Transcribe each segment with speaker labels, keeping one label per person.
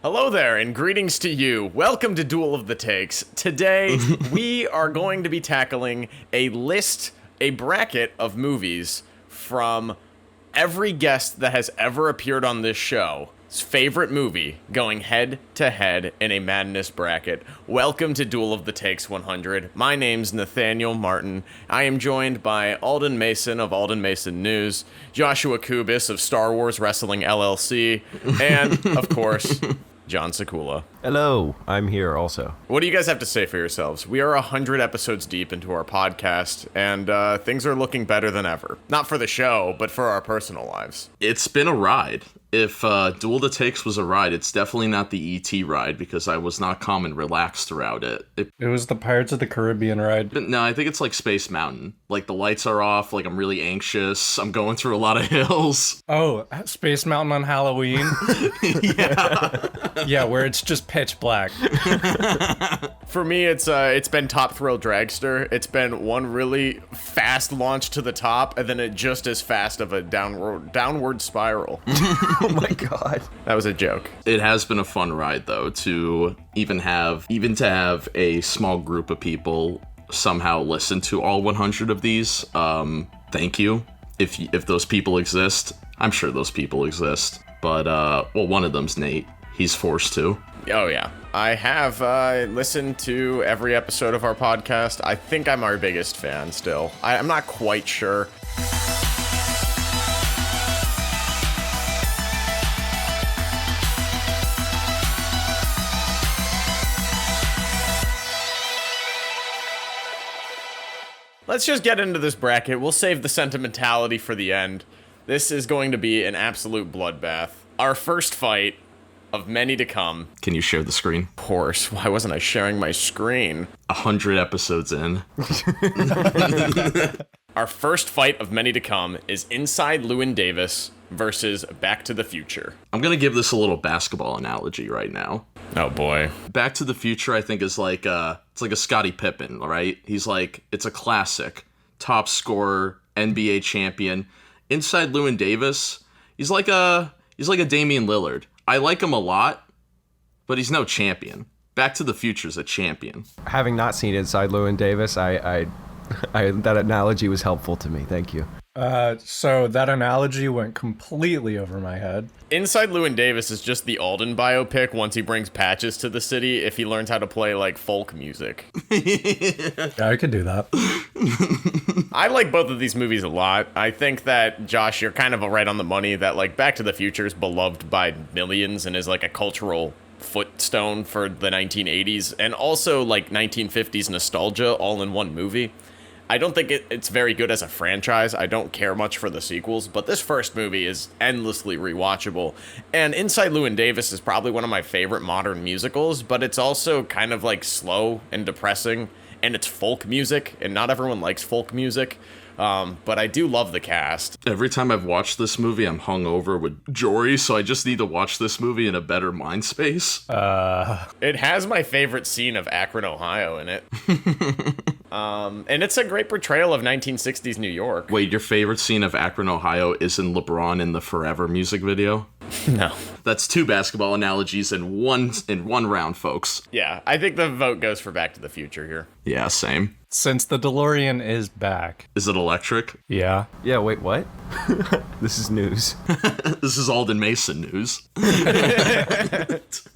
Speaker 1: Hello there, and greetings to you. Welcome to Duel of the Takes. Today, we are going to be tackling a bracket of movies from every guest that has ever appeared on this show's favorite movie, going head to head in a madness bracket. Welcome to Duel of the Takes 100. My name's Nathaniel Martin. I am joined by Alden Mason of Alden Mason News, Joshua Kubis of Star Wars Wrestling LLC, and, of course, John Sekula.
Speaker 2: Hello, I'm here also.
Speaker 1: What do you guys have to say for yourselves? We are 100 episodes deep into our podcast, and things are looking better than ever. Not for the show, but for our personal lives.
Speaker 3: It's been a ride. If Duel of the Takes was a ride, it's definitely not the E.T. ride, because I was not calm and relaxed throughout it.
Speaker 4: It was the Pirates of the Caribbean ride.
Speaker 3: No, I think it's like Space Mountain. Like, the lights are off, like, I'm really anxious, I'm going through a lot of hills.
Speaker 4: Oh, Space Mountain on Halloween?
Speaker 3: Yeah.
Speaker 4: Yeah, where it's just pitch black.
Speaker 1: For me, it's been Top Thrill Dragster. It's been one really fast launch to the top, and then it just as fast of a downward spiral.
Speaker 2: Oh my god.
Speaker 1: That was a joke.
Speaker 3: It has been a fun ride, though, to even to have a small group of people somehow listen to all 100 of these. Thank you. If those people exist, I'm sure those people exist. But, one of them's Nate. He's forced to.
Speaker 1: Oh, yeah. I have listened to every episode of our podcast. I think I'm our biggest fan still. I'm not quite sure. Let's just get into this bracket. We'll save the sentimentality for the end. This is going to be an absolute bloodbath. Our first fight of many to come.
Speaker 3: Can you share the screen?
Speaker 1: Of course. Why wasn't I sharing my screen?
Speaker 3: 100 episodes in.
Speaker 1: Our first fight of many to come is Inside Llewyn Davis versus Back to the Future.
Speaker 3: I'm going to give this a little basketball analogy right now.
Speaker 1: Oh boy.
Speaker 3: Back to the Future, I think, is like it's like a Scottie Pippen, right? He's like, it's a classic, top scorer, NBA champion. Inside Llewyn Davis, he's like a Damian Lillard. I like him a lot, but he's no champion. Back to the Future's a champion.
Speaker 2: Having not seen Inside Llewyn Davis, I that analogy was helpful to me. Thank you.
Speaker 4: So that analogy went completely over my head.
Speaker 1: Inside Llewyn Davis is just the Alden biopic once he brings Patches to the city if he learns how to play, like, folk music.
Speaker 4: Yeah, I could do that.
Speaker 1: I like both of these movies a lot. I think that, Josh, you're kind of right on the money that, like, Back to the Future is beloved by millions and is, like, a cultural footstone for the 1980s and also, like, 1950s nostalgia all in one movie. I don't think it's very good as a franchise. I don't care much for the sequels, but this first movie is endlessly rewatchable. And Inside Llewyn Davis is probably one of my favorite modern musicals, but it's also kind of like slow and depressing, and it's folk music, and not everyone likes folk music. But I do love the cast.
Speaker 3: Every time I've watched this movie, I'm hungover with Jory, so I just need to watch this movie in a better mind space.
Speaker 1: It has my favorite scene of Akron, Ohio in it. And it's a great portrayal of 1960s New York.
Speaker 3: Wait, your favorite scene of Akron, Ohio isn't LeBron in the Forever music video?
Speaker 1: No.
Speaker 3: That's two basketball analogies in one round, folks.
Speaker 1: Yeah, I think the vote goes for Back to the Future here.
Speaker 3: Yeah, same.
Speaker 4: Since the DeLorean is back.
Speaker 3: Is it electric?
Speaker 4: Yeah.
Speaker 2: Yeah, wait, what? This is news.
Speaker 3: This is Alden Mason news.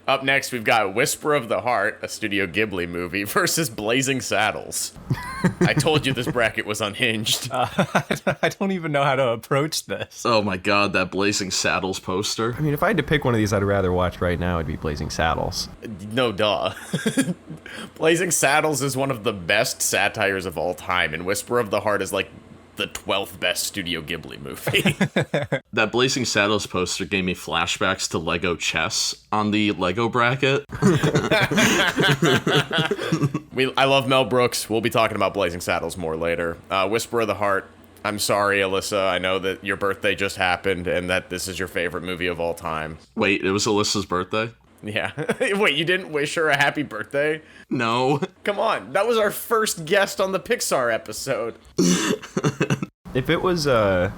Speaker 1: Up next, we've got Whisper of the Heart, a Studio Ghibli movie, versus Blazing Saddles. I told you this bracket was unhinged.
Speaker 4: I don't even know how to approach this.
Speaker 3: Oh my god, that Blazing Saddles poster.
Speaker 2: I mean, if I had to pick one of these I'd rather watch right now, it'd be Blazing Saddles.
Speaker 1: No duh. Blazing Saddles is one of the best satires of all time, and Whisper of the Heart is like the 12th best Studio Ghibli movie.
Speaker 3: That Blazing Saddles poster gave me flashbacks to Lego chess on the Lego bracket.
Speaker 1: I love Mel Brooks. We'll be talking about Blazing Saddles more later. Whisper of the Heart. I'm sorry, Alyssa. I know that your birthday just happened and that this is your favorite movie of all time.
Speaker 3: Wait, it was Alyssa's birthday?
Speaker 1: Yeah. Wait, you didn't wish her a happy birthday?
Speaker 3: No.
Speaker 1: Come on. That was our first guest on the Pixar episode.
Speaker 2: If it was a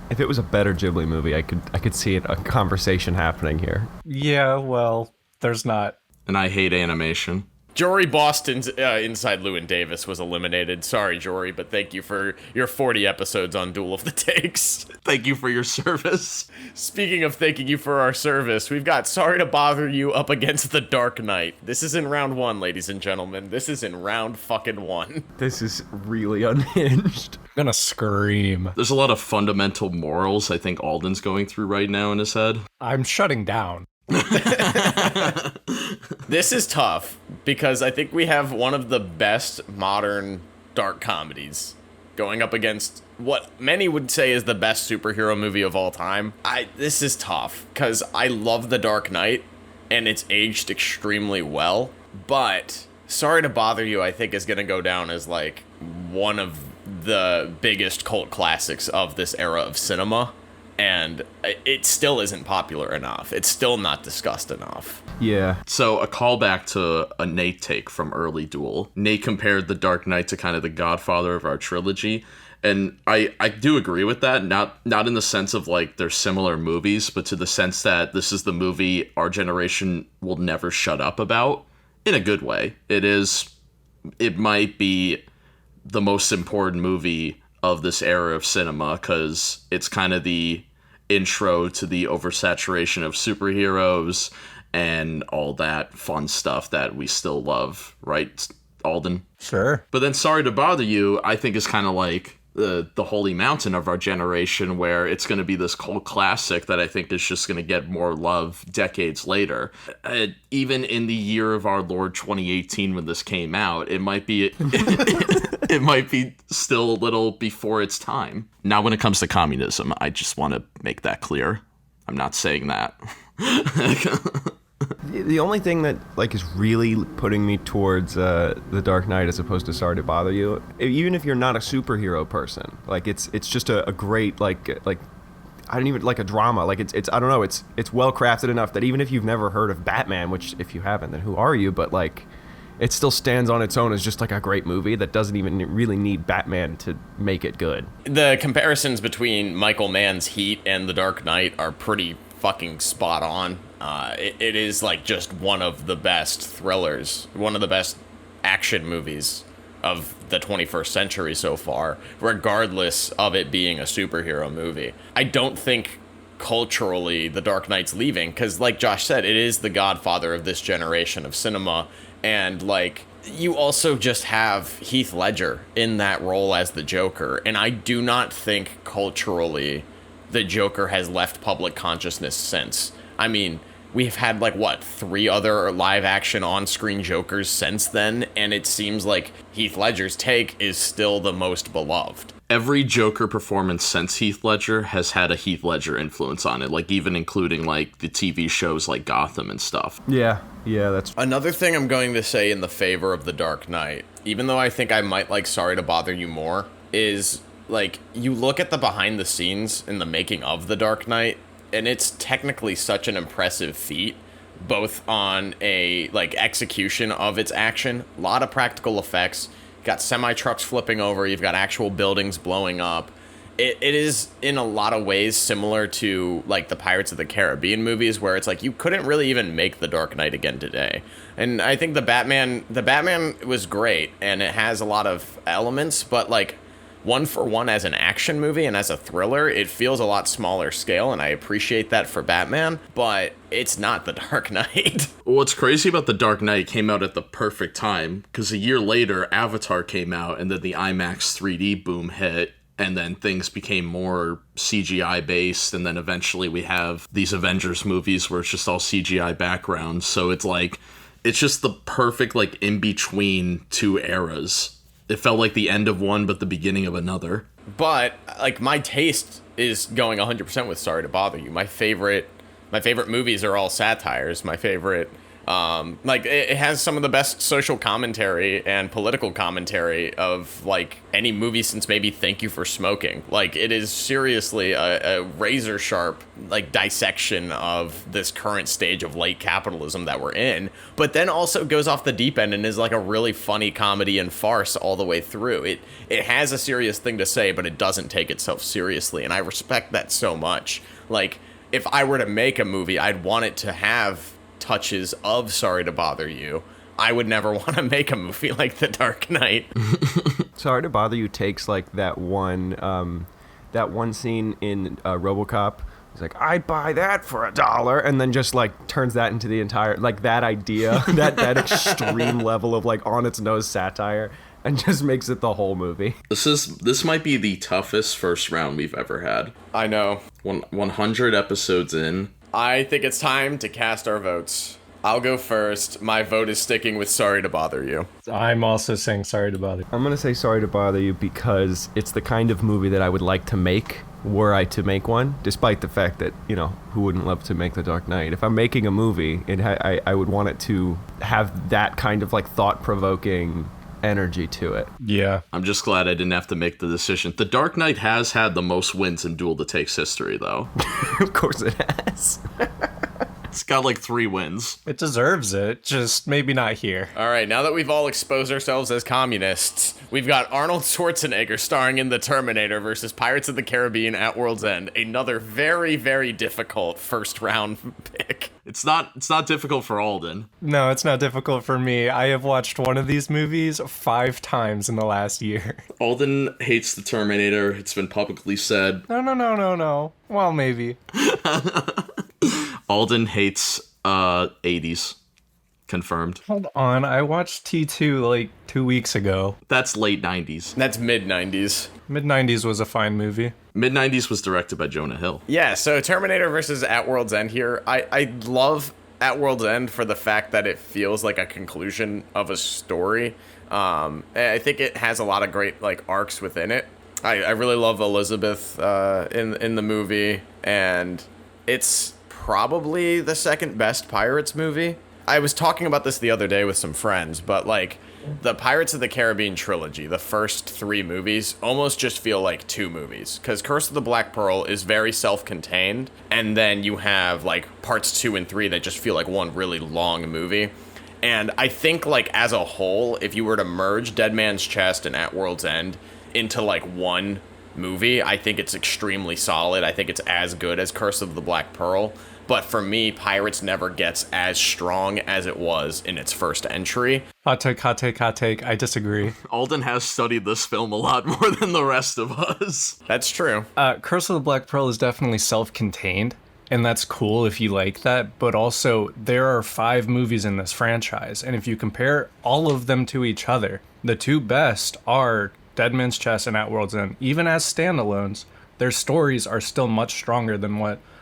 Speaker 2: better Ghibli movie, I could see a conversation happening here.
Speaker 4: Yeah, well, There's not.
Speaker 3: And I hate animation.
Speaker 1: Jory Boston's Inside Llewyn Davis was eliminated. Sorry, Jory, but thank you for your 40 episodes on Duel of the Takes.
Speaker 3: Thank you for your service.
Speaker 1: Speaking of thanking you for our service, we've got Sorry to Bother You up against The Dark Knight. This is in round 1, ladies and gentlemen. This is in round fucking 1.
Speaker 2: This is really unhinged.
Speaker 4: I'm gonna scream.
Speaker 3: There's a lot of fundamental morals I think Alden's going through right now in his head.
Speaker 4: I'm shutting down.
Speaker 1: This is tough because I think we have one of the best modern dark comedies going up against what many would say is the best superhero movie of all time. This is tough because I love The Dark Knight and it's aged extremely well, but Sorry to Bother You I think is going to go down as like one of the biggest cult classics of this era of cinema. And it still isn't popular enough. It's still not discussed enough.
Speaker 2: Yeah.
Speaker 3: So a callback to a Nate take from early Duel. Nate compared The Dark Knight to kind of the godfather of our trilogy. And I do agree with that, not in the sense of like they're similar movies, but to the sense that this is the movie our generation will never shut up about in a good way. It might be the most important movie of this era of cinema because it's kind of the intro to the oversaturation of superheroes and all that fun stuff that we still love, right, Alden?
Speaker 4: Sure.
Speaker 3: But then Sorry to Bother You, I think is kind of like the holy mountain of our generation, where it's going to be this cult classic that I think is just going to get more love decades later. Even in the year of our Lord 2018 when this came out, it might be it might be still a little before its time. Now, when it comes to communism, I just want to make that clear. I'm not saying that.
Speaker 2: The only thing that like is really putting me towards The Dark Knight as opposed to Sorry to Bother You, even if you're not a superhero person, like it's just a great like I don't even like a drama, like it's I don't know, it's well crafted enough that even if you've never heard of Batman, which if you haven't, then who are you? But like it still stands on its own as just like a great movie that doesn't even really need Batman to make it good.
Speaker 1: The comparisons between Michael Mann's Heat and The Dark Knight are pretty fucking spot on. It is like just one of the best thrillers, one of the best action movies of the 21st century so far, regardless of it being a superhero movie. I don't think culturally The Dark Knight's leaving, because like Josh said, it is the godfather of this generation of cinema, and like you also just have Heath Ledger in that role as the Joker, and I do not think culturally the Joker has left public consciousness since. I mean, we've had like what, 3 other live action on-screen Jokers since then, and it seems like Heath Ledger's take is still the most beloved.
Speaker 3: Every Joker performance since Heath Ledger has had a Heath Ledger influence on it, like even including like the TV shows like Gotham and stuff.
Speaker 2: Yeah, that's
Speaker 1: Another thing I'm going to say in the favor of The Dark Knight, even though I think I might like Sorry to Bother You more, is like you look at the behind the scenes in the making of The Dark Knight, and it's technically such an impressive feat, both on a like execution of its action, a lot of practical effects. You've got semi-trucks flipping over, you've got actual buildings blowing up. It is in a lot of ways similar to like the Pirates of the Caribbean movies, where it's like you couldn't really even make The Dark Knight again today. And I think the Batman was great, and it has a lot of elements, but like one for one as an action movie and as a thriller, it feels a lot smaller scale, and I appreciate that for Batman, but it's not The Dark Knight.
Speaker 3: What's crazy about The Dark Knight came out at the perfect time, because a year later, Avatar came out, and then the IMAX 3D boom hit, and then things became more CGI based, and then eventually we have these Avengers movies where it's just all CGI backgrounds, so it's like, it's just the perfect like in-between 2 eras. It felt like the end of one, but the beginning of another.
Speaker 1: But like my taste is going 100% with Sorry to Bother You. My favorite movies are all satires. My favorite, like it has some of the best social commentary and political commentary of like any movie since maybe Thank You for Smoking. Like it is seriously a razor sharp like dissection of this current stage of late capitalism that we're in, but then also goes off the deep end and is like a really funny comedy and farce all the way through. It has a serious thing to say, but it doesn't take itself seriously, and I respect that so much. Like if I were to make a movie, I'd want it to have touches of Sorry to Bother You, I would never want to make a movie like The Dark Knight.
Speaker 2: Sorry to Bother You takes like that one scene in RoboCop. He's like, I'd buy that for $1, and then just like turns that into the entire, like, that idea, that extreme level of like on its nose satire, and just makes it the whole movie.
Speaker 3: This might be the toughest first round we've ever had.
Speaker 1: I know.
Speaker 3: 100 episodes in.
Speaker 1: I think it's time to cast our votes. I'll go first. My vote is sticking with Sorry to Bother You.
Speaker 4: I'm also saying Sorry to Bother You.
Speaker 2: I'm gonna say Sorry to Bother You because it's the kind of movie that I would like to make were I to make one, despite the fact that, you know, who wouldn't love to make The Dark Knight? If I'm making a movie, I would want it to have that kind of like thought-provoking energy to it.
Speaker 4: Yeah.
Speaker 3: I'm just glad I didn't have to make the decision. The Dark Knight has had the most wins in Duel to Takes history, though.
Speaker 2: Of course it has.
Speaker 3: It's got like 3 wins.
Speaker 4: It deserves it, just maybe not here.
Speaker 1: All right, now that we've all exposed ourselves as communists, we've got Arnold Schwarzenegger starring in The Terminator versus Pirates of the Caribbean at World's End. Another very, very difficult first round pick.
Speaker 3: It's not difficult for Alden.
Speaker 4: No, it's not difficult for me. I have watched one of these movies 5 times in the last year.
Speaker 3: Alden hates The Terminator. It's been publicly said.
Speaker 4: No. Well, maybe.
Speaker 3: Alden hates 80s. Confirmed.
Speaker 4: Hold on, I watched T2 like 2 weeks ago.
Speaker 3: That's late 90s.
Speaker 1: That's mid-90s.
Speaker 4: Mid-90s was a fine movie.
Speaker 3: Mid-90s was directed by Jonah Hill.
Speaker 1: Yeah, so Terminator versus At World's End here. I love At World's End for the fact that it feels like a conclusion of a story. I think it has a lot of great like arcs within it. I really love Elizabeth in the movie, and it's probably the second best Pirates movie. I was talking about this the other day with some friends, but like the Pirates of the Caribbean trilogy, the first 3 movies almost just feel like 2 movies, because Curse of the Black Pearl is very self-contained, and then you have like parts 2 and 3 that just feel like one really long movie. And I think like as a whole, if you were to merge Dead Man's Chest and At World's End into like one movie, I think it's extremely solid. I think it's as good as Curse of the Black Pearl. But for me, Pirates never gets as strong as it was in its first entry.
Speaker 4: Hot take. I disagree.
Speaker 3: Alden has studied this film a lot more than the rest of us.
Speaker 1: That's true.
Speaker 4: Curse of the Black Pearl is definitely self-contained, and that's cool if you like that. But also, there are 5 movies in this franchise, and if you compare all of them to each other, the 2 best are Dead Man's Chest and At World's End. Even as standalones, their stories are still much stronger than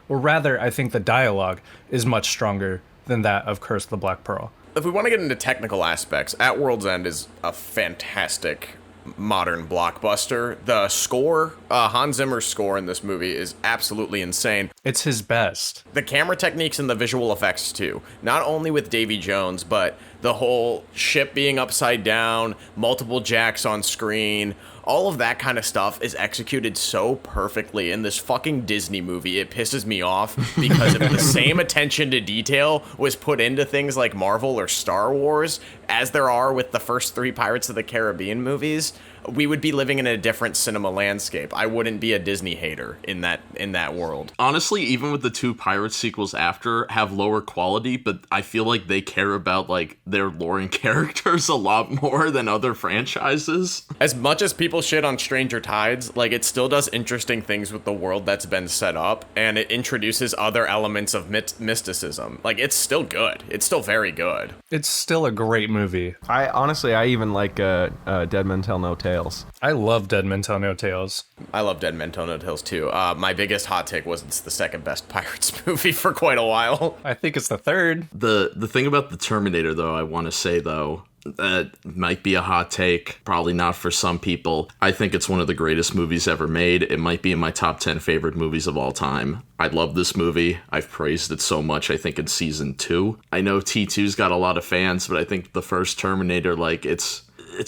Speaker 4: or rather, I think the dialogue is much stronger than that of Curse of the Black Pearl.
Speaker 1: If we want to get into technical aspects, At World's End is a fantastic modern blockbuster. The score, Hans Zimmer's score in this movie is absolutely insane.
Speaker 4: It's his best.
Speaker 1: The camera techniques and the visual effects too. Not only with Davy Jones, but the whole ship being upside down, multiple jacks on screen, all of that kind of stuff is executed so perfectly in this fucking Disney movie. It pisses me off because if the same attention to detail was put into things like Marvel or Star Wars as there are with the first 3 Pirates of the Caribbean movies, we would be living in a different cinema landscape. I wouldn't be a Disney hater in that world.
Speaker 3: Honestly, even with the 2 Pirates sequels after have lower quality, but I feel like they care about like their lore and characters a lot more than other franchises.
Speaker 1: As much as people shit on Stranger Tides, like it still does interesting things with the world that's been set up, and it introduces other elements of mysticism. Like it's still good. It's still very good.
Speaker 4: It's still a great movie.
Speaker 2: I even like Dead Men Tell No Tales.
Speaker 4: I love Dead Men Tell No Tales.
Speaker 1: I love Dead Men Tell No Tales too. My biggest hot take was it's the second best Pirates movie for quite a while.
Speaker 4: I think it's the 3rd.
Speaker 3: The thing about the Terminator, though, I want to say, though, that might be a hot take, probably not for some people. I think it's one of the greatest movies ever made. It might be in my top 10 favorite movies of all time. I love this movie. I've praised it so much, I think, in season 2. I know T2's got a lot of fans, but I think the first Terminator, like, it's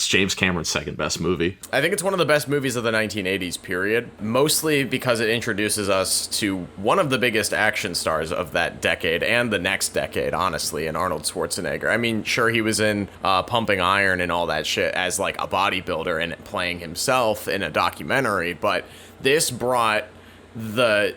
Speaker 3: James Cameron's second best movie.
Speaker 1: I think it's one of the best movies of the 1980s period, mostly because it introduces us to one of the biggest action stars of that decade and the next decade, honestly, in Arnold Schwarzenegger. I mean, sure, he was in Pumping Iron and all that shit as like a bodybuilder and playing himself in a documentary, but this brought the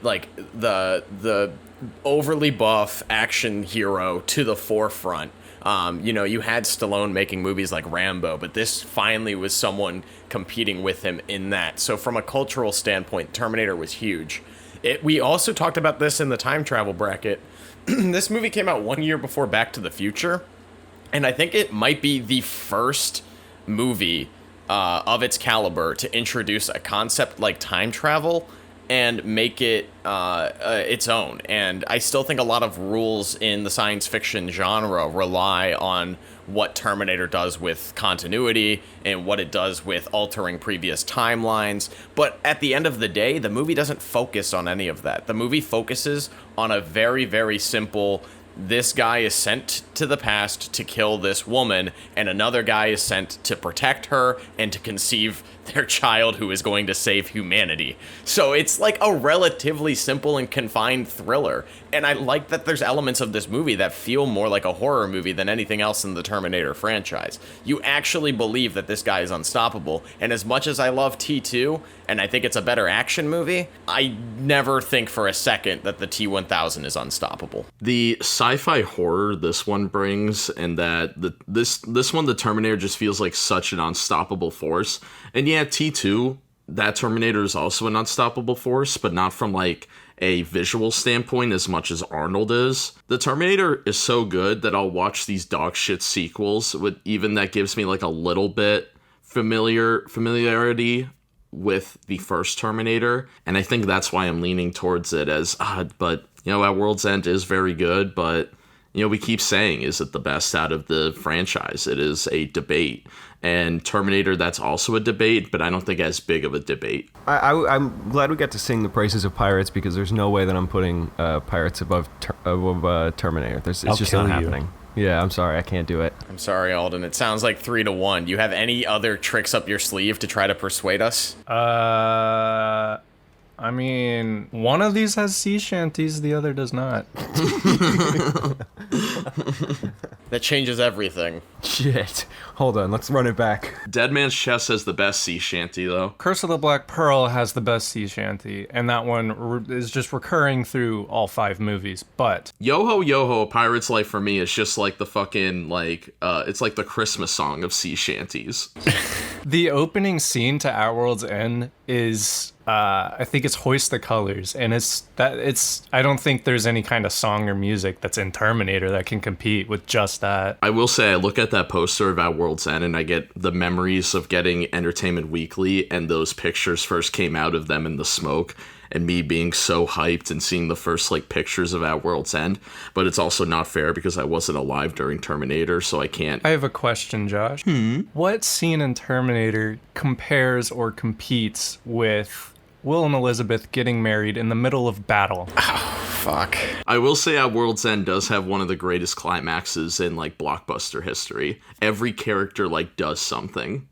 Speaker 1: overly buff action hero to the forefront. You had Stallone making movies like Rambo, but this finally was someone competing with him in that. So from a cultural standpoint, Terminator was huge. We also talked about this in the time travel bracket. This movie came out 1 year before Back to the Future, and I think it might be the first movie of its caliber to introduce a concept like time travel and make it its own. And I still think a lot of rules in the science fiction genre rely on what Terminator does with continuity and what it does with altering previous timelines. But at the end of the day, the movie doesn't focus on any of that. The movie focuses on a very, very simple: this guy is sent to the past to kill this woman, and another guy is sent to protect her and to conceive their child who is going to save humanity. So it's like a relatively simple and confined thriller. And I like that there's elements of this movie that feel more like a horror movie than anything else in the Terminator franchise. You actually believe that this guy is unstoppable. And as much as I love T2, and I think it's a better action movie, I never think for a second that the T-1000 is unstoppable.
Speaker 3: The sci-fi horror this one brings, and that this one, the Terminator, just feels like such an unstoppable force. And yeah, T2, that Terminator is also an unstoppable force, but not from like a visual standpoint as much as Arnold is. The Terminator is so good that I'll watch these dog shit sequels with even that gives me like a little bit familiarity with the first Terminator, and I think that's why I'm leaning towards it as but At World's End is very good, but we keep saying, is it the best out of the franchise? It is a debate. And Terminator, that's also a debate, but I don't think as big of a debate.
Speaker 2: I'm glad we got to sing the praises of Pirates, because there's no way that I'm putting Pirates above Terminator. It's just not happening. Yeah, I'm sorry, I can't do it.
Speaker 1: I'm sorry, Alden. It sounds like 3-1. Do you have any other tricks up your sleeve to try to persuade us?
Speaker 4: I mean, one of these has sea shanties, the other does not.
Speaker 1: That changes everything.
Speaker 2: Shit. Hold on, let's run it back.
Speaker 3: Dead Man's Chest has the best sea shanty, though.
Speaker 4: Curse of the Black Pearl has the best sea shanty, and that one is just recurring through all 5 movies, but...
Speaker 3: Yo-Ho, Yo-Ho, A Pirate's Life for me is just like the fucking, it's like the Christmas song of sea shanties.
Speaker 4: The opening scene to At World's End is... I think it's Hoist the Colors, and I don't think there's any kind of song or music that's in Terminator that can compete with just that.
Speaker 3: I will say, I look at that poster of At World's End and I get the memories of getting Entertainment Weekly, and those pictures first came out of them in the smoke, and me being so hyped and seeing the first pictures of At World's End. But it's also not fair because I wasn't alive during Terminator, so I can't.
Speaker 4: I have a question, Josh. What scene in Terminator compares or competes with Will and Elizabeth getting married in the middle of battle?
Speaker 1: Fuck.
Speaker 3: I will say At World's End does have one of the greatest climaxes in blockbuster history. Every character does something.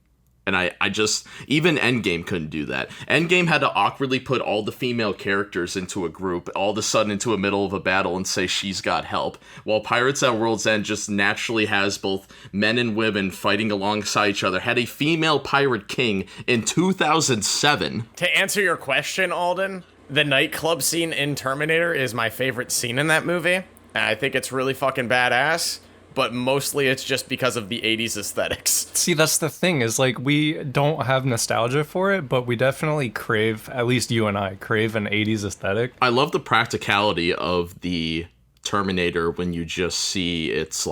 Speaker 3: And I just, even Endgame couldn't do that. Endgame had to awkwardly put all the female characters into a group, all of a sudden into a middle of a battle, and say she's got help. While Pirates at World's End just naturally has both men and women fighting alongside each other. Had a female pirate king in 2007.
Speaker 1: To answer your question, Alden, the nightclub scene in Terminator is my favorite scene in that movie. And I think it's really fucking badass. But mostly it's just because of the 80s aesthetics.
Speaker 4: See, that's the thing, is we don't have nostalgia for it, but we definitely crave, at least you and I, crave an 80s aesthetic.
Speaker 3: I love the practicality of the Terminator when you just see its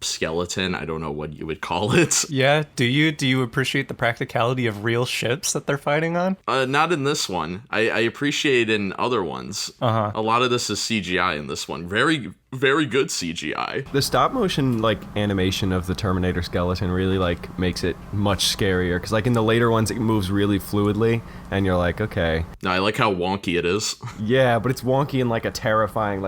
Speaker 3: skeleton. I don't know what you would call it.
Speaker 4: Yeah, do you appreciate the practicality of real ships that they're fighting on?
Speaker 3: Not in this one. I appreciate in other ones. A lot of this is CGI in this one. Very, very good CGI.
Speaker 2: The stop motion animation of the Terminator skeleton really makes it much scarier, because in the later ones it moves really fluidly and you're okay.
Speaker 3: No, I like how wonky it is.
Speaker 2: Yeah, but it's wonky and a terrifying,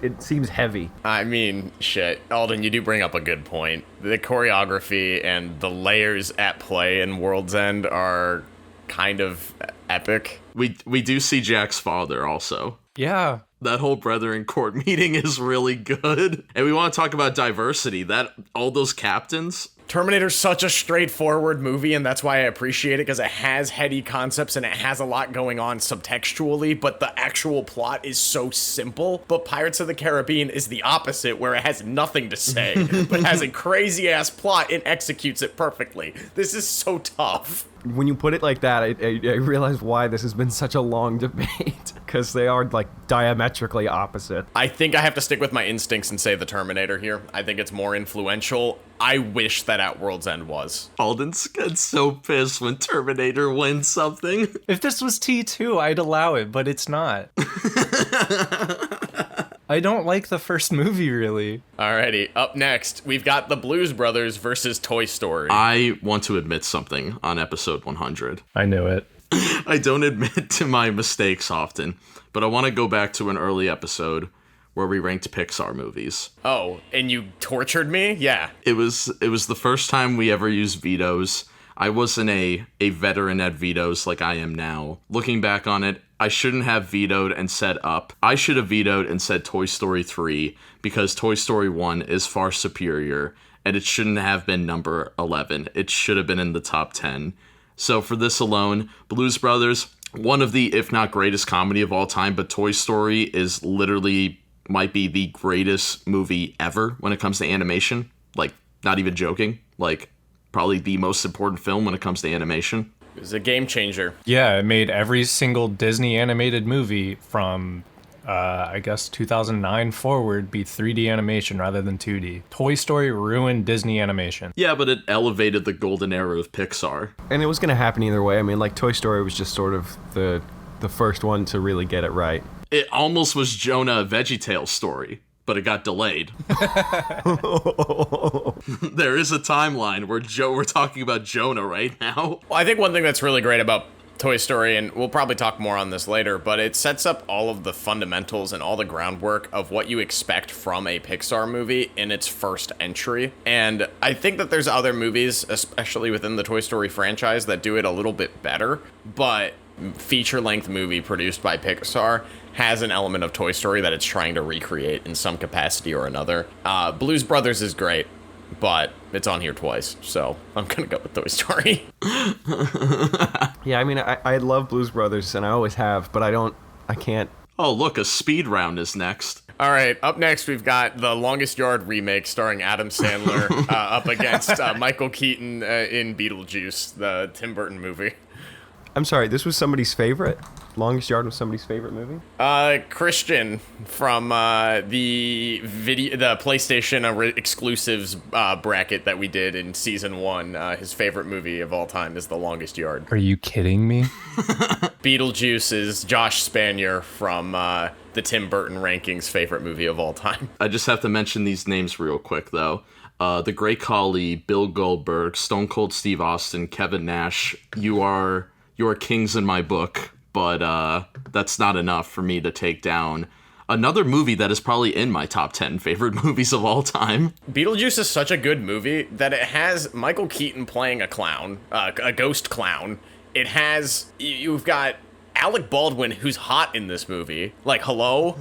Speaker 2: it seems heavy.
Speaker 1: I mean, shit, Alden, you do bring up a good point. The choreography and the layers at play in World's End are kind of epic.
Speaker 3: We do see Jack's father also.
Speaker 4: Yeah.
Speaker 3: That whole Brethren Court meeting is really good. And we want to talk about diversity. All those captains,
Speaker 1: Terminator's such a straightforward movie, and that's why I appreciate it, because it has heady concepts and it has a lot going on subtextually, but the actual plot is so simple. But Pirates of the Caribbean is the opposite, where it has nothing to say, but has a crazy-ass plot and executes it perfectly. This is so tough.
Speaker 2: When you put it like that, I realize why this has been such a long debate, because they are, like, diametrically opposite.
Speaker 1: I think I have to stick with my instincts and say the Terminator here. I think it's more influential. I wish that At World's End was.
Speaker 3: Alden's gets so pissed when Terminator wins something.
Speaker 4: If this was T2, I'd allow it, but it's not. I don't like the first movie, really.
Speaker 1: Alrighty, up next, we've got the Blues Brothers versus Toy Story.
Speaker 3: I want to admit something on episode 100.
Speaker 4: I knew it.
Speaker 3: I don't admit to my mistakes often, but I want to go back to an early episode where we ranked Pixar movies.
Speaker 1: Oh, and you tortured me? Yeah.
Speaker 3: It was the first time we ever used vetoes. I wasn't a veteran at vetoes like I am now. Looking back on it, I shouldn't have vetoed and said Up. I should have vetoed and said Toy Story 3 because Toy Story 1 is far superior and it shouldn't have been number 11. It should have been in the top 10. So for this alone, Blues Brothers, one of the, if not greatest comedy of all time, but Toy Story is literally might be the greatest movie ever when it comes to animation. Like, not even joking. Like, probably the most important film when it comes to animation.
Speaker 1: It was a game changer.
Speaker 4: Yeah, it made every single Disney animated movie from, I guess, 2009 forward be 3D animation rather than 2D. Toy Story ruined Disney animation.
Speaker 3: Yeah, but it elevated the golden era of Pixar.
Speaker 2: And it was going to happen either way. I mean, like, Toy Story was just sort of the first one to really get it right.
Speaker 3: It almost was Jonah a VeggieTales story, but it got delayed. There is a timeline where we're talking about Jonah right now.
Speaker 1: Well, I think one thing that's really great about Toy Story, and we'll probably talk more on this later, but it sets up all of the fundamentals and all the groundwork of what you expect from a Pixar movie in its first entry. And I think that there's other movies, especially within the Toy Story franchise, that do it a little bit better, but feature-length movie produced by Pixar has an element of Toy Story that it's trying to recreate in some capacity or another. Blues Brothers is great, but it's on here twice, so I'm gonna go with Toy Story.
Speaker 2: Yeah, I mean, I love Blues Brothers, and I always have, but I can't.
Speaker 3: Oh, look, a speed round is next.
Speaker 1: All right, up next, we've got the Longest Yard remake starring Adam Sandler up against Michael Keaton in Beetlejuice, the Tim Burton movie.
Speaker 2: I'm sorry, this was somebody's favorite? Longest Yard was somebody's favorite movie?
Speaker 1: Christian from the PlayStation exclusives bracket that we did in season 1. His favorite movie of all time is The Longest Yard.
Speaker 4: Are you kidding me?
Speaker 1: Beetlejuice is Josh Spanier from the Tim Burton rankings favorite movie of all time.
Speaker 3: I just have to mention these names real quick, though. The Great Khali, Bill Goldberg, Stone Cold Steve Austin, Kevin Nash. You are kings in my book, but that's not enough for me to take down another movie that is probably in my top 10 favorite movies of all time.
Speaker 1: Beetlejuice is such a good movie that it has Michael Keaton playing a clown, a ghost clown. It has, you've got Alec Baldwin, who's hot in this movie. Like, hello?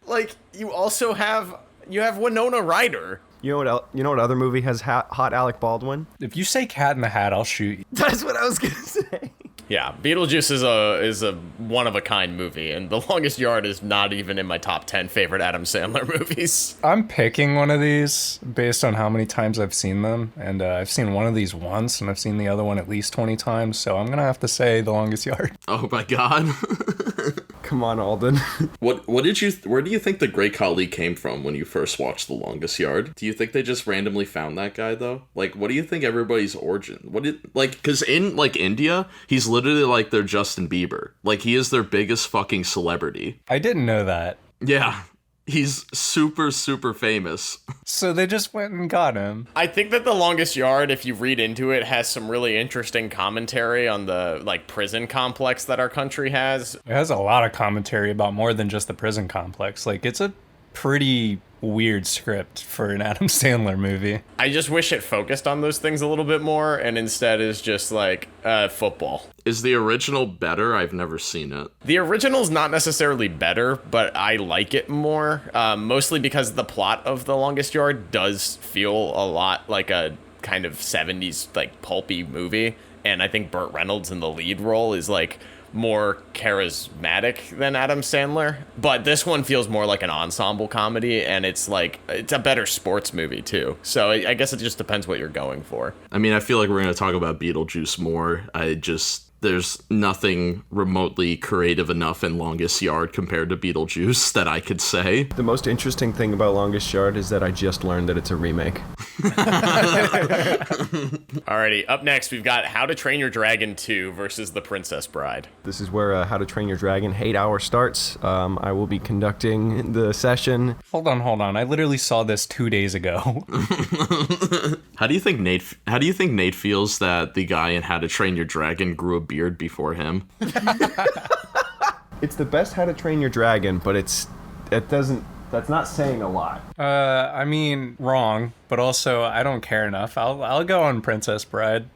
Speaker 1: Like, you have Winona Ryder.
Speaker 2: You know what other movie has hot Alec Baldwin?
Speaker 4: If you say Cat in the Hat, I'll shoot you.
Speaker 2: That's what I was gonna say.
Speaker 1: Yeah, Beetlejuice is a one-of-a-kind movie, and The Longest Yard is not even in my top 10 favorite Adam Sandler movies.
Speaker 4: I'm picking one of these based on how many times I've seen them, and I've seen one of these once, and I've seen the other one at least 20 times, so I'm gonna have to say The Longest Yard.
Speaker 3: Oh my god.
Speaker 2: Come on, Alden.
Speaker 3: Where do you think the Great Khali came from when you first watched The Longest Yard? Do you think they just randomly found that guy, though? Like, what do you think everybody's origin? Because in, like, India, he's literally like their Justin Bieber. Like, he is their biggest fucking celebrity.
Speaker 4: I didn't know that.
Speaker 3: Yeah. He's super, super famous.
Speaker 4: So they just went and got him.
Speaker 1: I think that The Longest Yard, if you read into it, has some really interesting commentary on the, like, prison complex that our country has.
Speaker 4: It has a lot of commentary about more than just the prison complex. Like, it's a pretty weird script for an Adam Sandler movie.
Speaker 1: I just wish it focused on those things a little bit more, and instead is just like football.
Speaker 3: Is the original better? I've never seen it.
Speaker 1: The original's not necessarily better, but I like it more, mostly because the plot of The Longest Yard does feel a lot like a kind of 70s like pulpy movie, and I think Burt Reynolds in the lead role is like more charismatic than Adam Sandler, but this one feels more like an ensemble comedy, and it's a better sports movie too. So I guess it just depends what you're going for.
Speaker 3: I mean, I feel like we're going to talk about Beetlejuice more. There's nothing remotely creative enough in Longest Yard compared to Beetlejuice that I could say.
Speaker 2: The most interesting thing about Longest Yard is that I just learned that it's a remake.
Speaker 1: Alrighty, up next we've got How to Train Your Dragon 2 versus The Princess Bride.
Speaker 2: This is where How to Train Your Dragon Hate Hour starts. I will be conducting the session.
Speaker 4: Hold on. I literally saw this 2 days ago.
Speaker 3: How do you think Nate feels that the guy in How to Train Your Dragon grew a beard before him?
Speaker 2: It's the best How to Train Your Dragon, but that's not saying a lot.
Speaker 4: I mean, wrong, but also I don't care enough. I'll go on Princess Bride.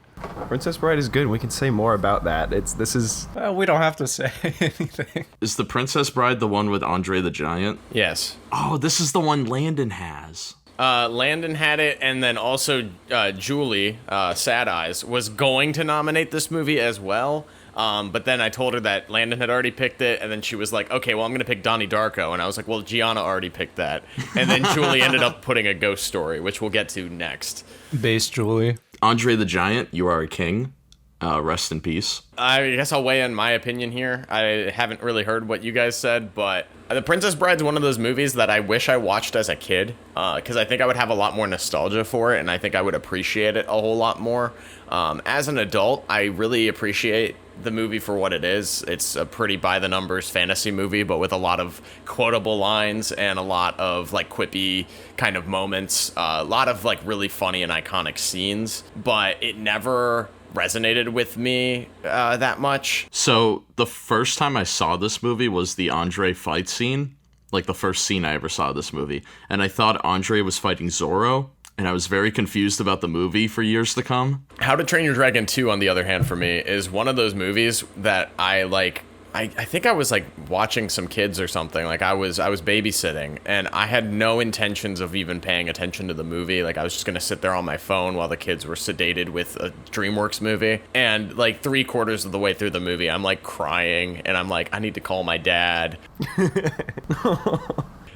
Speaker 2: Princess Bride is good. We can say more about that.
Speaker 4: We don't have to say anything.
Speaker 3: Is the Princess Bride the one with Andre the Giant?
Speaker 1: Yes.
Speaker 3: Oh, this is the one Landon has.
Speaker 1: Landon had it, and then also Julie, Sad Eyes, was going to nominate this movie as well. But then I told her that Landon had already picked it, and then she was like, okay, well, I'm going to pick Donnie Darko. And I was like, well, Gianna already picked that. And then Julie ended up putting A Ghost Story, which we'll get to next.
Speaker 4: Base Julie.
Speaker 3: Andre the Giant, you are a king. Rest in peace.
Speaker 1: I guess I'll weigh in my opinion here. I haven't really heard what you guys said, but The Princess Bride's one of those movies that I wish I watched as a kid, because I think I would have a lot more nostalgia for it, and I think I would appreciate it a whole lot more. As an adult, I really appreciate the movie for what it is. It's a pretty by-the-numbers fantasy movie, but with a lot of quotable lines and a lot of like quippy kind of moments, a lot of like really funny and iconic scenes, but it never resonated with me that much.
Speaker 3: So the first time I saw this movie was the Andre fight scene, like the first scene I ever saw of this movie, and I thought Andre was fighting Zorro, and I was very confused about the movie for years to come. How
Speaker 1: to Train Your Dragon 2, on the other hand, for me, is one of those movies that I like. I think I was like watching some kids or something. Like I was babysitting, and I had no intentions of even paying attention to the movie. Like I was just gonna sit there on my phone while the kids were sedated with a DreamWorks movie. And like 3/4 of the way through the movie, I'm like crying, and I'm like, I need to call my dad.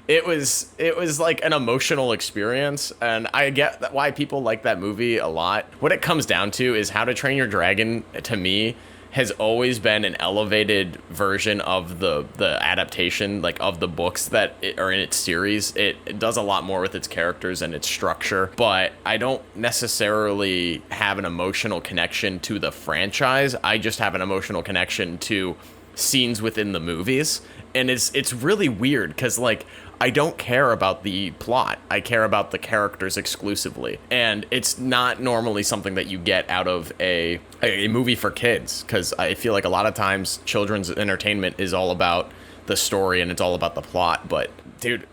Speaker 1: It was like an emotional experience, and I get why people like that movie a lot. What it comes down to is How to Train Your Dragon, to me, has always been an elevated version of the adaptation, like of the books that are in its series. It does a lot more with its characters and its structure, but I don't necessarily have an emotional connection to the franchise. I just have an emotional connection to scenes within the movies, and it's really weird because like I don't care about the plot. I care about the characters exclusively. And it's not normally something that you get out of a movie for kids, because I feel like a lot of times children's entertainment is all about the story and it's all about the plot. But dude,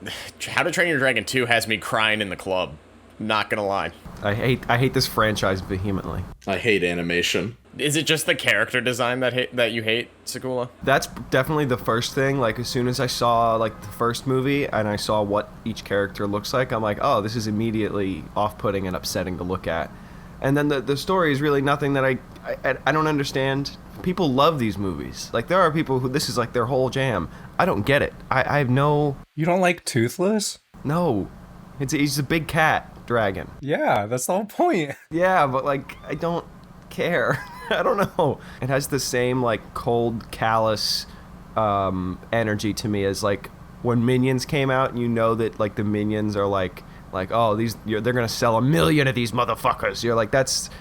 Speaker 1: How to Train Your Dragon 2 has me crying in the club. Not gonna lie.
Speaker 2: I hate this franchise vehemently.
Speaker 3: I hate animation.
Speaker 1: Is it just the character design that you hate, Sakula?
Speaker 2: That's definitely the first thing. Like, as soon as I saw, like, the first movie and I saw what each character looks like, I'm like, oh, this is immediately off-putting and upsetting to look at. And then the story is really nothing that I don't understand. People love these movies. Like, there are people who this is, like, their whole jam. I don't get it. I have no...
Speaker 4: You don't like Toothless?
Speaker 2: No. He's a big cat dragon.
Speaker 4: Yeah, that's the whole point.
Speaker 2: Yeah, but, like, I don't care. I don't know. It has the same like cold, callous energy to me as like when Minions came out, and you know that like the Minions are like oh they're gonna sell 1 million of these motherfuckers. You're like that's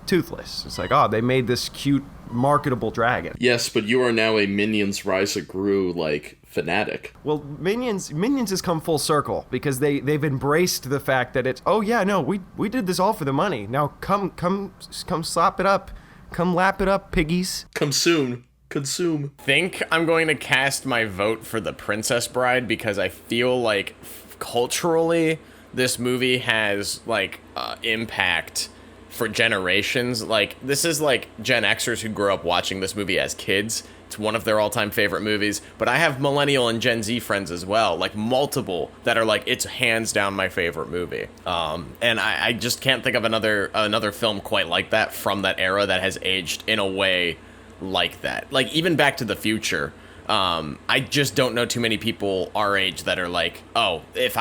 Speaker 2: Toothless. It's like, oh, they made this cute, marketable dragon.
Speaker 3: Yes, but you are now a Minions Rise of Gru like fanatic.
Speaker 2: Well, Minions has come full circle because they've embraced the fact that it's, oh yeah, no, we did this all for the money. Now come slap it up. Come lap it up, piggies.
Speaker 3: Come soon. Consume.
Speaker 1: Think I'm going to cast my vote for The Princess Bride because I feel like culturally this movie has like impact for generations. Like, this is like Gen Xers who grew up watching this movie as kids. It's one of their all-time favorite movies. But I have millennial and Gen Z friends as well, like multiple, that are like, it's hands down my favorite movie. And I just can't think of another film quite like that from that era that has aged in a way like that. Like, even Back to the Future. I just don't know too many people our age that are like, oh, if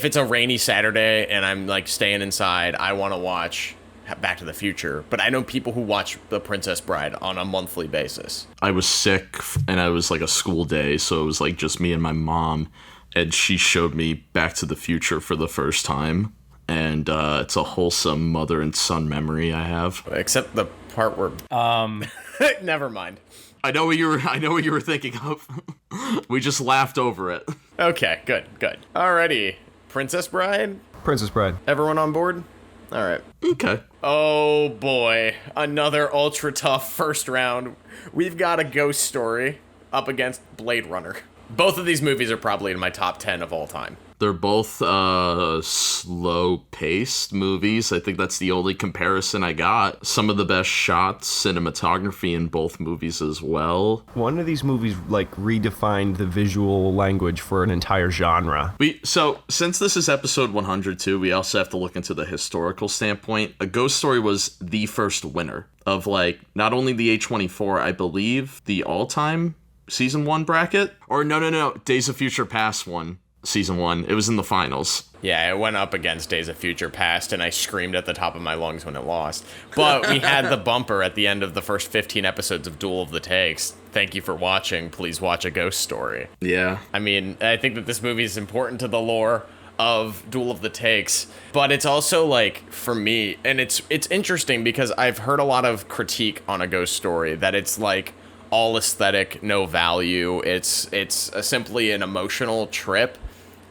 Speaker 1: it's a rainy Saturday and I'm like staying inside, I want to watch Back to the Future. But I know people who watch The Princess Bride on a monthly basis.
Speaker 3: I was sick and I was like a school day, so it was like just me and my mom, and she showed me Back to the Future for the first time, and it's a wholesome mother and son memory I have.
Speaker 1: Except the part where never mind.
Speaker 3: I know what you were thinking of. We just laughed over it.
Speaker 1: Okay, good. Alrighty. Princess Bride?
Speaker 2: Princess Bride.
Speaker 1: Everyone on board? Alright.
Speaker 3: Okay.
Speaker 1: Oh boy, another ultra tough first round. We've got a Ghost Story up against Blade Runner. Both of these movies are probably in my top 10 of all time.
Speaker 3: They're both slow-paced movies. I think that's the only comparison I got. Some of the best shots, cinematography in both movies as well.
Speaker 2: One of these movies, like, redefined the visual language for an entire genre.
Speaker 3: So, since this is episode 102, we also have to look into the historical standpoint. A Ghost Story was the first winner of, like, not only the A24, I believe, the all-time season 1 bracket? Or no, Days of Future Past one. Season 1. It was in the finals.
Speaker 1: Yeah, it went up against Days of Future Past, and I screamed at the top of my lungs when it lost. But we had the bumper at the end of the first 15 episodes of Duel of the Takes. Thank you for watching. Please watch A Ghost Story.
Speaker 3: Yeah.
Speaker 1: I mean, I think that this movie is important to the lore of Duel of the Takes, but it's also, like, for me, and it's interesting because I've heard a lot of critique on A Ghost Story that it's, like, all aesthetic, no value. It's simply an emotional trip.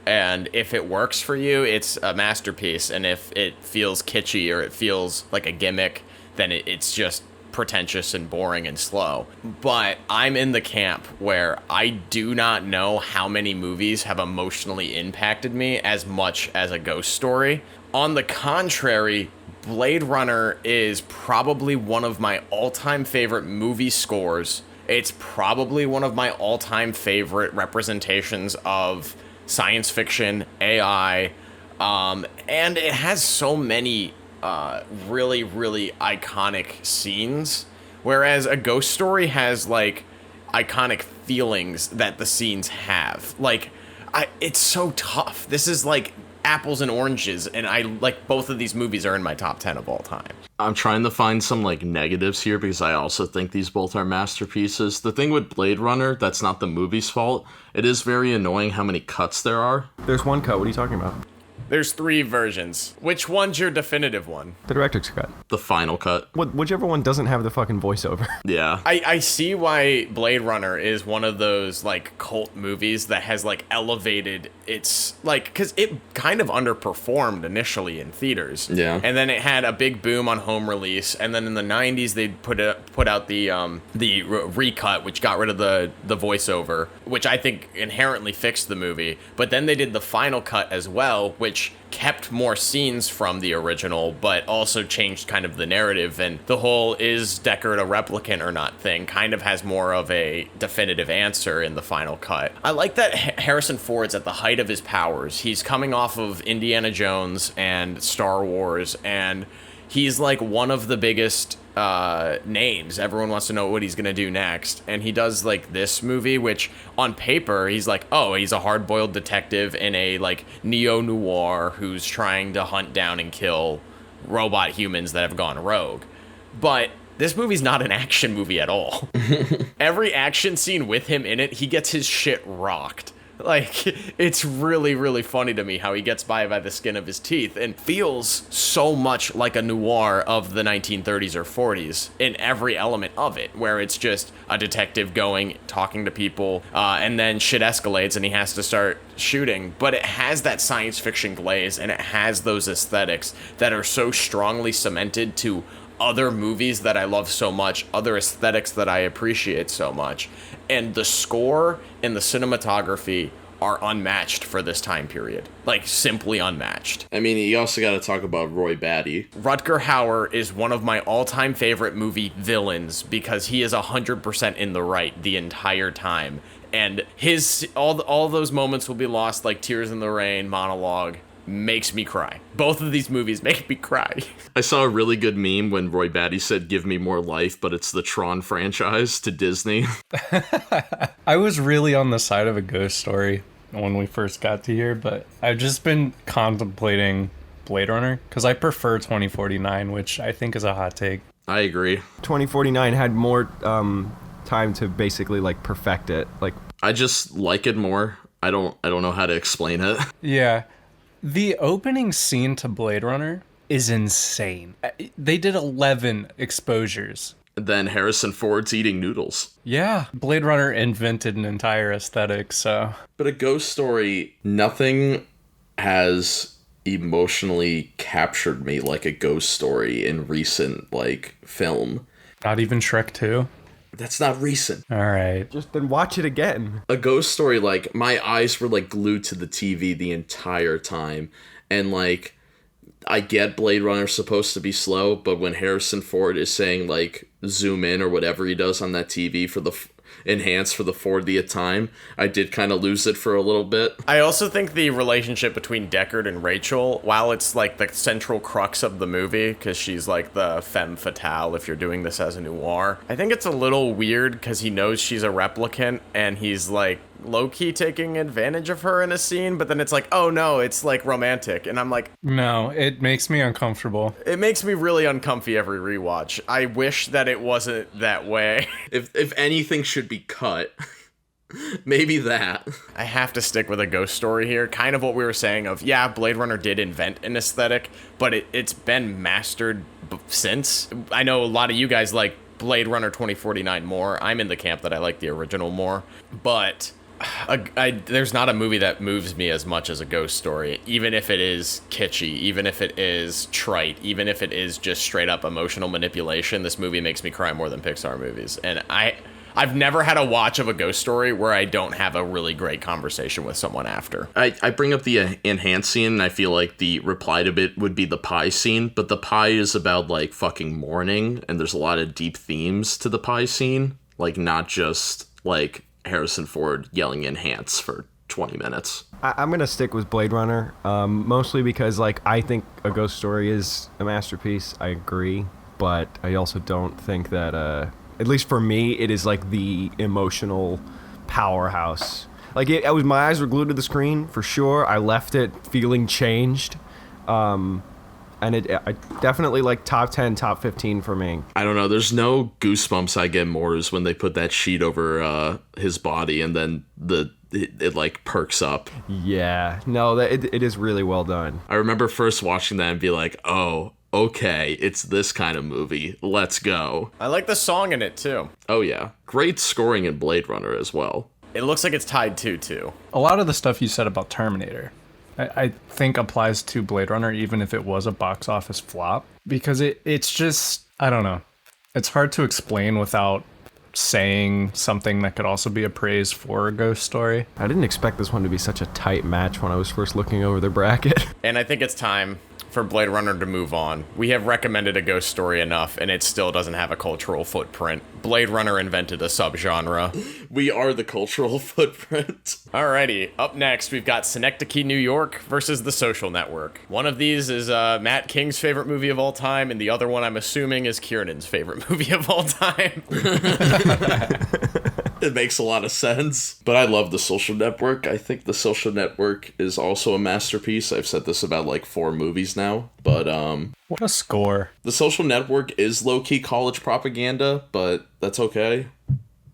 Speaker 1: And if it works for you, it's a masterpiece. And if it feels kitschy or it feels like a gimmick, then it's just pretentious and boring and slow. But I'm in the camp where I do not know how many movies have emotionally impacted me as much as A Ghost Story. On the contrary, Blade Runner is probably one of my all-time favorite movie scores. It's probably one of my all-time favorite representations of science fiction, AI, and it has so many really, really iconic scenes, whereas A Ghost Story has, like, iconic feelings that the scenes have. Like, it's so tough. This is, like, apples and oranges, and I, like, both of these movies are in my top 10 of all time.
Speaker 3: I'm trying to find some, like, negatives here because I also think these both are masterpieces. The thing with Blade Runner, that's not the movie's fault. It is very annoying how many cuts there are.
Speaker 2: There's one cut. What are you talking about?
Speaker 1: There's 3 versions. Which one's your definitive one?
Speaker 2: The director's cut.
Speaker 3: The final cut.
Speaker 2: Whichever one doesn't have the fucking voiceover.
Speaker 3: Yeah.
Speaker 1: I see why Blade Runner is one of those, like, cult movies that has, like, elevated its, like, because it kind of underperformed initially in theaters.
Speaker 3: Yeah.
Speaker 1: And then it had a big boom on home release, and then in the 90s they put out the recut, which got rid of the voiceover, which I think inherently fixed the movie. But then they did the final cut as well, which kept more scenes from the original, but also changed kind of the narrative, and the whole is Deckard a replicant or not thing kind of has more of a definitive answer in the final cut. I like that Harrison Ford's at the height of his powers. He's coming off of Indiana Jones and Star Wars, and he's like one of the biggest names. Everyone wants to know what he's gonna do next, and he does like this movie, which on paper he's like, oh, he's a hard-boiled detective in a like neo-noir who's trying to hunt down and kill robot humans that have gone rogue. But this movie's not an action movie at all. Every action scene with him in it, he gets his shit rocked. Like, it's really, really funny to me how he gets by the skin of his teeth and feels so much like a noir of the 1930s or 40s in every element of it, where it's just a detective going, talking to people, and then shit escalates and he has to start shooting. But it has that science fiction glaze, and it has those aesthetics that are so strongly cemented to other movies that I love so much, other aesthetics that I appreciate so much. And the score and the cinematography are unmatched for this time period. Like, simply unmatched.
Speaker 3: I mean, you also got to talk about Roy Batty.
Speaker 1: Rutger Hauer is one of my all-time favorite movie villains because he is 100% in the right the entire time. And his all those moments will be lost, like Tears in the Rain monologue, makes me cry. Both of these movies make me cry.
Speaker 3: I saw a really good meme when Roy Batty said, "Give me more life," but it's the Tron franchise to Disney.
Speaker 4: I was really on the side of A Ghost Story when we first got to here, but I've just been contemplating Blade Runner because I prefer 2049, which I think is a hot take.
Speaker 3: I agree.
Speaker 2: 2049 had more time to basically like perfect it. Like,
Speaker 3: I just like it more. I don't know how to explain it.
Speaker 4: Yeah. The opening scene to Blade Runner is insane. They did 11 exposures.
Speaker 3: Then Harrison Ford's eating noodles.
Speaker 4: Yeah, Blade Runner invented an entire aesthetic, so...
Speaker 3: But A Ghost Story, nothing has emotionally captured me like A Ghost Story in recent, like, film.
Speaker 4: Not even Shrek 2?
Speaker 3: That's not recent.
Speaker 4: All right.
Speaker 2: just then watch it again.
Speaker 3: A Ghost Story, like, my eyes were, like, glued to the TV the entire time. And, like, I get Blade Runner supposed to be slow, but when Harrison Ford is saying, like, zoom in or whatever he does on that TV for the enhance for the 40th time, I did kind of lose it for a little bit.
Speaker 1: I also think the relationship between Deckard and Rachel, while it's like the central crux of the movie, because she's like the femme fatale if you're doing this as a noir, I think it's a little weird because he knows she's a replicant and he's like low-key taking advantage of her in a scene, but then it's like, oh no, it's like romantic. And I'm like,
Speaker 4: No, it makes me uncomfortable.
Speaker 1: it makes me really uncomfy every rewatch. I wish that it wasn't that way.
Speaker 3: If anything should be cut, maybe that.
Speaker 1: I have to stick with A Ghost Story here. Kind of what we were saying of, yeah, Blade Runner did invent an aesthetic, but it's been mastered since. I know a lot of you guys like Blade Runner 2049 more. I'm in the camp that I like the original more, but there's not a movie that moves me as much as A Ghost Story, even if it is kitschy, even if it is trite, even if it is just straight up emotional manipulation. This movie makes me cry more than Pixar movies, and I've never had a watch of A Ghost Story where I don't have a really great conversation with someone after.
Speaker 3: I bring up the enhance scene, and I feel like the reply to it would be the pie scene, but the pie is about, like, fucking mourning, and there's a lot of deep themes to the pie scene, like, not just, like, Harrison Ford yelling enhance for 20 minutes.
Speaker 2: I'm gonna stick with Blade Runner, mostly because like I think A Ghost Story is a masterpiece. I agree, but I also don't think that, at least for me, it is like the emotional powerhouse. Like my eyes were glued to the screen for sure. I left it feeling changed, and I definitely like top 10, top 15 for me.
Speaker 3: I don't know. There's no goosebumps I get more is when they put that sheet over his body and then it like perks up.
Speaker 2: Yeah, no, it is really well done.
Speaker 3: I remember first watching that and be like, oh, okay, it's this kind of movie. Let's go.
Speaker 1: I like the song in it too.
Speaker 3: Oh yeah, great scoring in Blade Runner as well.
Speaker 1: It looks like it's tied to too.
Speaker 4: A lot of the stuff you said about Terminator, I think applies to Blade Runner, even if it was a box office flop, because it's just, I don't know. It's hard to explain without saying something that could also be a praise for A Ghost Story.
Speaker 2: I didn't expect this one to be such a tight match when I was first looking over the bracket.
Speaker 1: And I think it's time for Blade Runner to move on. We have recommended A Ghost Story enough, and it still doesn't have a cultural footprint. Blade Runner invented a subgenre.
Speaker 3: We are the cultural footprint.
Speaker 1: Alrighty, up next we've got Synecdoche, New York versus The Social Network. One of these is Matt King's favorite movie of all time, and the other one I'm assuming is Kieran's favorite movie of all time.
Speaker 3: It makes a lot of sense. But I love The Social Network. I think The Social Network is also a masterpiece. I've said this about like 4 movies now. But
Speaker 4: What a score.
Speaker 3: The Social Network is low-key college propaganda, but that's okay.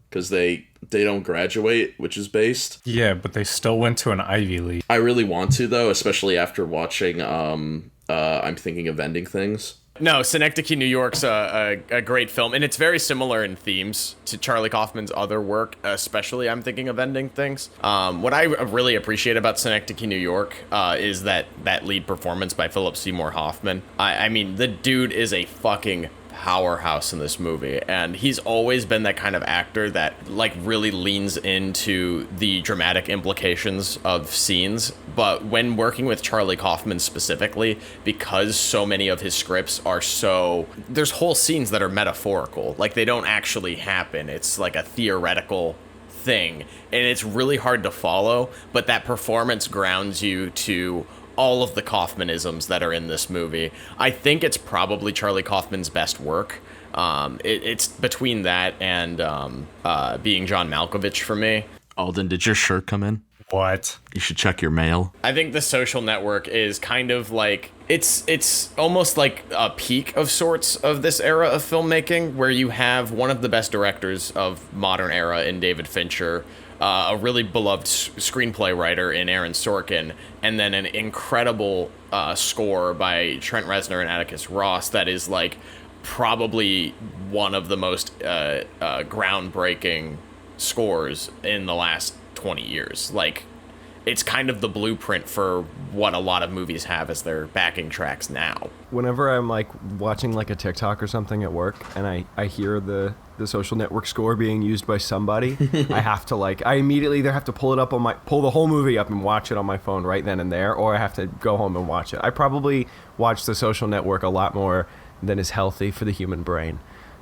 Speaker 3: Because they don't graduate, which is based.
Speaker 4: Yeah, but they still went to an Ivy League.
Speaker 3: I really want to, though, especially after watching I'm Thinking of Ending Things.
Speaker 1: No, Synecdoche, New York's a great film, and it's very similar in themes to Charlie Kaufman's other work, especially I'm Thinking of Ending Things. What I really appreciate about Synecdoche, New York is that lead performance by Philip Seymour Hoffman. I mean, the dude is a fucking powerhouse in this movie, and he's always been that kind of actor that like really leans into the dramatic implications of scenes. But when working with Charlie Kaufman specifically, because so many of his scripts are there's whole scenes that are metaphorical, like they don't actually happen. It's like a theoretical thing, and it's really hard to follow, but that performance grounds you to all of the Kaufmanisms that are in this movie. I think it's probably Charlie Kaufman's best work. It's between that and Being John Malkovich for me.
Speaker 3: Alden, did your shirt come in?
Speaker 4: What?
Speaker 3: You should check your mail.
Speaker 1: I think The Social Network is kind of like, it's almost like a peak of sorts of this era of filmmaking, where you have one of the best directors of modern era in David Fincher, a really beloved screenplay writer in Aaron Sorkin, and then an incredible score by Trent Reznor and Atticus Ross that is like probably one of the most groundbreaking scores in the last 20 years. Like, it's kind of the blueprint for what a lot of movies have as their backing tracks now.
Speaker 2: Whenever I'm like watching like a TikTok or something at work and I hear the Social Network score being used by somebody, I immediately either have to pull the whole movie up and watch it on my phone right then and there, or I have to go home and watch it. I probably watch The Social Network a lot more than is healthy for the human brain.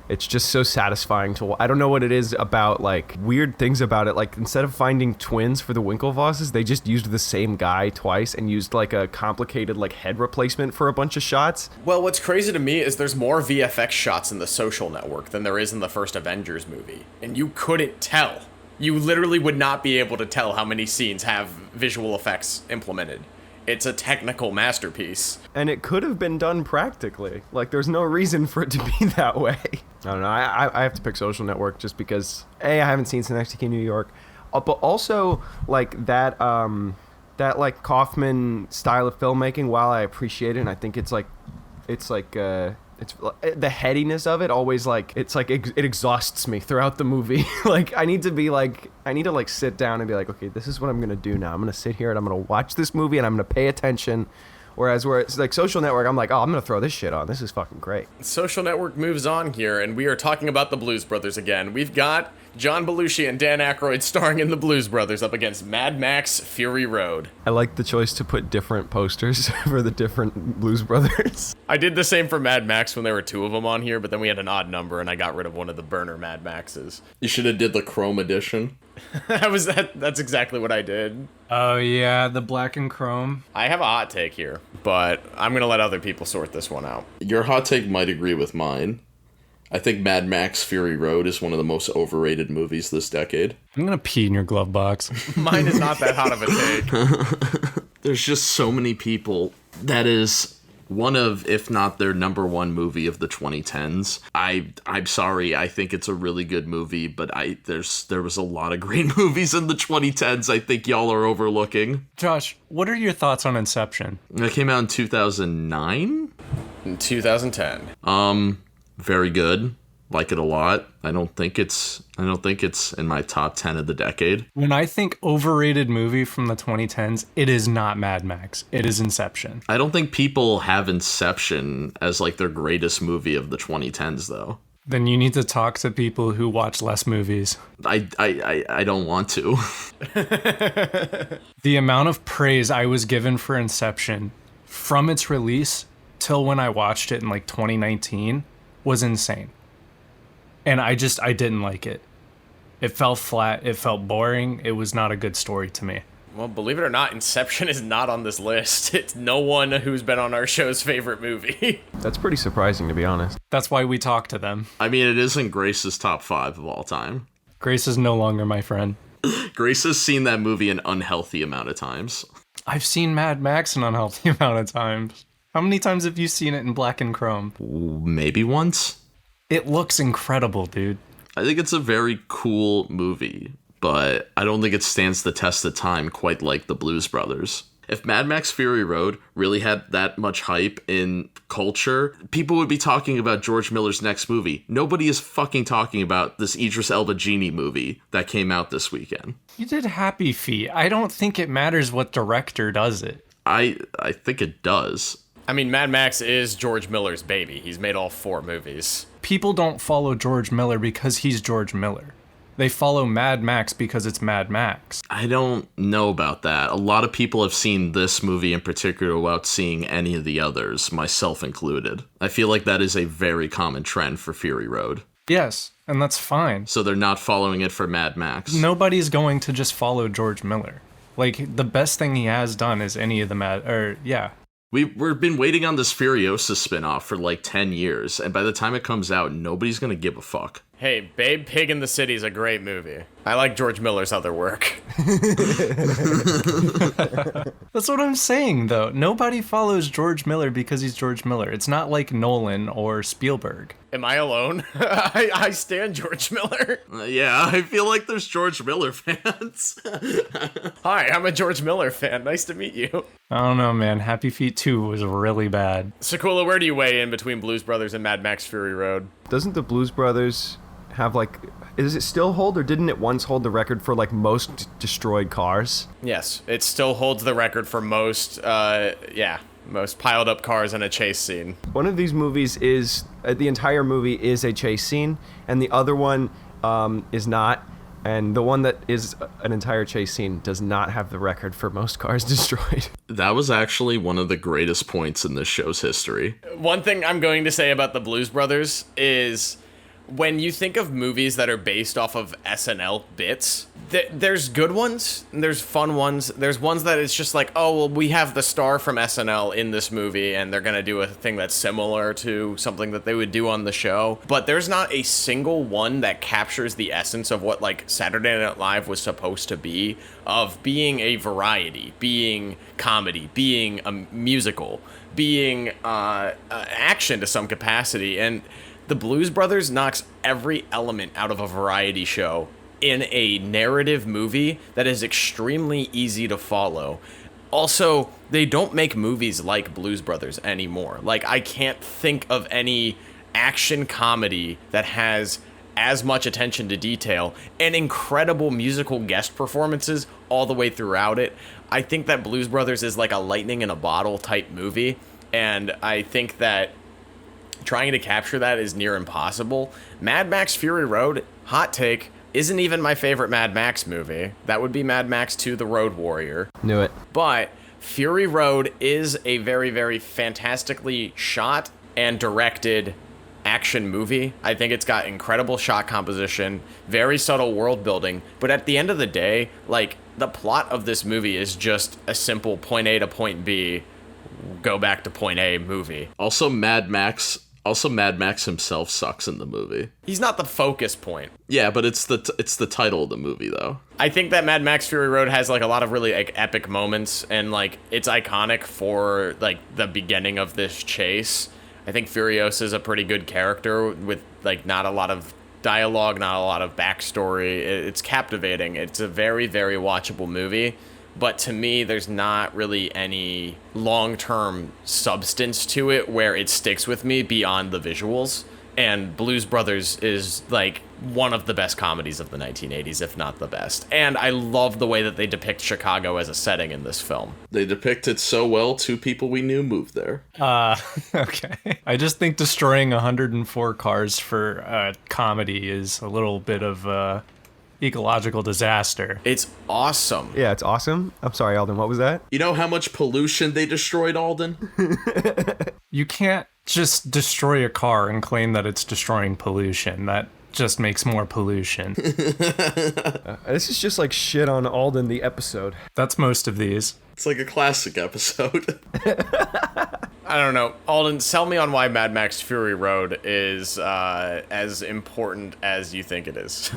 Speaker 2: It's just so satisfying I don't know what it is about, like, weird things about it. Like, instead of finding twins for the Winklevosses, they just used the same guy twice and used, like, a complicated, like, head replacement for a bunch of shots.
Speaker 1: Well, what's crazy to me is there's more VFX shots in The Social Network than there is in the first Avengers movie. And you couldn't tell. You literally would not be able to tell how many scenes have visual effects implemented. It's a technical masterpiece.
Speaker 2: And it could have been done practically. Like, there's no reason for it to be that way. I don't know. I have to pick Social Network just because, A, I haven't seen Synecdoche, New York. But also, like, that like, Kaufman style of filmmaking, while I appreciate it, and I think it's the headiness of it always, like, it exhausts me throughout the movie. Like, I need to sit down and be like, okay, this is what I'm gonna do now. I'm gonna sit here and I'm gonna watch this movie and I'm gonna pay attention. Whereas where it's like Social Network, I'm like, oh, I'm gonna throw this shit on. This is fucking great.
Speaker 1: Social Network moves on here, and we are talking about the Blues Brothers again. We've got John Belushi and Dan Aykroyd starring in the Blues Brothers up against Mad Max Fury Road.
Speaker 2: I like the choice to put different posters for the different Blues Brothers.
Speaker 1: I did the same for Mad Max when there were two of them on here, but then we had an odd number, and I got rid of one of the burner Mad Maxes.
Speaker 3: You should have did the Chrome edition.
Speaker 1: That's exactly what I did.
Speaker 4: Oh yeah, the black and chrome.
Speaker 1: I have a hot take here, but I'm gonna let other people sort this one out.
Speaker 3: Your hot take might agree with mine. I think Mad Max Fury Road is one of the most overrated movies this decade.
Speaker 4: I'm gonna pee in your glove box.
Speaker 1: Mine is not that hot of a take.
Speaker 3: There's just so many people. That is one of, if not their number one movie of the 2010s. I'm sorry, I think it's a really good movie, but there was a lot of great movies in the 2010s I think y'all are overlooking.
Speaker 4: Josh, what are your thoughts on Inception?
Speaker 3: It came out in 2009?
Speaker 1: In 2010.
Speaker 3: Very good. Like it a lot. I don't think it's in my top 10 of the decade.
Speaker 4: When I think overrated movie from the 2010s, it is not Mad Max. It is Inception.
Speaker 3: I don't think people have Inception as like their greatest movie of the 2010s though.
Speaker 4: Then you need to talk to people who watch less movies.
Speaker 3: I don't want to.
Speaker 4: The amount of praise I was given for Inception from its release till when I watched it in like 2019 was insane. And I didn't like it. It felt flat. It felt boring. It was not a good story to me.
Speaker 1: Well, believe it or not, Inception is not on this list. It's no one who's been on our show's favorite movie.
Speaker 2: That's pretty surprising, to be honest.
Speaker 4: That's why we talk to them.
Speaker 3: I mean, it isn't Grace's top 5 of all time.
Speaker 4: Grace is no longer my friend.
Speaker 3: Grace has seen that movie an unhealthy amount of times.
Speaker 4: I've seen Mad Max an unhealthy amount of times. How many times have you seen it in black and chrome?
Speaker 3: Maybe once.
Speaker 4: It looks incredible, dude.
Speaker 3: I think it's a very cool movie, but I don't think it stands the test of time quite like the Blues Brothers. If Mad Max Fury Road really had that much hype in culture, people would be talking about George Miller's next movie. Nobody is fucking talking about this Idris Elba Genie movie that came out this weekend.
Speaker 4: You did Happy Feet. I don't think it matters what director does it.
Speaker 3: I think it does.
Speaker 1: I mean, Mad Max is George Miller's baby. He's made all 4 movies.
Speaker 4: People don't follow George Miller because he's George Miller. They follow Mad Max because it's Mad Max.
Speaker 3: I don't know about that. A lot of people have seen this movie in particular without seeing any of the others, myself included. I feel like that is a very common trend for Fury Road.
Speaker 4: Yes, and that's fine.
Speaker 3: So they're not following it for Mad Max.
Speaker 4: Nobody's going to just follow George Miller. Like, the best thing he has done is any of the yeah.
Speaker 3: We've been waiting on this Furiosa spinoff for like 10 years, and by the time it comes out, nobody's gonna give a fuck.
Speaker 1: Hey, Babe Pig in the City is a great movie. I like George Miller's other work.
Speaker 4: That's what I'm saying, though. Nobody follows George Miller because he's George Miller. It's not like Nolan or Spielberg.
Speaker 1: Am I alone? I stand George Miller.
Speaker 3: Yeah, I feel like there's George Miller fans.
Speaker 1: Hi, I'm a George Miller fan. Nice to meet you.
Speaker 4: I don't know, man. Happy Feet 2 was really bad.
Speaker 1: Sakula, where do you weigh in between Blues Brothers and Mad Max Fury Road?
Speaker 2: Doesn't the Blues Brothers have like, does it still hold, or didn't it once hold the record for like most destroyed cars?
Speaker 1: Yes, it still holds the record for most piled up cars in a chase scene.
Speaker 2: One of these movies is, the entire movie is a chase scene, and the other one is not. And the one that is an entire chase scene does not have the record for most cars destroyed.
Speaker 3: That was actually one of the greatest points in this show's history.
Speaker 1: One thing I'm going to say about the Blues Brothers is, when you think of movies that are based off of SNL bits, there's good ones, and there's fun ones. There's ones that it's just like, oh, well, we have the star from SNL in this movie, and they're going to do a thing that's similar to something that they would do on the show. But there's not a single one that captures the essence of what, like, Saturday Night Live was supposed to be, of being a variety, being comedy, being a musical, being action to some capacity. And the Blues Brothers knocks every element out of a variety show in a narrative movie that is extremely easy to follow. Also, they don't make movies like Blues Brothers anymore. Like, I can't think of any action comedy that has as much attention to detail and incredible musical guest performances all the way throughout it. I think that Blues Brothers is like a lightning in a bottle type movie, and I think that trying to capture that is near impossible. Mad Max Fury Road, hot take, isn't even my favorite Mad Max movie. That would be Mad Max 2: The Road Warrior.
Speaker 2: Knew it.
Speaker 1: But Fury Road is a very, very fantastically shot and directed action movie. I think it's got incredible shot composition, very subtle world building, but at the end of the day, like, the plot of this movie is just a simple point A to point B, go back to point A movie.
Speaker 3: Also, Mad Max himself sucks in the movie.
Speaker 1: He's not the focus point.
Speaker 3: Yeah, but it's the title of the movie, though.
Speaker 1: I think that Mad Max Fury Road has, like, a lot of really, like, epic moments, and, like, it's iconic for, like, the beginning of this chase. I think Furiosa is a pretty good character with, like, not a lot of dialogue, not a lot of backstory. It's captivating. It's a very, very watchable movie. But to me, there's not really any long-term substance to it where it sticks with me beyond the visuals. And Blues Brothers is, like, one of the best comedies of the 1980s, if not the best. And I love the way that they depict Chicago as a setting in this film.
Speaker 3: They depict it so well, 2 people we knew moved there.
Speaker 4: Okay. I just think destroying 104 cars for comedy is a little bit of ecological disaster.
Speaker 1: It's awesome.
Speaker 2: Yeah, it's awesome. I'm sorry, Alden, what was that?
Speaker 3: You know how much pollution they destroyed, Alden?
Speaker 4: You can't just destroy a car and claim that it's destroying pollution. That just makes more pollution.
Speaker 2: This is just like shit on Alden, the episode.
Speaker 4: That's most of these.
Speaker 3: It's like a classic episode.
Speaker 1: I don't know. Alden, sell me on why Mad Max Fury Road is as important as you think it is.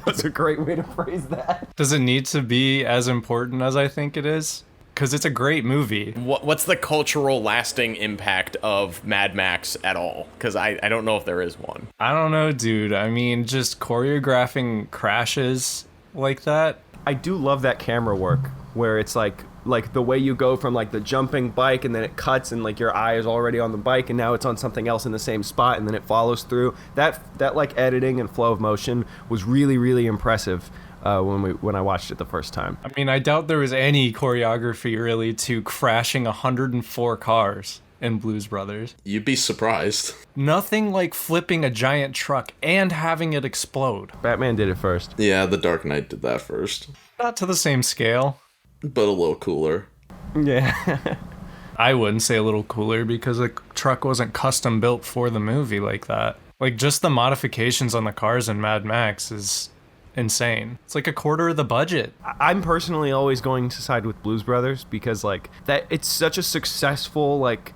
Speaker 2: That's a great way to phrase that.
Speaker 4: Does it need to be as important as I think it is? Because it's a great movie.
Speaker 1: What's the cultural lasting impact of Mad Max at all? Because I don't know if there is one.
Speaker 4: I don't know, dude. I mean, just choreographing crashes like that.
Speaker 2: I do love that camera work where it's like the way you go from like the jumping bike and then it cuts and like your eye is already on the bike and now it's on something else in the same spot and then it follows through. That like editing and flow of motion was really, really impressive. when I watched it the first time.
Speaker 4: I mean, I doubt there was any choreography really to crashing 104 cars in Blues Brothers.
Speaker 3: You'd be surprised.
Speaker 4: Nothing like flipping a giant truck and having it explode.
Speaker 2: Batman did it first.
Speaker 3: Yeah, The Dark Knight did that first,
Speaker 4: Not to the same scale.
Speaker 3: but a little cooler.
Speaker 2: Yeah.
Speaker 4: I wouldn't say a little cooler because the truck wasn't custom built for the movie like that. Like, just the modifications on the cars in Mad Max is insane. It's like a quarter of the budget.
Speaker 2: I'm personally always going to side with Blues Brothers because like that it's such a successful like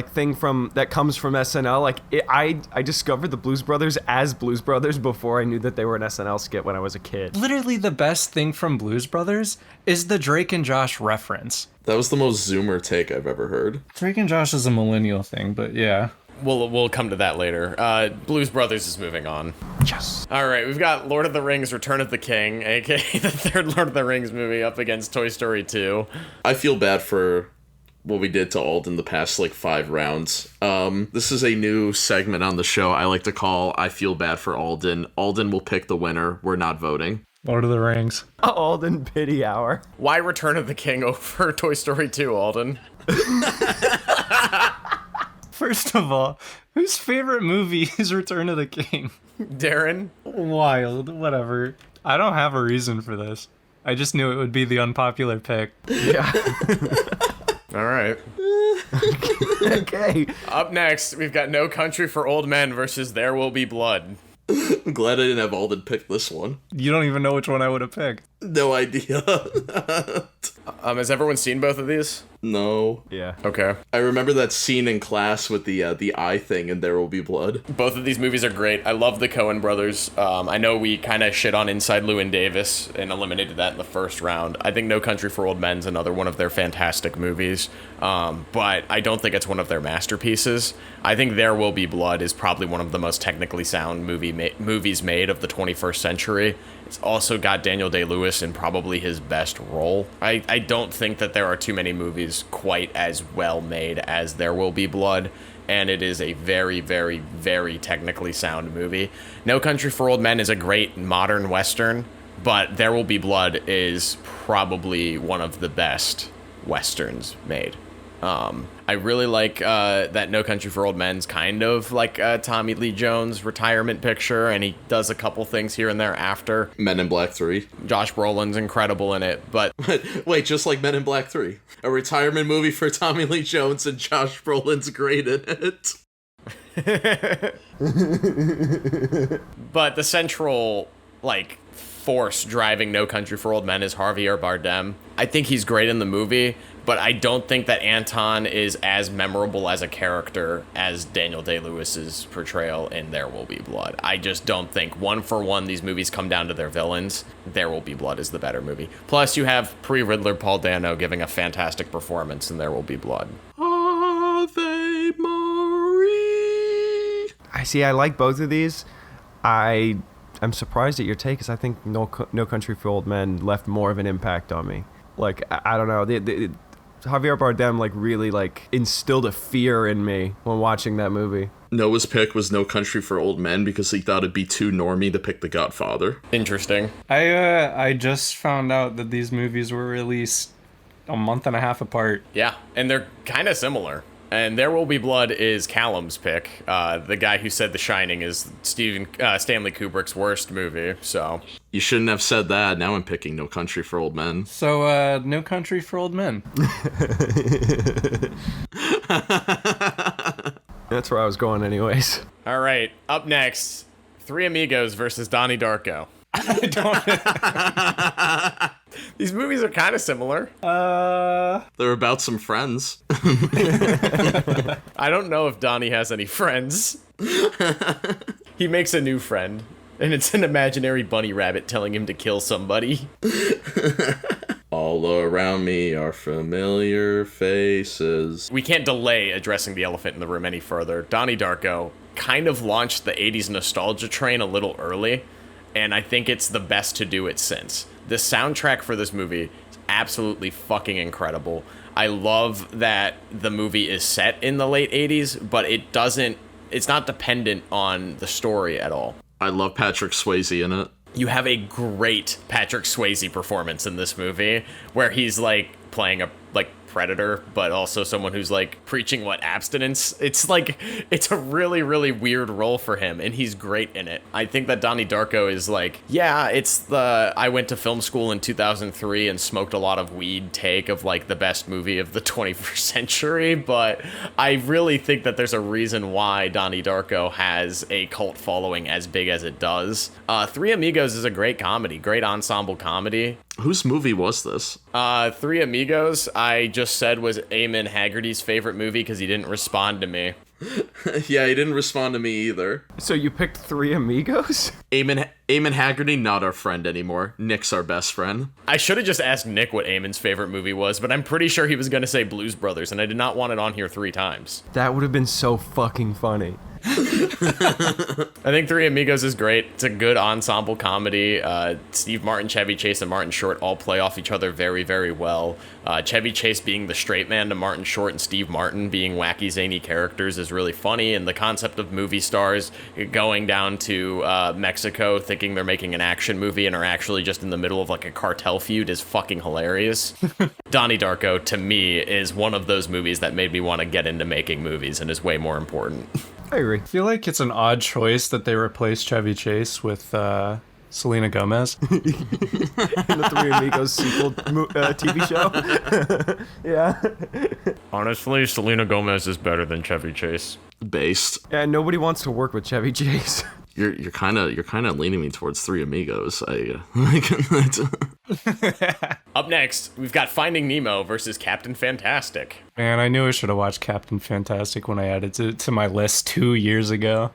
Speaker 2: thing from that comes from SNL. Like I discovered the Blues Brothers as Blues Brothers before I knew that they were an SNL skit when I was a kid.
Speaker 4: Literally the best thing from Blues Brothers is the Drake and Josh reference.
Speaker 3: That was the most Zoomer take I've ever heard.
Speaker 4: Drake and Josh is a millennial thing, but yeah.
Speaker 1: We'll come to that later. Blues Brothers is moving on.
Speaker 2: Yes.
Speaker 1: All right, we've got Lord of the Rings: Return of the King, aka the third Lord of the Rings movie, up against Toy Story 2.
Speaker 3: I feel bad for what we did to Alden the past 5 rounds. This is a new segment on the show I like to call I Feel Bad for Alden. Alden will pick the winner. We're not voting.
Speaker 4: Lord of the Rings.
Speaker 2: Alden Pity Hour.
Speaker 1: Why Return of the King over Toy Story 2, Alden?
Speaker 4: First of all, whose favorite movie is Return of the King?
Speaker 1: Darren?
Speaker 4: Wild, whatever. I don't have a reason for this. I just knew it would be the unpopular pick.
Speaker 2: Yeah.
Speaker 1: All right.
Speaker 2: Okay.
Speaker 1: Up next, we've got No Country for Old Men versus There Will Be Blood.
Speaker 3: I'm glad I didn't have Alden pick this one.
Speaker 4: You don't even know which one I would have picked.
Speaker 3: No idea.
Speaker 1: Has everyone seen both of these?
Speaker 3: No.
Speaker 2: Yeah.
Speaker 1: Okay.
Speaker 3: I remember that scene in class with the eye thing and There Will Be Blood.
Speaker 1: Both of these movies are great. I love the Coen brothers. I know we kind of shit on Inside Llewyn Davis and eliminated that in the first round. I think No Country for Old Men is another one of their fantastic movies, but I don't think it's one of their masterpieces. I think There Will Be Blood is probably one of the most technically sound movies made of the 21st century. It's also got Daniel Day-Lewis in probably his best role. I don't think that there are too many movies quite as well made as There Will Be Blood, and it is a very, very, very technically sound movie. No Country for Old Men is a great modern Western, but There Will Be Blood is probably one of the best Westerns made. I really like that No Country for Old Men's kind of like Tommy Lee Jones' retirement picture, and he does a couple things here and there after.
Speaker 3: Men in Black 3.
Speaker 1: Josh Brolin's incredible in it, but
Speaker 3: Wait, just like Men in Black 3. A retirement movie for Tommy Lee Jones and Josh Brolin's great in it.
Speaker 1: but the central force driving No Country for Old Men is Javier Bardem. I think he's great in the movie, but I don't think that Anton is as memorable as a character as Daniel Day-Lewis's portrayal in There Will Be Blood. I just don't think, one for one, these movies come down to their villains. There Will Be Blood is the better movie. Plus, you have pre-Riddler Paul Dano giving a fantastic performance in There Will Be Blood.
Speaker 3: Ave Marie.
Speaker 2: I see. I like both of these. I'm surprised at your take because I think No Country for Old Men left more of an impact on me. I don't know. Javier Bardem really instilled a fear in me when watching that movie.
Speaker 3: Noah's pick was No Country for Old Men because he thought it'd be too normie to pick The Godfather.
Speaker 1: Interesting.
Speaker 4: I just found out that these movies were released a month and a half apart.
Speaker 1: Yeah, and they're kind of similar. And There Will Be Blood is Callum's pick, the guy who said The Shining is Stanley Kubrick's worst movie, so...
Speaker 3: You shouldn't have said that. Now I'm picking No Country for Old Men.
Speaker 4: So, No Country for Old Men.
Speaker 2: That's where I was going anyways.
Speaker 1: All right, up next, Three Amigos versus Donnie Darko. These movies are kind of similar.
Speaker 3: They're about some friends.
Speaker 1: I don't know if Donnie has any friends. He makes a new friend, and it's an imaginary bunny rabbit telling him to kill somebody.
Speaker 3: All around me are familiar faces.
Speaker 1: We can't delay addressing the elephant in the room any further. Donnie Darko kind of launched the 80s nostalgia train a little early, and I think it's the best to do it since. The soundtrack for this movie is absolutely fucking incredible. I love that the movie is set in the late 80s, but it's not dependent on the story at all.
Speaker 3: I love Patrick Swayze in it.
Speaker 1: You have a great Patrick Swayze performance in this movie where he's like playing a like predator, but also someone who's like preaching abstinence. It's like, it's a really, really weird role for him, and he's great in it. I think that Donnie Darko is like, yeah, it's the I went to film school in 2003 and smoked a lot of weed take of like the best movie of the 21st century, but I really think that there's a reason why Donnie Darko has a cult following as big as it does. Three Amigos is a great comedy, great ensemble comedy.
Speaker 3: Whose movie was this?
Speaker 1: Three Amigos, I just said was Eamon Haggerty's favorite movie because he didn't respond to me.
Speaker 3: Yeah, he didn't respond to me either.
Speaker 2: So you picked Three Amigos?
Speaker 3: Eamon Haggerty, not our friend anymore. Nick's our best friend.
Speaker 1: I should have just asked Nick what Eamon's favorite movie was, but I'm pretty sure he was going to say Blues Brothers, and I did not want it on here 3 times.
Speaker 2: That would have been so fucking funny.
Speaker 1: I think Three Amigos is great. It's a good ensemble comedy. Steve Martin, Chevy Chase, and Martin Short all play off each other very, very well. Chevy Chase being the straight man to Martin Short and Steve Martin being wacky, zany characters is really funny. And the concept of movie stars going down to Mexico thinking they're making an action movie and are actually just in the middle of like a cartel feud is fucking hilarious. Donnie Darko, to me, is one of those movies that made me want to get into making movies and is way more important.
Speaker 2: I agree.
Speaker 4: I feel like it's an odd choice that they replaced Chevy Chase with Selena Gomez.
Speaker 2: In the Three Amigos sequel TV show. Yeah.
Speaker 1: Honestly, Selena Gomez is better than Chevy Chase.
Speaker 3: Based.
Speaker 2: Yeah, nobody wants to work with Chevy Chase.
Speaker 3: You're kind of leaning me towards Three Amigos.
Speaker 1: Up next, we've got Finding Nemo versus Captain Fantastic.
Speaker 4: Man, I knew I should have watched Captain Fantastic when I added it to my list 2 years ago.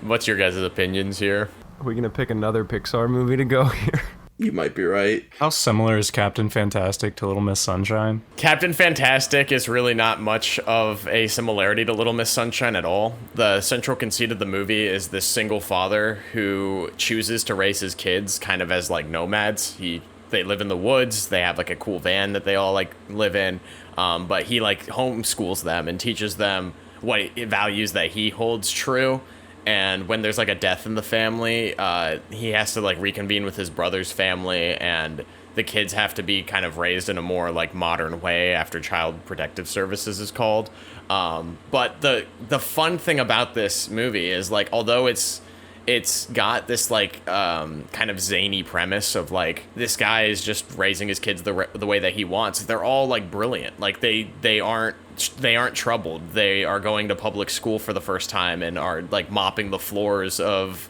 Speaker 1: What's your guys' opinions here?
Speaker 2: Are we gonna pick another Pixar movie to go here?
Speaker 3: You might be right.
Speaker 4: How similar is Captain Fantastic to Little Miss Sunshine?
Speaker 1: Captain Fantastic is really not much of a similarity to Little Miss Sunshine at all. The central conceit of the movie is this single father who chooses to raise his kids kind of as like nomads. They live in the woods. They have like a cool van that they all like live in. But he like homeschools them and teaches them what values that he holds true. And when there's like a death in the family, he has to like reconvene with his brother's family, and the kids have to be kind of raised in a more like modern way after Child Protective Services is called. But the fun thing about this movie is like, although it's got this like kind of zany premise of like this guy is just raising his kids the way that he wants. They're all like brilliant. Like they aren't troubled. They are going to public school for the first time and are like mopping the floors of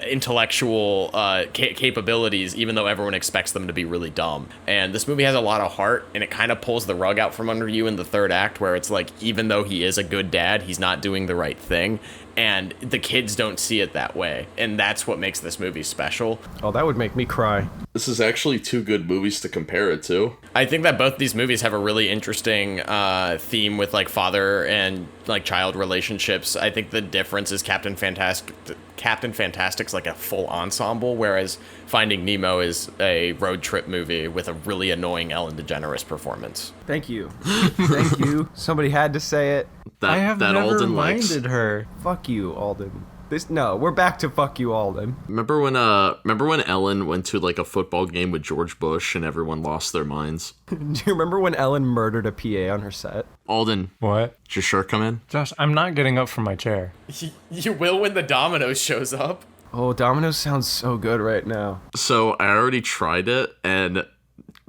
Speaker 1: intellectual capabilities, even though everyone expects them to be really dumb. And this movie has a lot of heart, and it kind of pulls the rug out from under you in the third act, where it's like, even though he is a good dad, he's not doing the right thing. And the kids don't see it that way. And that's what makes this movie special.
Speaker 2: Oh, that would make me cry.
Speaker 3: This is actually 2 good movies to compare it to.
Speaker 1: I think that both these movies have a really interesting theme with like father and like child relationships. I think the difference is Captain Fantastic's like a full ensemble, whereas Finding Nemo is a road trip movie with a really annoying Ellen DeGeneres performance.
Speaker 2: Thank you. Thank you. Somebody had to say it.
Speaker 4: I have never
Speaker 3: Alden
Speaker 4: minded
Speaker 3: likes.
Speaker 4: her.
Speaker 2: Fuck you, Alden. We're back to fuck you, Alden.
Speaker 3: Remember when Ellen went to like a football game with George Bush and everyone lost their minds?
Speaker 2: Do you remember when Ellen murdered a PA on her set?
Speaker 3: Alden,
Speaker 4: What?
Speaker 3: did your shirt come in?
Speaker 4: Josh, I'm not getting up from my chair.
Speaker 1: You will when the Domino's shows up.
Speaker 2: Oh, Domino's sounds so good right now.
Speaker 3: So I already tried it, and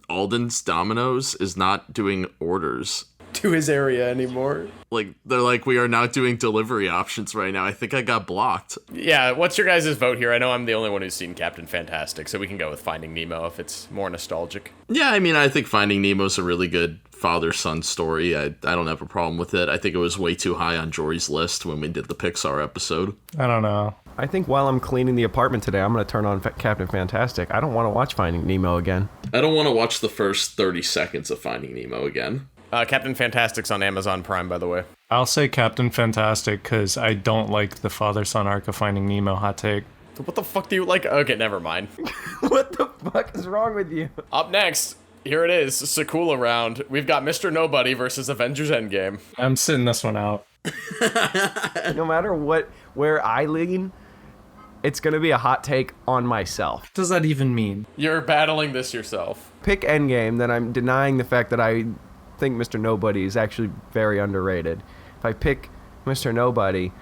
Speaker 3: Alden's Domino's is not doing orders.
Speaker 1: To his area anymore.
Speaker 3: Like, they're like, we are not doing delivery options right now. I think I got blocked.
Speaker 1: Yeah, what's your guys' vote here? I know I'm the only one who's seen Captain Fantastic, so we can go with Finding Nemo if it's more nostalgic.
Speaker 3: Yeah, I mean, I think Finding Nemo's a really good father-son story. I don't have a problem with it. I think it was way too high on Jory's list when we did the Pixar episode.
Speaker 4: I don't know.
Speaker 2: I think while I'm cleaning the apartment today, I'm going to turn on Captain Fantastic. I don't want to watch Finding Nemo again.
Speaker 3: I don't want to watch the first 30 seconds of Finding Nemo again.
Speaker 1: Captain Fantastic's on Amazon Prime, by the way.
Speaker 4: I'll say Captain Fantastic because I don't like the father-son arc of Finding Nemo. Hot take.
Speaker 1: What the fuck do you like? Okay, never mind.
Speaker 2: What the fuck is wrong with you?
Speaker 1: Up next, here it is, Sakula round. We've got Mr. Nobody versus Avengers Endgame.
Speaker 4: I'm sitting this one out.
Speaker 2: No matter where I lean, it's going to be a hot take on myself.
Speaker 4: What does that even mean?
Speaker 1: You're battling this yourself.
Speaker 2: Pick Endgame, then I'm denying the fact that I think Mr. Nobody is actually very underrated. If I pick Mr. Nobody,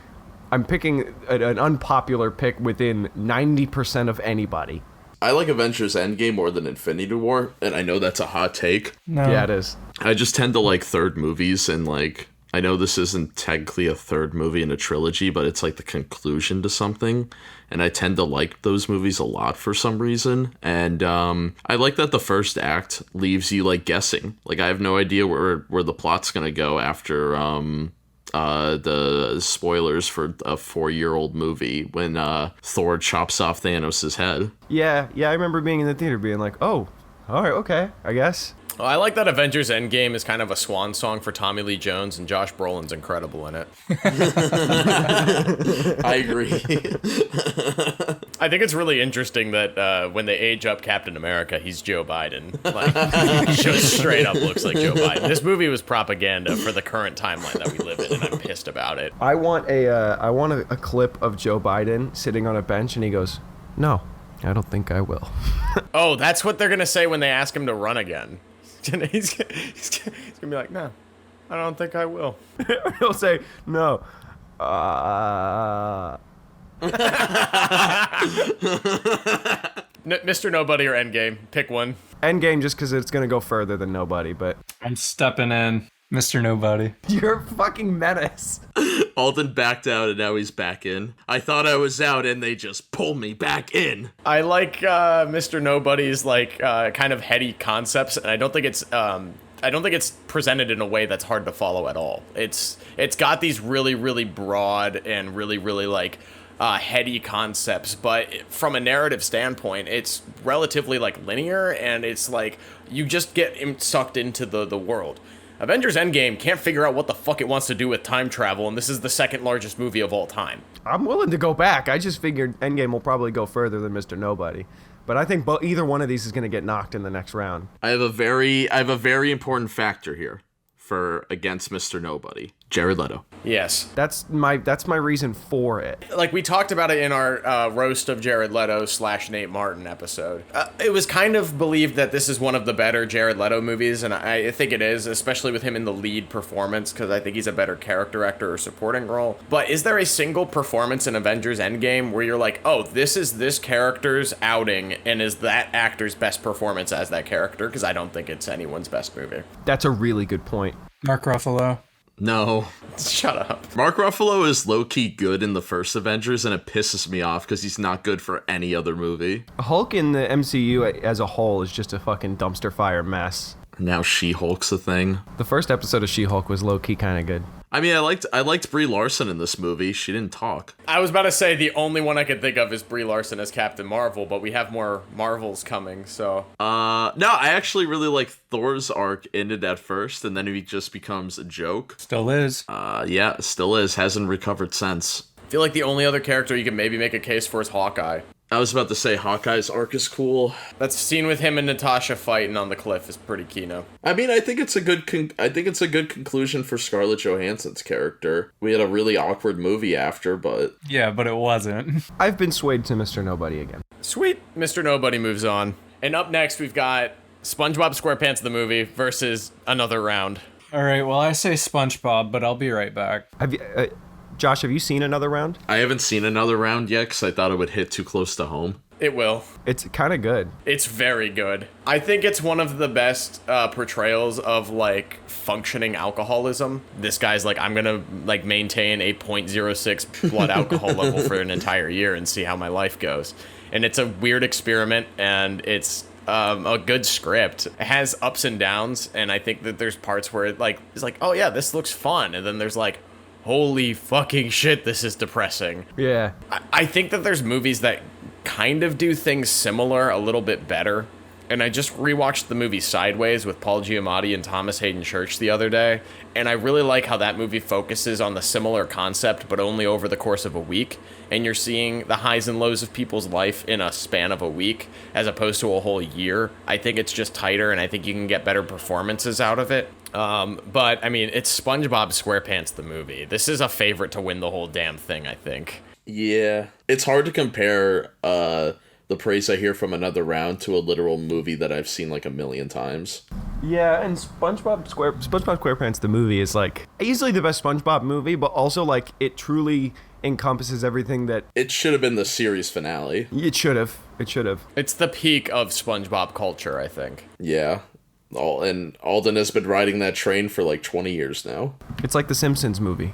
Speaker 2: I'm picking an unpopular pick within 90% of anybody.
Speaker 3: I like Avengers Endgame more than Infinity War, and I know that's a hot take.
Speaker 4: No.
Speaker 2: Yeah, it is.
Speaker 3: I just tend to like third movies, and like, I know this isn't technically a third movie in a trilogy, but it's like the conclusion to something, and I tend to like those movies a lot for some reason. And I like that the first act leaves you like guessing. Like, I have no idea where the plot's gonna go after the spoilers for a 4-year-old movie when Thor chops off Thanos' head.
Speaker 2: Yeah, I remember being in the theater being like, oh, all right, okay, I guess.
Speaker 1: Well, I like that Avengers Endgame is kind of a swan song for Tommy Lee Jones, and Josh Brolin's incredible in it.
Speaker 3: I agree.
Speaker 1: I think it's really interesting that when they age up Captain America, he's Joe Biden. Like, he just straight up looks like Joe Biden. This movie was propaganda for the current timeline that we live in, and I'm pissed about it.
Speaker 2: I want a clip of Joe Biden sitting on a bench, and he goes, no, I don't think I will.
Speaker 1: Oh, that's what they're going to say when they ask him to run again. He's gonna be like, no, I don't think I will.
Speaker 2: He'll say, no.
Speaker 1: Mr. Nobody or Endgame, pick one.
Speaker 2: Endgame, just because it's going to go further than Nobody, but...
Speaker 4: I'm stepping in, Mr. Nobody.
Speaker 2: You're a fucking menace.
Speaker 3: Alden backed out and now he's back in. I thought I was out and they just pulled me back in.
Speaker 1: I like Mr. Nobody's like kind of heady concepts, and I don't think it's presented in a way that's hard to follow at all. It's got these really, really broad and really, really like heady concepts, but from a narrative standpoint, it's relatively like linear, and it's like you just get sucked into the world. Avengers Endgame can't figure out what the fuck it wants to do with time travel, and this is the second largest movie of all time.
Speaker 2: I'm willing to go back. I just figured Endgame will probably go further than Mr. Nobody. But I think either one of these is going to get knocked in the next round.
Speaker 3: I have a very important factor here for against Mr. Nobody. Jared Leto.
Speaker 1: Yes.
Speaker 2: That's my reason for it.
Speaker 1: Like, we talked about it in our roast of Jared Leto / Nate Martin episode. It was kind of believed that this is one of the better Jared Leto movies, and I think it is, especially with him in the lead performance, because I think he's a better character actor or supporting role. But is there a single performance in Avengers Endgame where you're like, oh, this is this character's outing, and is that actor's best performance as that character? Because I don't think it's anyone's best movie.
Speaker 2: That's a really good point.
Speaker 4: Mark Ruffalo.
Speaker 3: No.
Speaker 1: Shut up.
Speaker 3: Mark Ruffalo is low-key good in the first Avengers, and it pisses me off because he's not good for any other movie.
Speaker 2: Hulk in the MCU as a whole is just a fucking dumpster fire mess.
Speaker 3: Now She-Hulk's a thing.
Speaker 2: The first episode of She-Hulk was low-key kind of good.
Speaker 3: I mean, I liked Brie Larson in this movie. She didn't talk.
Speaker 1: I was about to say the only one I could think of is Brie Larson as Captain Marvel, but we have more Marvels coming, so...
Speaker 3: No, I actually really like Thor's arc ended at first, and then he just becomes a joke.
Speaker 4: Still is.
Speaker 3: Yeah, still is. Hasn't recovered since.
Speaker 1: I feel like the only other character you can maybe make a case for is Hawkeye.
Speaker 3: I was about to say Hawkeye's arc is cool.
Speaker 1: That scene with him and Natasha fighting on the cliff is pretty kino.
Speaker 3: I mean, I think it's a good conclusion for Scarlett Johansson's character. We had a really awkward movie after, but
Speaker 4: Yeah, but it wasn't.
Speaker 2: I've been swayed to Mr. Nobody again.
Speaker 1: Sweet. Mr. Nobody moves on. And up next, we've got SpongeBob SquarePants the movie versus Another Round.
Speaker 4: All right, well, I say SpongeBob, but I'll be right back.
Speaker 2: Have you, Josh, have you seen Another Round?
Speaker 3: I haven't seen Another Round yet because I thought it would hit too close to home.
Speaker 1: It will.
Speaker 2: It's kind of good.
Speaker 1: It's very good. I think it's one of the best portrayals of, like, functioning alcoholism. This guy's like, I'm gonna, like, maintain a 0.06 blood alcohol level for an entire year and see how my life goes. And it's a weird experiment, and it's a good script. It has ups and downs, and I think that there's parts where it, like, it's like, oh yeah, this looks fun. And then there's like, holy fucking shit, this is depressing.
Speaker 2: Yeah.
Speaker 1: I think that there's movies that kind of do things similar a little bit better. And I just rewatched the movie Sideways with Paul Giamatti and Thomas Hayden Church the other day. And I really like how that movie focuses on the similar concept, but only over the course of a week. And you're seeing the highs and lows of people's life in a span of a week, as opposed to a whole year. I think it's just tighter, and I think you can get better performances out of it. But, I mean, it's SpongeBob SquarePants the movie. This is a favorite to win the whole damn thing, I think.
Speaker 3: Yeah, it's hard to compare the praise I hear from Another Round to a literal movie that I've seen like a million times.
Speaker 2: Yeah, and SpongeBob SquarePants the movie is like easily the best SpongeBob movie, but also like it truly encompasses everything that
Speaker 3: It should have been the series finale.
Speaker 2: it should have. It should have.
Speaker 1: It's the peak of SpongeBob culture, I think.
Speaker 3: Yeah. And Alden has been riding that train for like 20 years now.
Speaker 2: It's like the Simpsons movie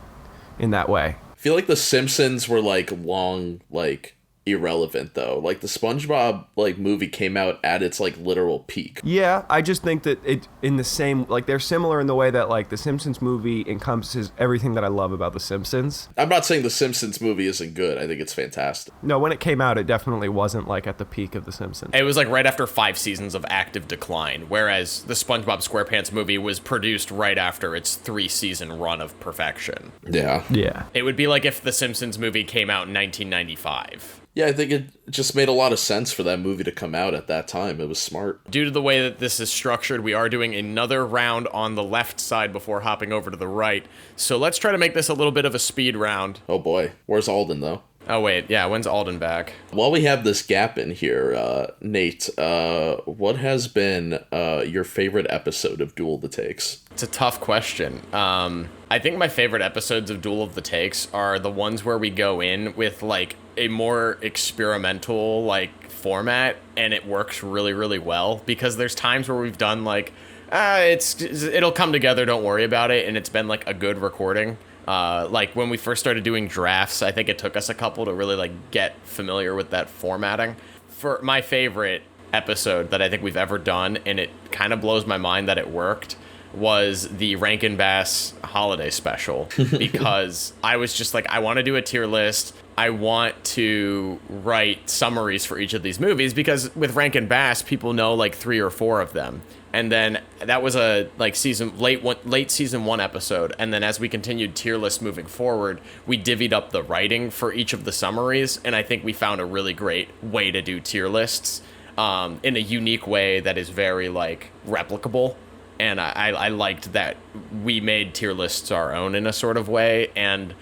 Speaker 2: in that way.
Speaker 3: I feel like the Simpsons were like long, like irrelevant though. Like the SpongeBob like movie came out at its like literal peak.
Speaker 2: Yeah, I just think that it in the same like they're similar in the way that like the Simpsons movie encompasses everything that I love about the Simpsons.
Speaker 3: I'm not saying the Simpsons movie isn't good. I think it's fantastic.
Speaker 2: No, when it came out, it definitely wasn't like at the peak of the Simpsons.
Speaker 1: It was like right after 5 seasons of active decline, whereas the SpongeBob SquarePants movie was produced right after its 3-season run of perfection.
Speaker 3: Yeah.
Speaker 2: Yeah.
Speaker 1: It would be like if the Simpsons movie came out in 1995.
Speaker 3: Yeah, I think it just made a lot of sense for that movie to come out at that time. It was smart.
Speaker 1: Due to the way that this is structured, we are doing another round on the left side before hopping over to the right. So let's try to make this a little bit of a speed round.
Speaker 3: Oh boy. Where's Alden though?
Speaker 1: Oh wait, yeah, when's Alden back?
Speaker 3: While we have this gap in here, Nate, what has been your favorite episode of Duel the Takes?
Speaker 1: It's a tough question. I think my favorite episodes of Duel of the Takes are the ones where we go in with like a more experimental like format, and it works really, really well because there's times where we've done like, it'll come together, don't worry about it, and it's been like a good recording. Like when we first started doing drafts, I think it took us a couple to really like get familiar with that formatting. For my favorite episode that I think we've ever done, and it kind of blows my mind that it worked, was the Rankin Bass holiday special because I was just like, I want to do a tier list. I want to write summaries for each of these movies because with Rankin Bass, people know like 3 or 4 of them. And then that was a like late season 1 episode. And then as we continued tier list moving forward, we divvied up the writing for each of the summaries. And I think we found a really great way to do tier lists in a unique way that is very like replicable. And I liked that we made tier lists our own in a sort of way. And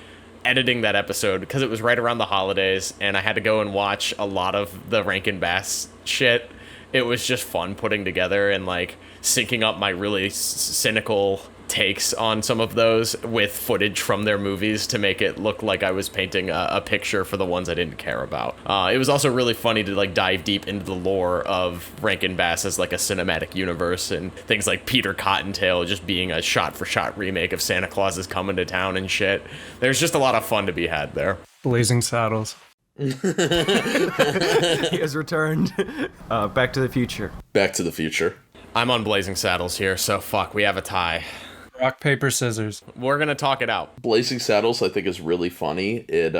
Speaker 1: editing that episode, because it was right around the holidays, and I had to go and watch a lot of the Rankin Bass shit, it was just fun putting together and like syncing up my really cynical takes on some of those with footage from their movies to make it look like I was painting a picture for the ones I didn't care about. It was also really funny to like dive deep into the lore of Rankin Bass as like a cinematic universe and things like Peter Cottontail just being a shot-for-shot remake of Santa Claus is Coming to Town and shit. There's just a lot of fun to be had there.
Speaker 4: Blazing Saddles.
Speaker 2: He has returned. Back to the Future.
Speaker 3: Back to the Future.
Speaker 1: I'm on Blazing Saddles here, so fuck, we have a tie.
Speaker 4: Rock, paper, scissors.
Speaker 1: We're gonna talk it out.
Speaker 3: Blazing Saddles, I think, is really funny. It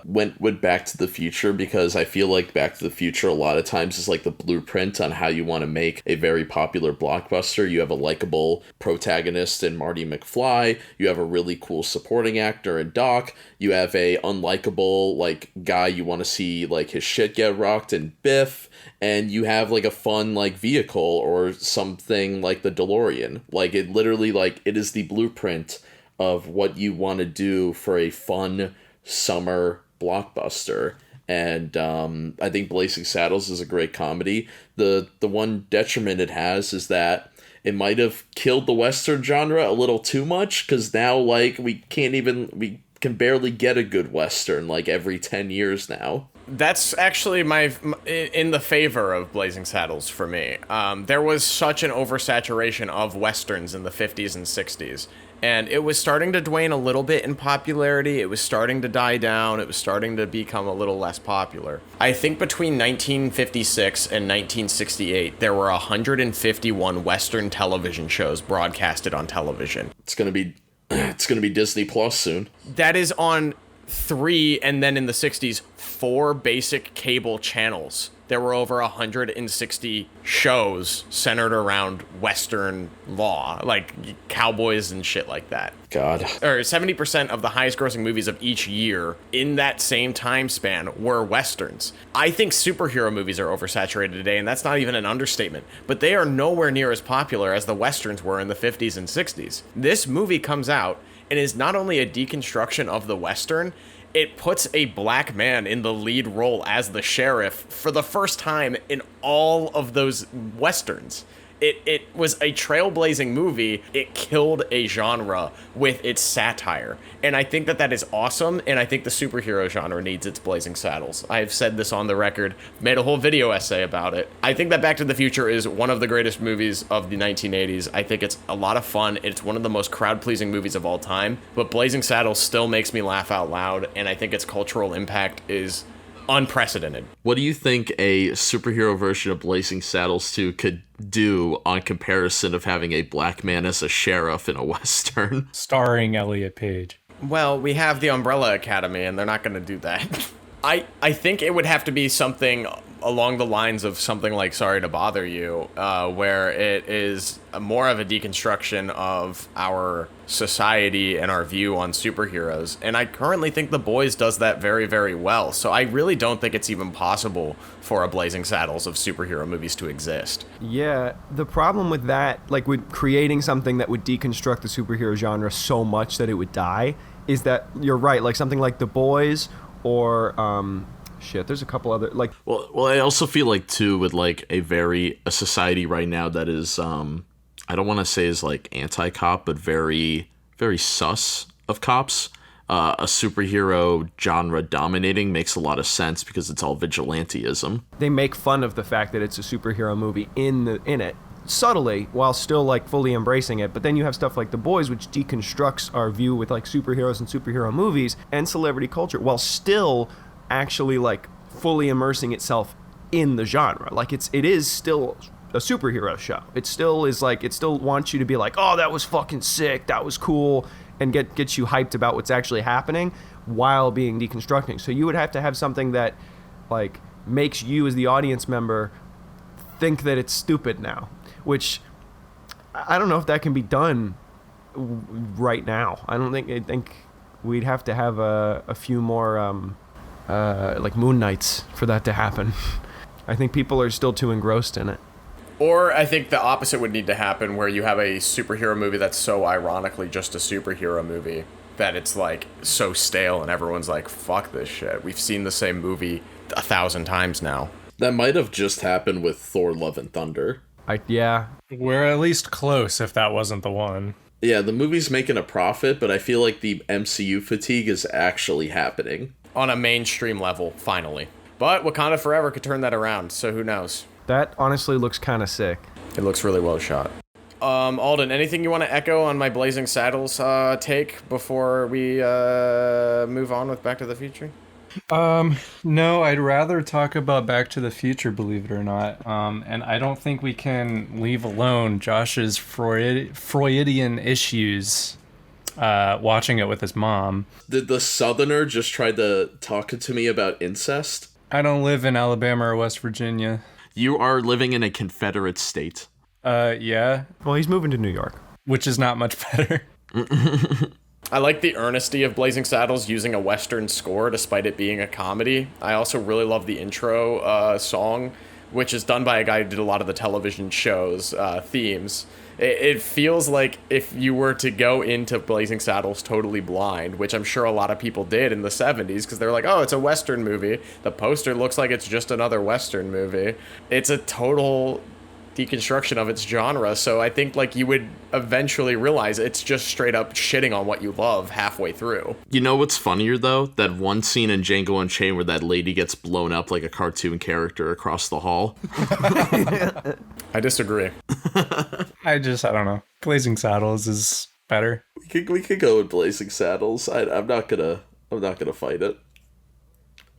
Speaker 3: went Back to the Future because I feel like Back to the Future a lot of times is like the blueprint on how you want to make a very popular blockbuster. You have a likable protagonist in Marty McFly. You have a really cool supporting actor in Doc. You have a unlikable like guy you want to see like his shit get rocked in Biff. And you have like a fun like vehicle or something like the DeLorean. Like it literally like it is the blueprint of what you want to do for a fun summer blockbuster. And I think Blazing Saddles is a great comedy. The one detriment it has is that it might have killed the Western genre a little too much because now like we can barely get a good Western like every 10 years now.
Speaker 1: That's actually my in the favor of Blazing Saddles for me. There was such an oversaturation of Westerns in the 50s and 60s, and it was starting to wane a little bit in popularity. It was starting to die down. It was starting to become a little less popular. I think between 1956 and 1968, there were 151 Western television shows broadcasted on television.
Speaker 3: It's gonna be Disney Plus soon.
Speaker 1: That is on 3, and then in the 60s, 4 basic cable channels. There were over 160 shows centered around Western law, like cowboys and shit like that.
Speaker 3: God.
Speaker 1: Or 70% of the highest grossing movies of each year in that same time span were Westerns. I think superhero movies are oversaturated today, and that's not even an understatement, but they are nowhere near as popular as the Westerns were in the 50s and 60s. This movie comes out and is not only a deconstruction of the Western, it puts a black man in the lead role as the sheriff for the first time in all of those westerns. It was a trailblazing movie. It killed a genre with its satire. And I think that is awesome, and I think the superhero genre needs its Blazing Saddles. I've said this on the record, made a whole video essay about it. I think that Back to the Future is one of the greatest movies of the 1980s. I think it's a lot of fun. It's one of the most crowd-pleasing movies of all time, but Blazing Saddles still makes me laugh out loud, and I think its cultural impact is unprecedented.
Speaker 3: What do you think a superhero version of Blazing Saddles 2 could do on comparison of having a black man as a sheriff in a Western?
Speaker 4: Starring Elliot Page.
Speaker 1: Well, we have the Umbrella Academy, and they're not going to do that. I think it would have to be something along the lines of something like Sorry to Bother You, where it is more of a deconstruction of our society and our view on superheroes. And I currently think The Boys does that very, very well. So I really don't think it's even possible for a Blazing Saddles of superhero movies to exist.
Speaker 2: Yeah, the problem with that, like with creating something that would deconstruct the superhero genre so much that it would die, is that you're right, like something like The Boys or there's a couple other like
Speaker 3: well I also feel like too with like a society right now that is I don't want to say is like anti-cop, but very very sus of cops. A superhero genre dominating makes a lot of sense because it's all vigilanteism.
Speaker 2: They make fun of the fact that it's a superhero movie in it subtly while still like fully embracing it. But then you have stuff like The Boys, which deconstructs our view with like superheroes and superhero movies and celebrity culture while still actually like fully immersing itself in the genre. Like it is still a superhero show. It still is like, it still wants you to be like, oh, that was fucking sick, that was cool, and gets you hyped about what's actually happening while being deconstructing. So you would have to have something that like makes you as the audience member think that it's stupid now, which I don't know if that can be done right now. I think we'd have to have a few more like Moon Knights for that to happen. I think people are still too engrossed in it.
Speaker 1: Or I think the opposite would need to happen, where you have a superhero movie that's so ironically just a superhero movie that it's like so stale and everyone's like, fuck this shit. We've seen the same movie 1,000 times now.
Speaker 3: That might have just happened with Thor Love and Thunder.
Speaker 2: Yeah.
Speaker 4: We're at least close if that wasn't the one.
Speaker 3: Yeah, the movie's making a profit, but I feel like the MCU fatigue is actually happening.
Speaker 1: On a mainstream level, finally. But Wakanda Forever could turn that around, so who knows?
Speaker 2: That honestly looks kind of sick.
Speaker 1: It looks really well shot. Alden, anything you want to echo on my Blazing Saddles take before we move on with Back to the Future?
Speaker 4: No, I'd rather talk about Back to the Future, believe it or not. And I don't think we can leave alone Josh's Freudian issues watching it with his mom.
Speaker 3: Did the Southerner just try to talk to me about incest?
Speaker 4: I don't live in Alabama or West Virginia.
Speaker 3: You are living in a Confederate state.
Speaker 4: Yeah.
Speaker 2: Well, he's moving to New York.
Speaker 4: Which is not much better.
Speaker 1: I like the earnesty of Blazing Saddles using a Western score despite it being a comedy. I also really love the intro song, which is done by a guy who did a lot of the television shows themes. It feels like if you were to go into Blazing Saddles totally blind, which I'm sure a lot of people did in the 70s, because they're like, oh, it's a Western movie. The poster looks like it's just another Western movie. It's a total deconstruction of its genre, so I think like you would eventually realize it's just straight up shitting on what you love halfway through.
Speaker 3: You know what's funnier though? That one scene in Django Unchained where that lady gets blown up like a cartoon character across the hall.
Speaker 1: I disagree.
Speaker 4: I don't know. Blazing Saddles is better.
Speaker 3: We could go with Blazing Saddles. I'm not gonna fight it.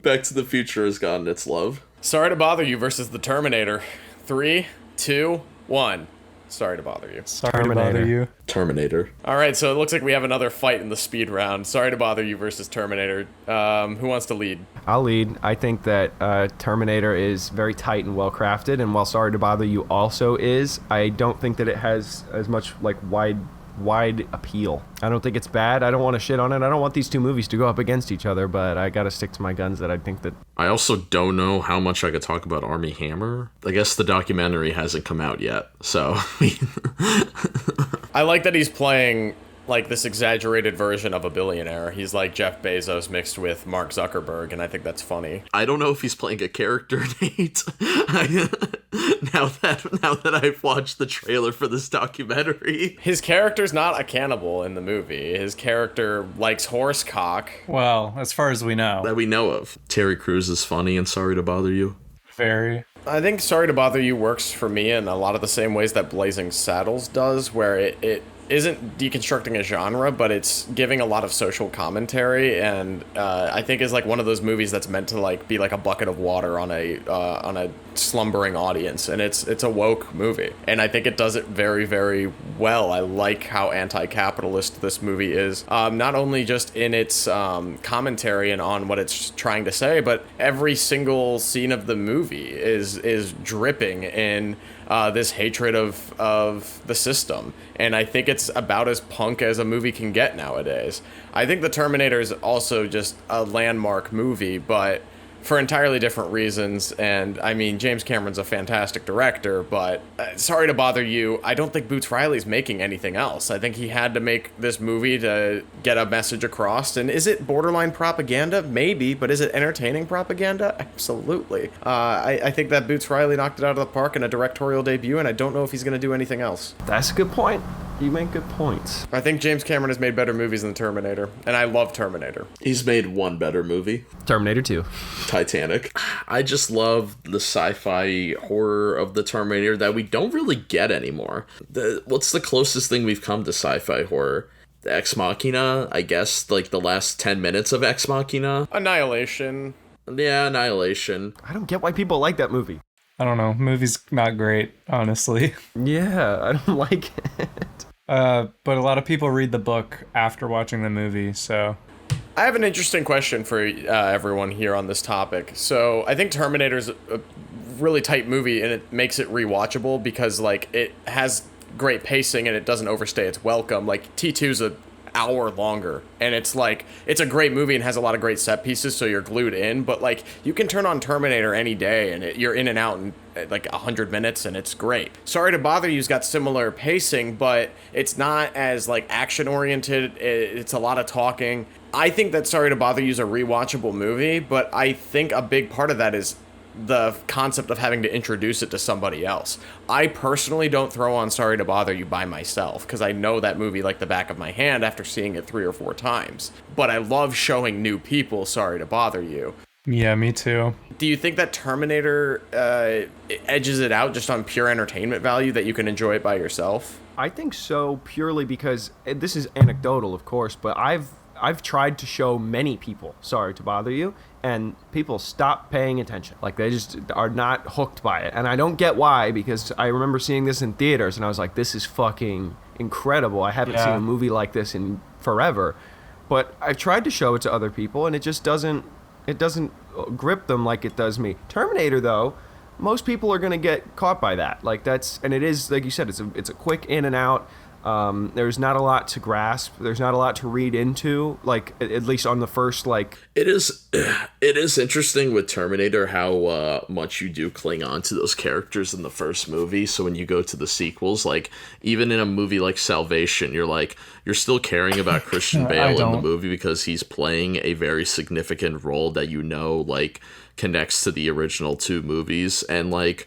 Speaker 3: Back to the Future has gotten its love.
Speaker 1: Sorry to Bother You versus the Terminator. 3, 2, 1. Sorry to bother you.
Speaker 4: Sorry to bother you.
Speaker 3: Terminator.
Speaker 1: All right, so it looks like we have another fight in the speed round. Sorry to Bother You versus Terminator. Who wants to lead?
Speaker 2: I'll lead. I think that Terminator is very tight and well crafted, and while Sorry to Bother You also is, I don't think that it has as much like wide appeal. I don't think it's bad. I don't want to shit on it. I don't want these two movies to go up against each other, but I gotta stick to my guns that I think that...
Speaker 3: I also don't know how much I could talk about Armie Hammer. I guess the documentary hasn't come out yet, so...
Speaker 1: I like that he's playing like this exaggerated version of a billionaire. He's like Jeff Bezos mixed with Mark Zuckerberg, and I think that's funny.
Speaker 3: I don't know if he's playing a character, Nate. Now that I've watched the trailer for this documentary.
Speaker 1: His character's not a cannibal in the movie. His character likes horse cock.
Speaker 4: Well, as far as we know.
Speaker 3: That we know of. Terry Crews is funny and Sorry to Bother You.
Speaker 4: Very.
Speaker 1: I think Sorry to Bother You works for me in a lot of the same ways that Blazing Saddles does, where it isn't deconstructing a genre, but it's giving a lot of social commentary, and I think is like one of those movies that's meant to like be like a bucket of water on a slumbering audience, and it's a woke movie, and I think it does it very, very well. I like how anti-capitalist this movie is, not only just in its commentary and on what it's trying to say, but every single scene of the movie is dripping in this hatred of the system. And I think it's about as punk as a movie can get nowadays. I think The Terminator is also just a landmark movie, but for entirely different reasons. And I mean, James Cameron's a fantastic director, but Sorry to Bother You, I don't think Boots Riley's making anything else. I think he had to make this movie to get a message across. And is it borderline propaganda? Maybe, but is it entertaining propaganda? Absolutely. I think that Boots Riley knocked it out of the park in a directorial debut, and I don't know if he's going to do anything else.
Speaker 2: That's a good point. You make good points.
Speaker 1: I think James Cameron has made better movies than Terminator, and I love Terminator.
Speaker 3: He's made one better movie.
Speaker 2: Terminator 2.
Speaker 3: Titanic. I just love the sci-fi horror of the Terminator that we don't really get anymore. What's the closest thing we've come to sci-fi horror? The Ex Machina, I guess, like the last 10 minutes of Ex Machina.
Speaker 1: Annihilation.
Speaker 3: Yeah, Annihilation.
Speaker 2: I don't get why people like that movie.
Speaker 4: I don't know. Movie's not great, honestly.
Speaker 2: Yeah, I don't like it.
Speaker 4: But a lot of people read the book after watching the movie, so...
Speaker 1: I have an interesting question for everyone here on this topic. So I think Terminator's a really tight movie, and it makes it rewatchable because like it has great pacing and it doesn't overstay its welcome. Like T2's an hour longer, and it's like it's a great movie and has a lot of great set pieces, so you're glued in. But like you can turn on Terminator any day, and you're in and out in like 100 minutes, and it's great. Sorry to Bother You's got similar pacing, but it's not as like action oriented. It's a lot of talking. I think that Sorry to Bother You is a rewatchable movie, but I think a big part of that is the concept of having to introduce it to somebody else. I personally don't throw on Sorry to Bother You by myself because I know that movie like the back of my hand after seeing it 3 or 4 times. But I love showing new people Sorry to Bother You.
Speaker 4: Yeah, me too.
Speaker 1: Do you think that Terminator edges it out just on pure entertainment value, that you can enjoy it by yourself?
Speaker 2: I think so, purely because this is anecdotal, of course, but I've tried to show many people Sorry to Bother You, and people stop paying attention. Like, they just are not hooked by it. And I don't get why, because I remember seeing this in theaters, and I was like, this is fucking incredible. I haven't seen a movie like this in forever. But I've tried to show it to other people, and it just doesn't grip them like it does me. Terminator, though, most people are going to get caught by that. Like, and it is, like you said, it's a quick in and out. There's not a lot to grasp. There's not a lot to read into, like, at least on the first, like...
Speaker 3: It is interesting with Terminator how much you do cling on to those characters in the first movie. So when you go to the sequels, like, even in a movie like Salvation, you're still caring about Christian Bale in the movie because he's playing a very significant role that like, connects to the original 2 movies. And, like,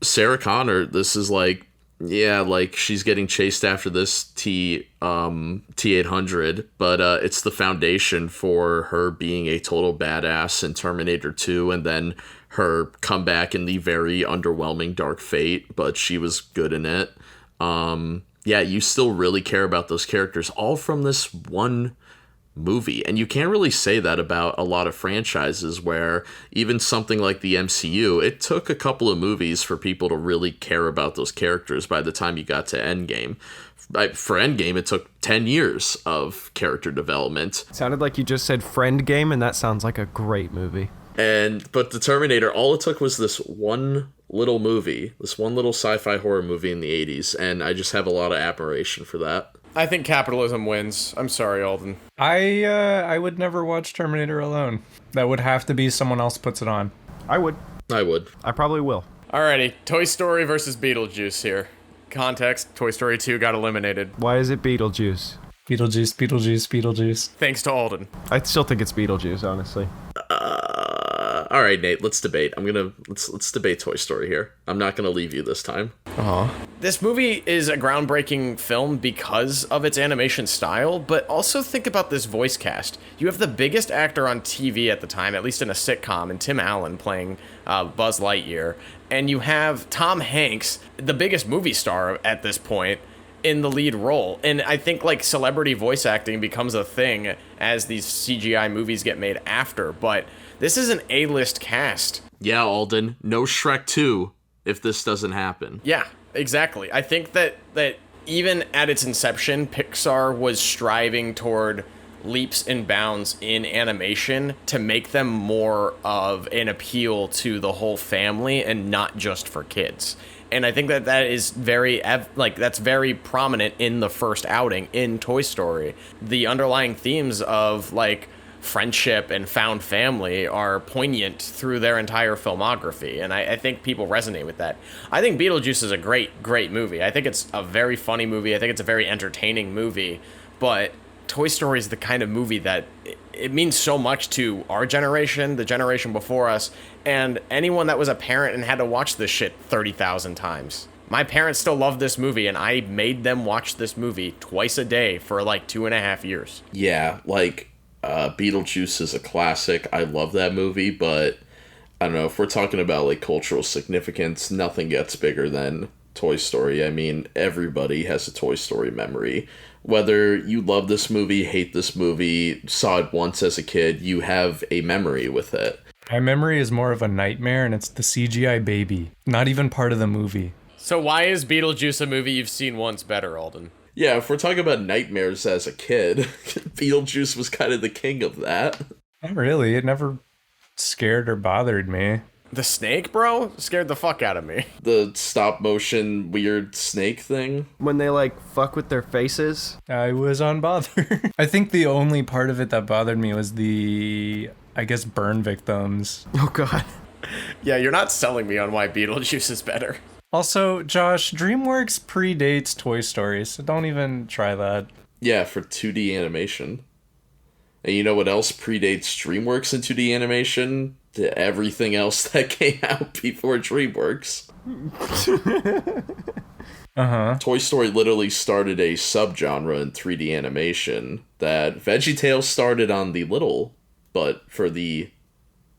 Speaker 3: Sarah Connor, this is, like... Yeah, like, she's getting chased after this T-800, but it's the foundation for her being a total badass in Terminator 2, and then her comeback in the very underwhelming Dark Fate, but she was good in it. Yeah, you still really care about those characters, all from this one movie. And you can't really say that about a lot of franchises where even something like the MCU, it took a couple of movies for people to really care about those characters by the time you got to Endgame. For Endgame, it took 10 years of character development.
Speaker 2: It sounded like you just said Friend Game, and that sounds like a great movie.
Speaker 3: But the Terminator, all it took was this one little movie, this one little sci-fi horror movie in the 80s, and I just have a lot of admiration for that.
Speaker 1: I think capitalism wins. I'm sorry, Alden.
Speaker 4: I would never watch Terminator alone. That would have to be someone else puts it on.
Speaker 2: I would. I probably will.
Speaker 1: Alrighty, Toy Story versus Beetlejuice here. Context, Toy Story 2 got eliminated.
Speaker 2: Why is it Beetlejuice?
Speaker 4: Beetlejuice, Beetlejuice, Beetlejuice.
Speaker 1: Thanks to Alden.
Speaker 2: I still think it's Beetlejuice, honestly.
Speaker 3: All right, Nate, let's debate. Let's debate Toy Story here. I'm not gonna leave you this time.
Speaker 1: This movie is a groundbreaking film because of its animation style, but also think about this voice cast. You have the biggest actor on TV at the time, at least in a sitcom, and Tim Allen playing Buzz Lightyear. And you have Tom Hanks, the biggest movie star at this point, in the lead role. And I think like celebrity voice acting becomes a thing as these CGI movies get made after, but this is an A-list cast.
Speaker 3: Yeah, Alden, no Shrek 2 if this doesn't happen.
Speaker 1: Yeah, exactly. I think that even at its inception, Pixar was striving toward leaps and bounds in animation to make them more of an appeal to the whole family and not just for kids. And I think that is that's very prominent in the first outing in Toy Story. The underlying themes of like friendship and found family are poignant through their entire filmography, and I think people resonate with that. I think Beetlejuice is a great movie. I think it's a very funny movie. I think it's a very entertaining movie, but Toy Story is the kind of movie that it means so much to our generation, the generation before us, and anyone that was a parent and had to watch this shit 30,000 times. My parents still love this movie, and I made them watch this movie twice a day for like 2.5 years.
Speaker 3: Yeah, like Beetlejuice is a classic. I love that movie, but I don't know, if we're talking about like cultural significance, nothing gets bigger than Toy Story. I mean, everybody has a Toy Story memory. Whether you love this movie, hate this movie, saw it once as a kid, you have a memory with it.
Speaker 4: My memory is more of a nightmare, and it's the CGI baby. Not even part of the movie.
Speaker 1: So why is Beetlejuice a movie you've seen once better, Alden?
Speaker 3: Yeah, if we're talking about nightmares as a kid, Beetlejuice was kind of the king of that.
Speaker 4: Not really. It never scared or bothered me.
Speaker 1: The snake, bro? Scared the fuck out of me.
Speaker 3: The stop motion weird snake thing.
Speaker 2: When they like fuck with their faces.
Speaker 4: I was unbothered. I think the only part of it that bothered me was the, I guess, burn victims.
Speaker 2: Oh god.
Speaker 1: Yeah, you're not selling me on why Beetlejuice is better.
Speaker 4: Also, Josh, DreamWorks predates Toy Story, so don't even try that.
Speaker 3: Yeah, for 2D animation. And you know what else predates DreamWorks in 2D animation? Everything else that came out before DreamWorks. Toy Story literally started a subgenre in 3D animation that VeggieTales started on the little, but for the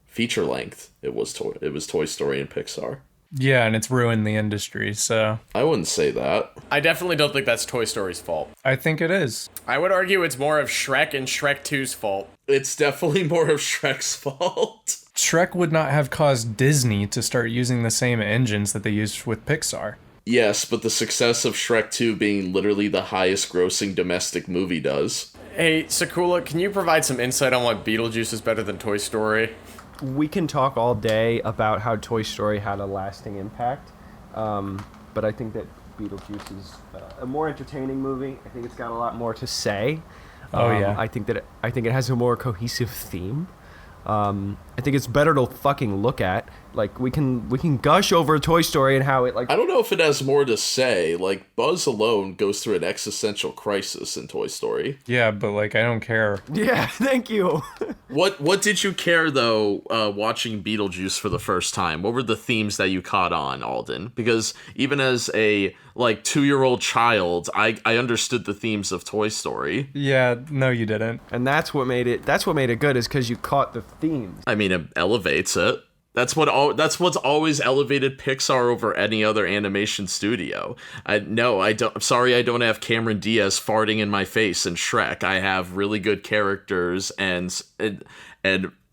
Speaker 3: feature length, it was Toy Story and Pixar.
Speaker 4: Yeah, and it's ruined the industry, so...
Speaker 3: I wouldn't say that.
Speaker 1: I definitely don't think that's Toy Story's fault.
Speaker 4: I think it is.
Speaker 1: I would argue it's more of Shrek and Shrek 2's fault.
Speaker 3: It's definitely more of Shrek's fault.
Speaker 4: Shrek would not have caused Disney to start using the same engines that they used with Pixar.
Speaker 3: Yes, but the success of Shrek 2 being literally the highest grossing domestic movie does.
Speaker 1: Hey, Sakula, can you provide some insight on why Beetlejuice is better than Toy Story?
Speaker 2: We can talk all day about how Toy Story had a lasting impact, but I think that Beetlejuice is a more entertaining movie. I think it's got a lot more to say.
Speaker 4: Yeah.
Speaker 2: I think it has a more cohesive theme. I think it's better to fucking look at. Like we can gush over Toy Story and how it like.
Speaker 3: I don't know if it has more to say. Like Buzz alone goes through an existential crisis in Toy Story.
Speaker 4: Yeah, but like I don't care.
Speaker 2: Yeah, thank you.
Speaker 3: What did you care though? Watching Beetlejuice for the first time, what were the themes that you caught on, Alden? Because even as a like 2-year-old child, I understood the themes of Toy Story.
Speaker 4: Yeah, no, you didn't.
Speaker 2: And that's what made it good is because you caught the themes.
Speaker 3: I mean, it elevates it. That's what's always elevated Pixar over any other animation studio. I'm sorry I don't have Cameron Diaz farting in my face in Shrek. I have really good characters and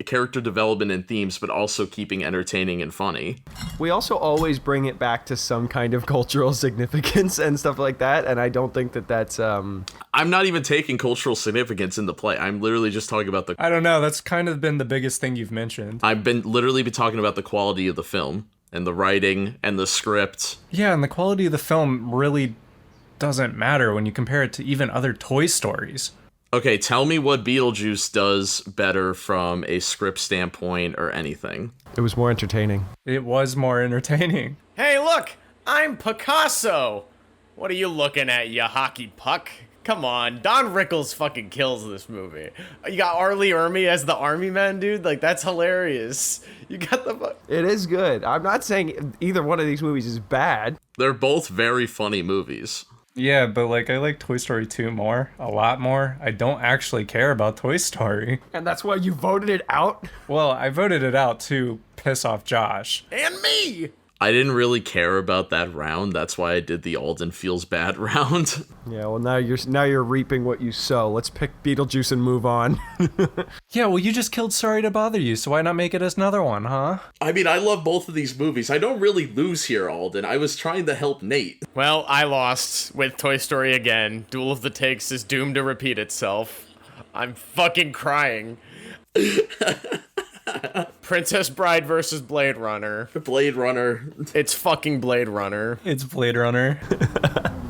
Speaker 3: character development and themes, but also keeping entertaining and funny.
Speaker 2: We also always bring it back to some kind of cultural significance and stuff like that, and I don't think that that's
Speaker 3: I'm not even taking cultural significance into play. I'm literally just talking about
Speaker 4: I don't know, that's kind of been the biggest thing you've mentioned.
Speaker 3: I've been talking about the quality of the film and the writing and the script.
Speaker 4: Yeah, and the quality of the film really doesn't matter when you compare it to even other Toy Stories.
Speaker 3: Okay, tell me what Beetlejuice does better from a script standpoint or anything.
Speaker 2: It was more entertaining.
Speaker 4: It was more entertaining.
Speaker 1: Hey, look! I'm Picasso! What are you looking at, you hockey puck? Come on, Don Rickles fucking kills this movie. You got Arlie Ermy as the army man, dude. Like, that's hilarious. You got the...
Speaker 2: It is good. I'm not saying either one of these movies is bad.
Speaker 3: They're both very funny movies.
Speaker 4: Yeah, but like I like Toy Story 2 more, a lot more. I don't actually care about Toy Story.
Speaker 2: And that's why you voted it out?
Speaker 4: Well, I voted it out to piss off Josh.
Speaker 1: And me!
Speaker 3: I didn't really care about that round. That's why I did the Alden feels bad round.
Speaker 2: Yeah, well, now you're reaping what you sow. Let's pick Beetlejuice and move on.
Speaker 4: Yeah, well, you just killed Sorry to Bother You, so why not make it another one, huh?
Speaker 3: I mean, I love both of these movies. I don't really lose here, Alden. I was trying to help Nate.
Speaker 1: Well, I lost with Toy Story again. Duel of the Takes is doomed to repeat itself. I'm fucking crying. Princess Bride versus Blade Runner.
Speaker 3: Blade Runner.
Speaker 1: It's fucking Blade Runner.
Speaker 4: It's Blade Runner.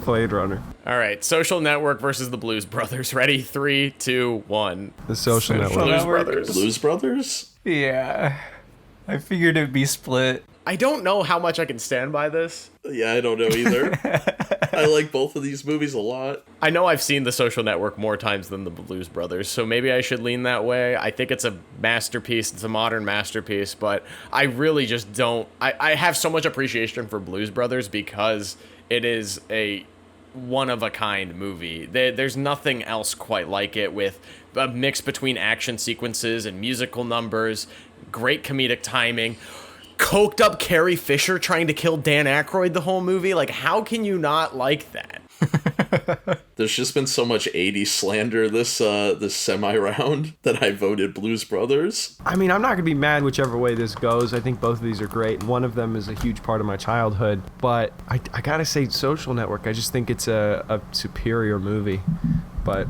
Speaker 2: Blade Runner.
Speaker 1: All right, Social Network versus the Blues Brothers. Ready? 3, 2, 1.
Speaker 2: The Social Network.
Speaker 1: Blues
Speaker 4: Network.
Speaker 1: Brothers.
Speaker 3: Blues Brothers?
Speaker 4: Yeah. I figured it'd be split.
Speaker 1: I don't know how much I can stand by this.
Speaker 3: Yeah, I don't know either. I like both of these movies a lot.
Speaker 1: I know I've seen The Social Network more times than the Blues Brothers, so maybe I should lean that way. I think it's a masterpiece. It's a modern masterpiece, but I really just don't... I have so much appreciation for Blues Brothers because it is a one-of-a-kind movie. There's nothing else quite like it, with a mix between action sequences and musical numbers, great comedic timing, coked up Carrie Fisher trying to kill Dan Aykroyd the whole movie. Like, how can you not like that?
Speaker 3: There's just been so much 80s slander this semi-round that I voted Blues Brothers.
Speaker 2: I mean, I'm not going to be mad whichever way this goes. I think both of these are great. One of them is a huge part of my childhood. But I got to say Social Network. I just think it's a superior movie. But...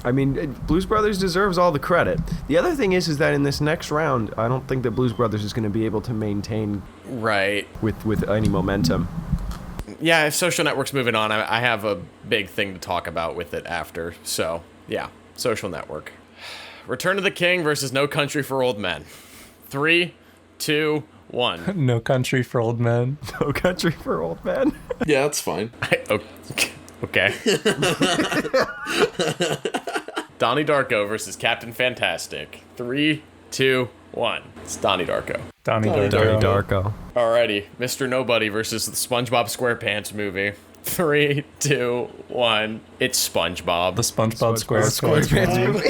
Speaker 2: I mean, Blues Brothers deserves all the credit. The other thing is that in this next round, I don't think that Blues Brothers is going to be able to maintain
Speaker 1: Right.
Speaker 2: with any momentum.
Speaker 1: Yeah, if Social Network's moving on, I have a big thing to talk about with it after. So, yeah, Social Network. Return of the King versus No Country for Old Men. 3, 2, 1.
Speaker 4: No Country for Old Men.
Speaker 2: No Country for Old Men.
Speaker 3: Yeah, that's fine.
Speaker 1: Okay. Donnie Darko versus Captain Fantastic. 3, 2, 1. It's Donnie Darko.
Speaker 4: Donnie
Speaker 3: Donnie
Speaker 4: Darko.
Speaker 1: Alrighty, Mr. Nobody versus the SpongeBob SquarePants movie. 3, 2, 1. It's SpongeBob.
Speaker 4: The SpongeBob SquarePants.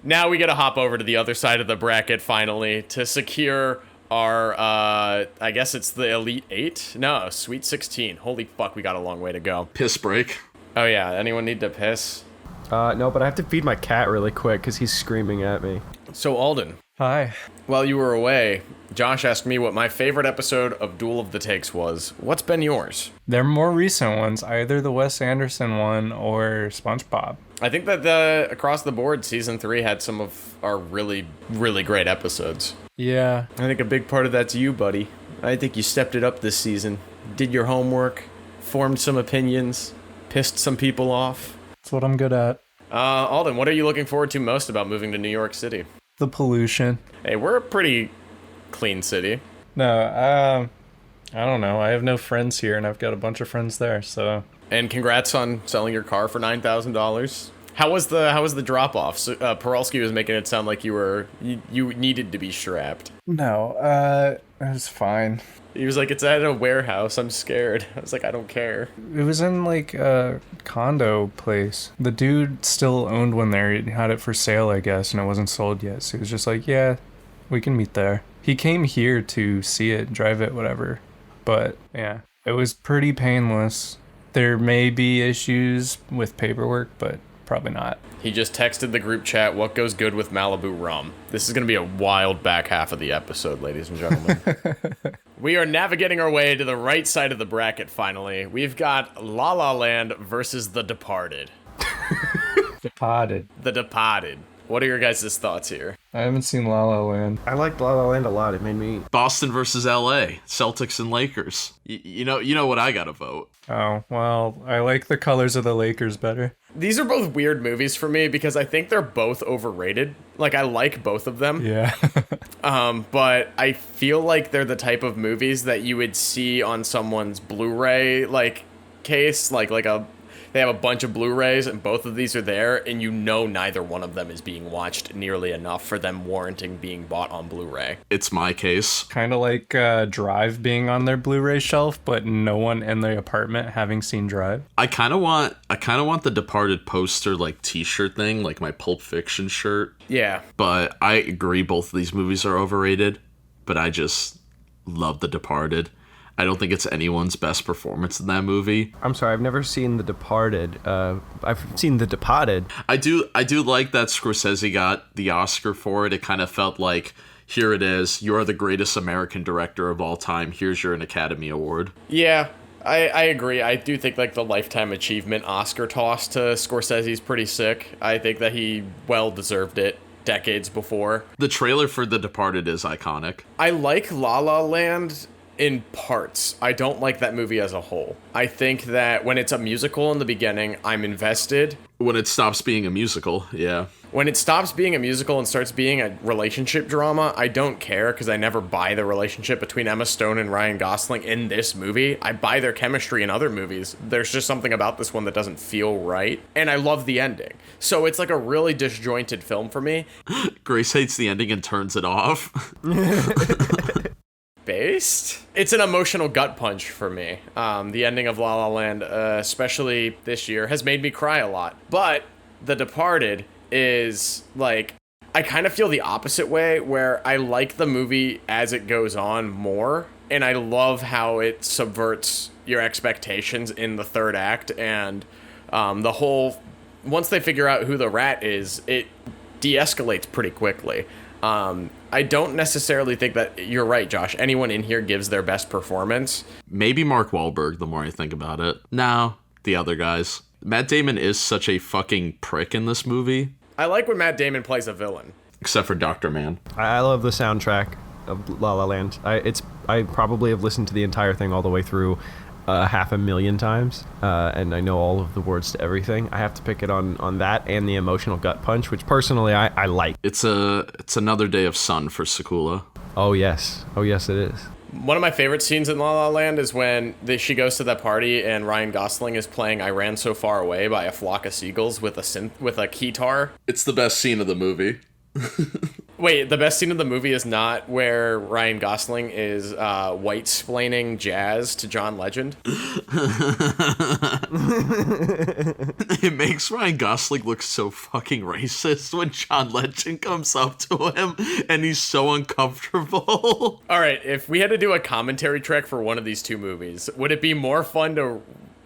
Speaker 1: Now we gotta hop over to the other side of the bracket finally to secure our, I guess it's the Elite 8? No, Sweet 16. Holy fuck, we got a long way to go.
Speaker 3: Piss break.
Speaker 1: Oh yeah, anyone need to piss?
Speaker 2: No, but I have to feed my cat really quick because he's screaming at me.
Speaker 1: So Alden,
Speaker 4: Hi.
Speaker 1: while you were away, Josh asked me what my favorite episode of Duel of the Takes was. What's been yours?
Speaker 4: They're more recent ones, either the Wes Anderson one or SpongeBob.
Speaker 1: I think that the across the board, season 3 had some of our really, really great episodes.
Speaker 4: Yeah.
Speaker 1: I think a big part of that's you, buddy. I think you stepped it up this season. Did your homework, formed some opinions, pissed some people off.
Speaker 4: That's what I'm good at.
Speaker 1: Alden, what are you looking forward to most about moving to New York City?
Speaker 4: The pollution.
Speaker 1: Hey, we're a pretty clean city.
Speaker 4: No, I don't know. I have no friends here, and I've got a bunch of friends there, so...
Speaker 1: And congrats on selling your car for $9,000. How was the drop off? So, Peralski was making it sound like you needed to be strapped.
Speaker 4: No, it was fine.
Speaker 1: He was like, "It's at a warehouse. I'm scared." I was like, "I don't care."
Speaker 4: It was in, like, a condo place. The dude still owned one there. He had it for sale, I guess, and it wasn't sold yet. So he was just like, yeah, we can meet there. He came here to see it, drive it, whatever. But, yeah, it was pretty painless. There may be issues with paperwork, but probably not.
Speaker 1: He just texted the group chat, "What goes good with Malibu rum?" This is going to be a wild back half of the episode, ladies and gentlemen. We are navigating our way to the right side of the bracket finally. We've got La La Land versus The Departed.
Speaker 4: Departed.
Speaker 1: The Departed. What are your guys' thoughts here?
Speaker 4: I haven't seen La La Land.
Speaker 2: I liked La La Land a lot. It made me...
Speaker 3: Boston versus LA. Celtics and Lakers. You know what I gotta vote.
Speaker 4: Oh, well, I like the colors of the Lakers better.
Speaker 1: These are both weird movies for me because I think they're both overrated. Like, I like both of them.
Speaker 4: Yeah.
Speaker 1: But I feel like they're the type of movies that you would see on someone's Blu-ray, like, case. Like a... They have a bunch of Blu-rays, and both of these are there, and you know neither one of them is being watched nearly enough for them warranting being bought on Blu-ray.
Speaker 3: It's my case.
Speaker 4: Kind of like Drive being on their Blu-ray shelf, but no one in the apartment having seen Drive.
Speaker 3: I kind of want the Departed poster, like, t-shirt thing, like my Pulp Fiction shirt.
Speaker 1: Yeah.
Speaker 3: But I agree both of these movies are overrated, but I just love The Departed. I don't think it's anyone's best performance in that movie.
Speaker 2: I'm sorry, I've never seen The Departed. I've seen The Departed.
Speaker 3: I do like that Scorsese got the Oscar for it. It kind of felt like, here it is, you're the greatest American director of all time. Here's your Academy Award.
Speaker 1: Yeah, I agree. I do think like the Lifetime Achievement Oscar toss to Scorsese is pretty sick. I think that he well deserved it decades before.
Speaker 3: The trailer for The Departed is iconic.
Speaker 1: I like La La Land in parts. I don't like that movie as a whole. I think that when it's a musical in the beginning, I'm invested.
Speaker 3: When it stops being a musical, yeah.
Speaker 1: When it stops being a musical and starts being a relationship drama, I don't care because I never buy the relationship between Emma Stone and Ryan Gosling in this movie. I buy their chemistry in other movies. There's just something about this one that doesn't feel right. And I love the ending. So it's like a really disjointed film for me.
Speaker 3: Grace hates the ending and turns it off.
Speaker 1: Based. It's an emotional gut punch for me. The ending of La La Land, especially this year, has made me cry a lot. But The Departed is like, I kind of feel the opposite way, where I like the movie as it goes on more, and I love how it subverts your expectations in the third act, and the whole, once they figure out who the rat is, it de-escalates pretty quickly. I don't necessarily think that, you're right, Josh, anyone in here gives their best performance.
Speaker 3: Maybe Mark Wahlberg, the more I think about it. No, the other guys. Matt Damon is such a fucking prick in this movie.
Speaker 1: I like when Matt Damon plays a villain.
Speaker 3: Except for Dr. Man.
Speaker 2: I love the soundtrack of La La Land. I probably have listened to the entire thing all the way through 500,000 times, and I know all of the words to everything. I have to pick it on that and the emotional gut punch, which personally I like.
Speaker 3: It's another day of sun for Sakula.
Speaker 2: Oh yes it is.
Speaker 1: One of my favorite scenes in La La Land is when she goes to that party and Ryan Gosling is playing "I Ran So Far Away" by a flock of seagulls with a keytar.
Speaker 3: It's the best scene of the movie.
Speaker 1: Wait, the best scene of the movie is not where Ryan Gosling is white-splaining jazz to John Legend?
Speaker 3: It makes Ryan Gosling look so fucking racist when John Legend comes up to him and he's so uncomfortable.
Speaker 1: All right, if we had to do a commentary track for one of these two movies, would it be more fun to,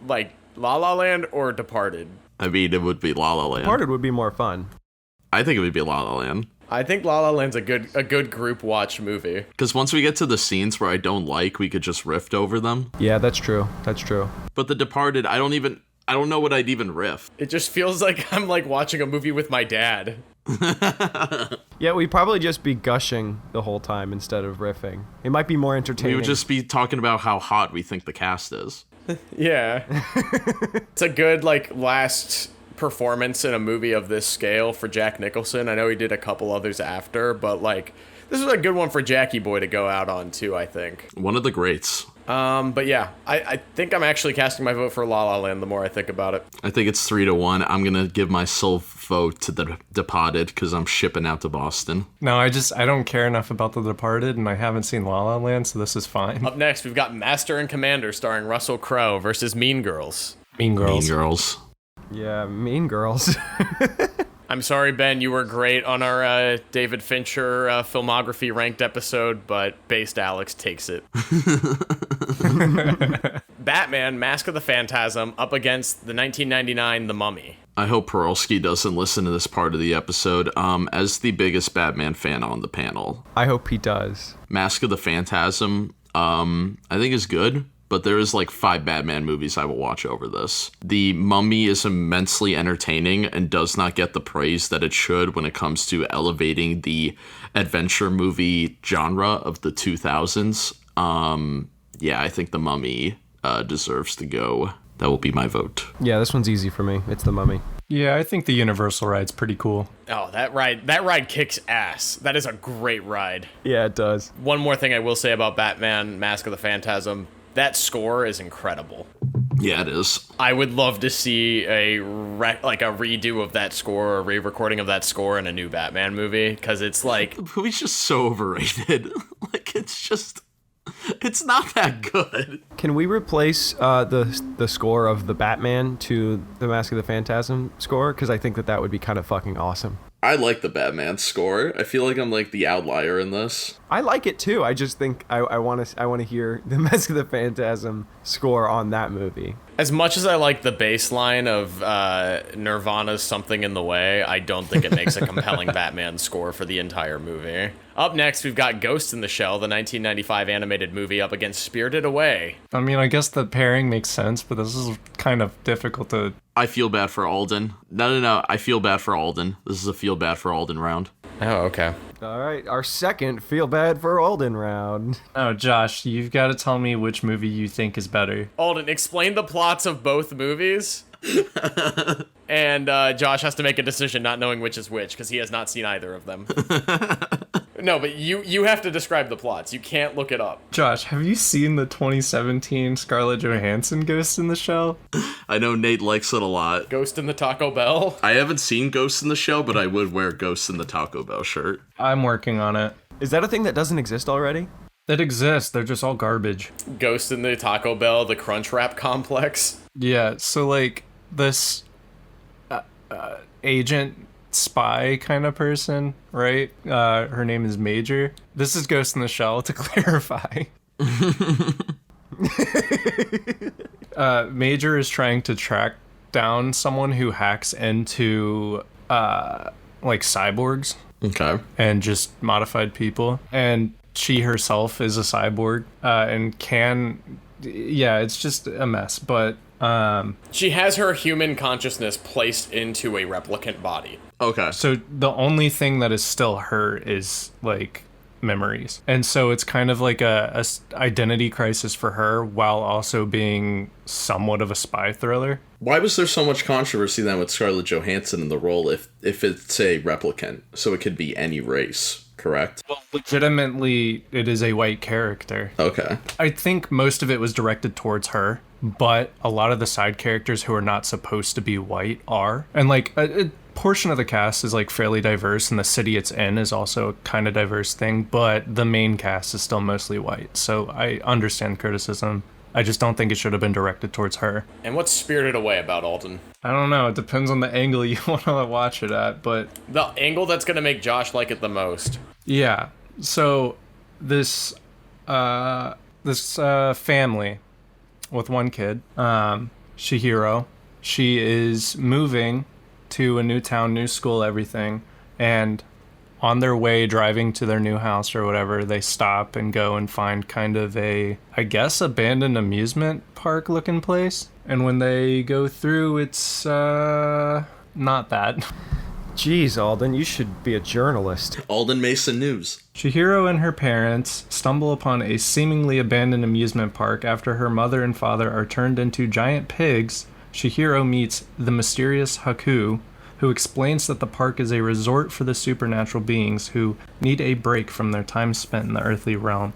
Speaker 1: like, La La Land or Departed?
Speaker 3: I mean, it would be La La Land.
Speaker 2: Departed would be more fun.
Speaker 3: I think it would be La La Land.
Speaker 1: I think La La Land's a good group watch movie.
Speaker 3: Because once we get to the scenes where I don't like, we could just riff over them.
Speaker 2: Yeah, that's true.
Speaker 3: But The Departed, I don't know what I'd even riff.
Speaker 1: It just feels like I'm like watching a movie with my dad.
Speaker 2: Yeah, we'd probably just be gushing the whole time instead of riffing. It might be more entertaining.
Speaker 3: We would just be talking about how hot we think the cast is.
Speaker 1: Yeah. It's a good like last performance in a movie of this scale for Jack Nicholson. I know he did a couple others after, but like this was a good one for Jackie Boy to go out on too, I think.
Speaker 3: One of the greats.
Speaker 1: But yeah, I think I'm actually casting my vote for La La Land the more I think about it.
Speaker 3: I think it's 3-1. I'm gonna give my sole vote to The Departed because I'm shipping out to Boston.
Speaker 4: No, I don't care enough about The Departed, and I haven't seen La La Land, so this is fine.
Speaker 1: Up next, we've got Master and Commander starring Russell Crowe versus Mean Girls.
Speaker 4: Mean Girls.
Speaker 3: Mean Girls.
Speaker 2: Yeah, Mean Girls.
Speaker 1: I'm sorry, Ben, you were great on our David Fincher filmography ranked episode, but Based Alex takes it. Batman, Mask of the Phantasm, up against the 1999 The Mummy.
Speaker 3: I hope Perolsky doesn't listen to this part of the episode. As the biggest Batman fan on the panel,
Speaker 2: I hope he does.
Speaker 3: Mask of the Phantasm, I think is good. But there is like 5 Batman movies I will watch over this. The Mummy is immensely entertaining and does not get the praise that it should when it comes to elevating the adventure movie genre of the 2000s. Yeah, I think The Mummy deserves to go. That will be my vote.
Speaker 2: Yeah, this one's easy for me. It's The Mummy.
Speaker 4: Yeah, I think the Universal ride's pretty cool.
Speaker 1: Oh, that ride kicks ass. That is a great ride.
Speaker 2: Yeah, it does.
Speaker 1: One more thing I will say about Batman, Mask of the Phantasm. That score is incredible.
Speaker 3: Yeah, it is.
Speaker 1: I would love to see a redo of that score, or a re-recording of that score in a new Batman movie, because it's like
Speaker 3: The movie's just so overrated. Like, it's not that good.
Speaker 2: Can we replace the score of the Batman to the Mask of the Phantasm score? Because I think that would be kind of fucking awesome.
Speaker 3: I like the Batman score. I feel like I'm like the outlier in this.
Speaker 2: I like it too. I just think I want to hear the Mask of the Phantasm score on that movie.
Speaker 1: as much as I like the bass line of Nirvana's Something in the Way, I don't think it makes a compelling Batman score for the entire movie. Up next, we've got Ghost in the Shell, the 1995 animated movie, up against Spirited Away.
Speaker 4: I mean, I guess the pairing makes sense, but this is kind of difficult to...
Speaker 3: I feel bad for Alden. No. I feel bad for Alden. This is a feel bad for Alden round.
Speaker 1: Oh, okay.
Speaker 2: All right, our second Feel Bad for Alden round.
Speaker 4: Oh, Josh, you've got to tell me which movie you think is better.
Speaker 1: Alden, explain the plots of both movies. And Josh has to make a decision not knowing which is which, because he has not seen either of them. No, but you have to describe the plots. You can't look it up.
Speaker 4: Josh, have you seen the 2017 Scarlett Johansson Ghost in the Shell?
Speaker 3: I know Nate likes it a lot.
Speaker 1: Ghost in the Taco Bell.
Speaker 3: I haven't seen Ghost in the Shell, but I would wear Ghost in the Taco Bell shirt.
Speaker 4: I'm working on it.
Speaker 2: Is that a thing that doesn't exist already?
Speaker 4: It exists, they're just all garbage.
Speaker 1: Ghost in the Taco Bell, the Crunch Wrap Complex.
Speaker 4: Yeah, so like this agent spy kind of person, right? Her name is Major. This is Ghost in the Shell, to clarify. Major is trying to track down someone who hacks into like cyborgs.
Speaker 3: Okay.
Speaker 4: And just modified people. And she herself is a cyborg and it's just a mess, but
Speaker 1: she has her human consciousness placed into a replicant body.
Speaker 3: Okay.
Speaker 4: So the only thing that is still her is like memories, and so it's kind of like a identity crisis for her while also being somewhat of a spy thriller.
Speaker 3: Why was there so much controversy then with Scarlett Johansson in the role if it's a replicant, so it could be any race? Correct?
Speaker 4: Well, legitimately, it is a white character.
Speaker 3: Okay.
Speaker 4: I think most of it was directed towards her, but a lot of the side characters who are not supposed to be white are. And like a portion of the cast is like fairly diverse, and the city it's in is also a kind of diverse thing, but the main cast is still mostly white. So I understand criticism. I just don't think it should have been directed towards her.
Speaker 1: And what's Spirited Away about, Alden?
Speaker 4: I don't know. It depends on the angle you want to watch it at, but...
Speaker 1: The angle that's going to make Josh like it the most.
Speaker 4: Yeah. So this family with one kid, Chihiro, she is moving to a new town, new school, everything, and on their way driving to their new house or whatever, they stop and go and find kind of a, I guess, abandoned amusement park looking place. And when they go through, it's not that.
Speaker 2: Jeez, Alden, you should be a journalist.
Speaker 3: Alden Mason News.
Speaker 4: Chihiro and her parents stumble upon a seemingly abandoned amusement park after her mother and father are turned into giant pigs. Chihiro meets the mysterious Haku, who explains that the park is a resort for the supernatural beings who need a break from their time spent in the earthly realm,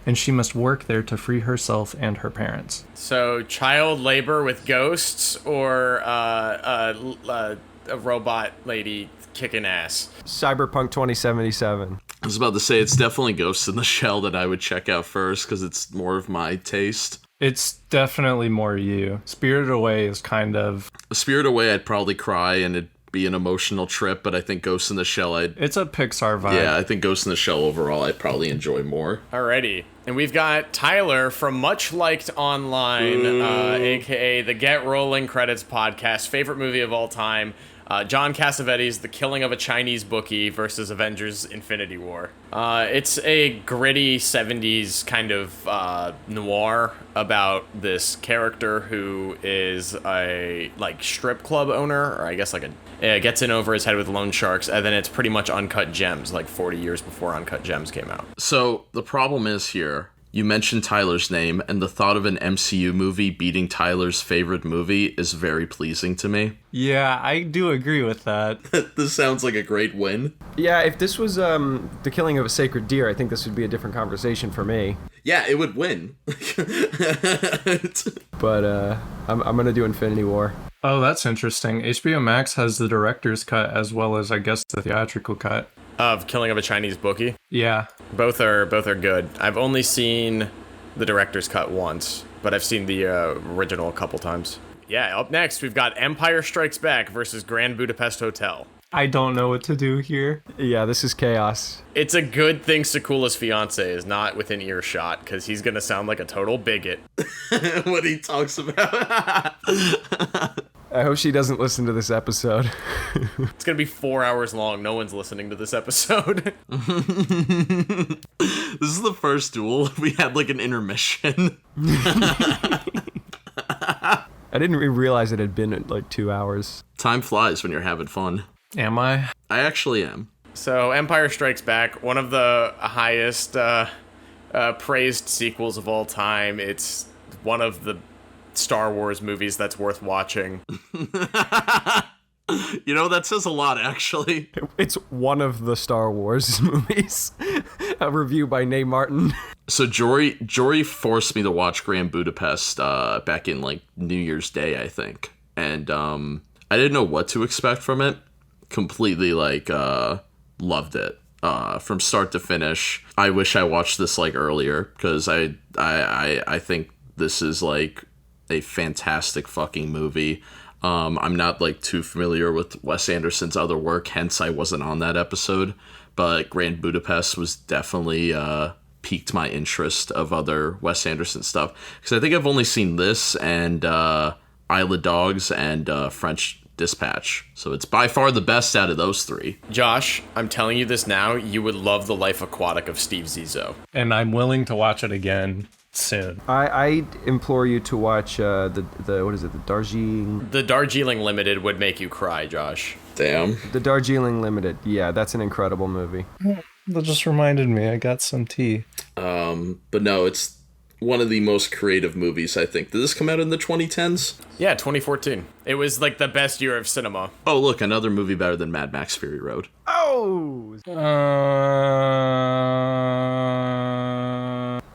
Speaker 4: and she must work there to free herself and her parents.
Speaker 1: So, child labor with ghosts, or a robot lady kicking ass?
Speaker 2: Cyberpunk 2077.
Speaker 3: I was about to say, it's definitely Ghost in the Shell that I would check out first, because it's more of my taste.
Speaker 4: It's definitely more you. Spirited Away is kind of...
Speaker 3: Spirited Away, I'd probably cry, and it'd be an emotional trip, but I think Ghost in the Shell,
Speaker 4: It's a Pixar vibe.
Speaker 3: Yeah, I think Ghost in the Shell overall, I'd probably enjoy more.
Speaker 1: Alrighty. And we've got Tyler from Much Liked Online, aka the Get Rolling Credits podcast, favorite movie of all time. John Cassavetes' The Killing of a Chinese Bookie versus Avengers Infinity War. It's a gritty 70s kind of noir about this character who is a strip club owner, or I guess gets in over his head with loan sharks, and then it's pretty much Uncut Gems, 40 years before Uncut Gems came out.
Speaker 3: So the problem is here, you mentioned Tyler's name, and the thought of an MCU movie beating Tyler's favorite movie is very pleasing to me.
Speaker 4: Yeah, I do agree with that.
Speaker 3: This sounds like a great win.
Speaker 2: Yeah, if this was The Killing of a Sacred Deer, I think this would be a different conversation for me.
Speaker 3: Yeah, it would win.
Speaker 2: But I'm gonna do Infinity War.
Speaker 4: Oh, that's interesting. HBO Max has the director's cut as well as, I guess, the theatrical cut.
Speaker 1: Of Killing of a Chinese Bookie.
Speaker 4: Yeah.
Speaker 1: Both are good. I've only seen the director's cut once, but I've seen the original a couple times. Yeah, up next we've got Empire Strikes Back versus Grand Budapest Hotel.
Speaker 4: I don't know what to do here.
Speaker 2: Yeah, this is chaos.
Speaker 1: It's a good thing Sakula's fiance is not within earshot, because he's gonna sound like a total bigot.
Speaker 3: What he talks about.
Speaker 2: I hope she doesn't listen to this episode.
Speaker 1: It's gonna be 4 hours long. No one's listening to this episode.
Speaker 3: This is the first Duel. We had like an intermission.
Speaker 2: I didn't realize it had been like 2 hours.
Speaker 3: Time flies when you're having fun.
Speaker 4: Am I?
Speaker 3: I actually am.
Speaker 1: So, Empire Strikes Back, one of the highest praised sequels of all time. It's one of the Star Wars movies that's worth watching.
Speaker 3: You know, that says a lot, actually.
Speaker 2: It's one of the Star Wars movies. A review by Nate Martin.
Speaker 3: So Jory forced me to watch Grand Budapest back in like New Year's Day, I think. And I didn't know what to expect from it. Completely like loved it from start to finish. I wish I watched this like earlier, because I think this is like a fantastic fucking movie. I'm not like too familiar with Wes Anderson's other work, hence I wasn't on that episode, but Grand Budapest was definitely piqued my interest of other Wes Anderson stuff, because I think I've only seen this and Isle of Dogs and French Dispatch, so it's by far the best out of those three.
Speaker 1: Josh, I'm telling you this now, you would love The Life Aquatic of Steve Zissou.
Speaker 4: And I'm willing to watch it again soon.
Speaker 2: I implore you to watch the what is it, the Darjeeling...
Speaker 1: The Darjeeling Limited would make you cry, Josh.
Speaker 3: Damn.
Speaker 2: The Darjeeling Limited. Yeah, that's an incredible movie.
Speaker 4: That just reminded me, I got some tea.
Speaker 3: But no, it's one of the most creative movies, I think. Did this come out in the 2010s?
Speaker 1: Yeah, 2014. It was like the best year of cinema.
Speaker 3: Oh, look, another movie better than Mad Max Fury Road.
Speaker 2: Oh!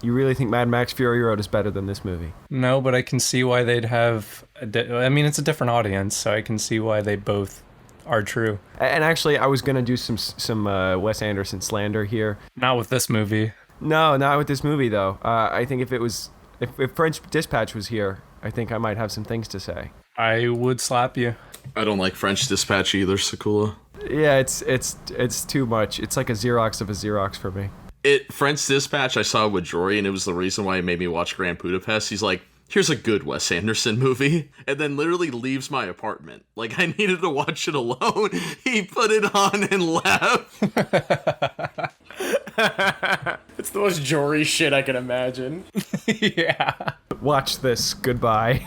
Speaker 2: You really think Mad Max Fury Road is better than this movie?
Speaker 4: No, but I can see why they'd have... I mean, it's a different audience, so I can see why they both are true.
Speaker 2: And actually, I was going to do some Wes Anderson slander here.
Speaker 4: Not with this movie.
Speaker 2: No, not with this movie, though. I think if French Dispatch was here, I think I might have some things to say.
Speaker 4: I would slap you.
Speaker 3: I don't like French Dispatch either, Sakula.
Speaker 2: Yeah, it's too much. It's like a Xerox of a Xerox for me.
Speaker 3: French Dispatch I saw with Jory, and it was the reason why he made me watch Grand Budapest. He's like, here's a good Wes Anderson movie, and then literally leaves my apartment. Like, I needed to watch it alone. He put it on and left.
Speaker 1: It's the most Jory shit I can imagine.
Speaker 4: Yeah.
Speaker 2: Watch this. Goodbye.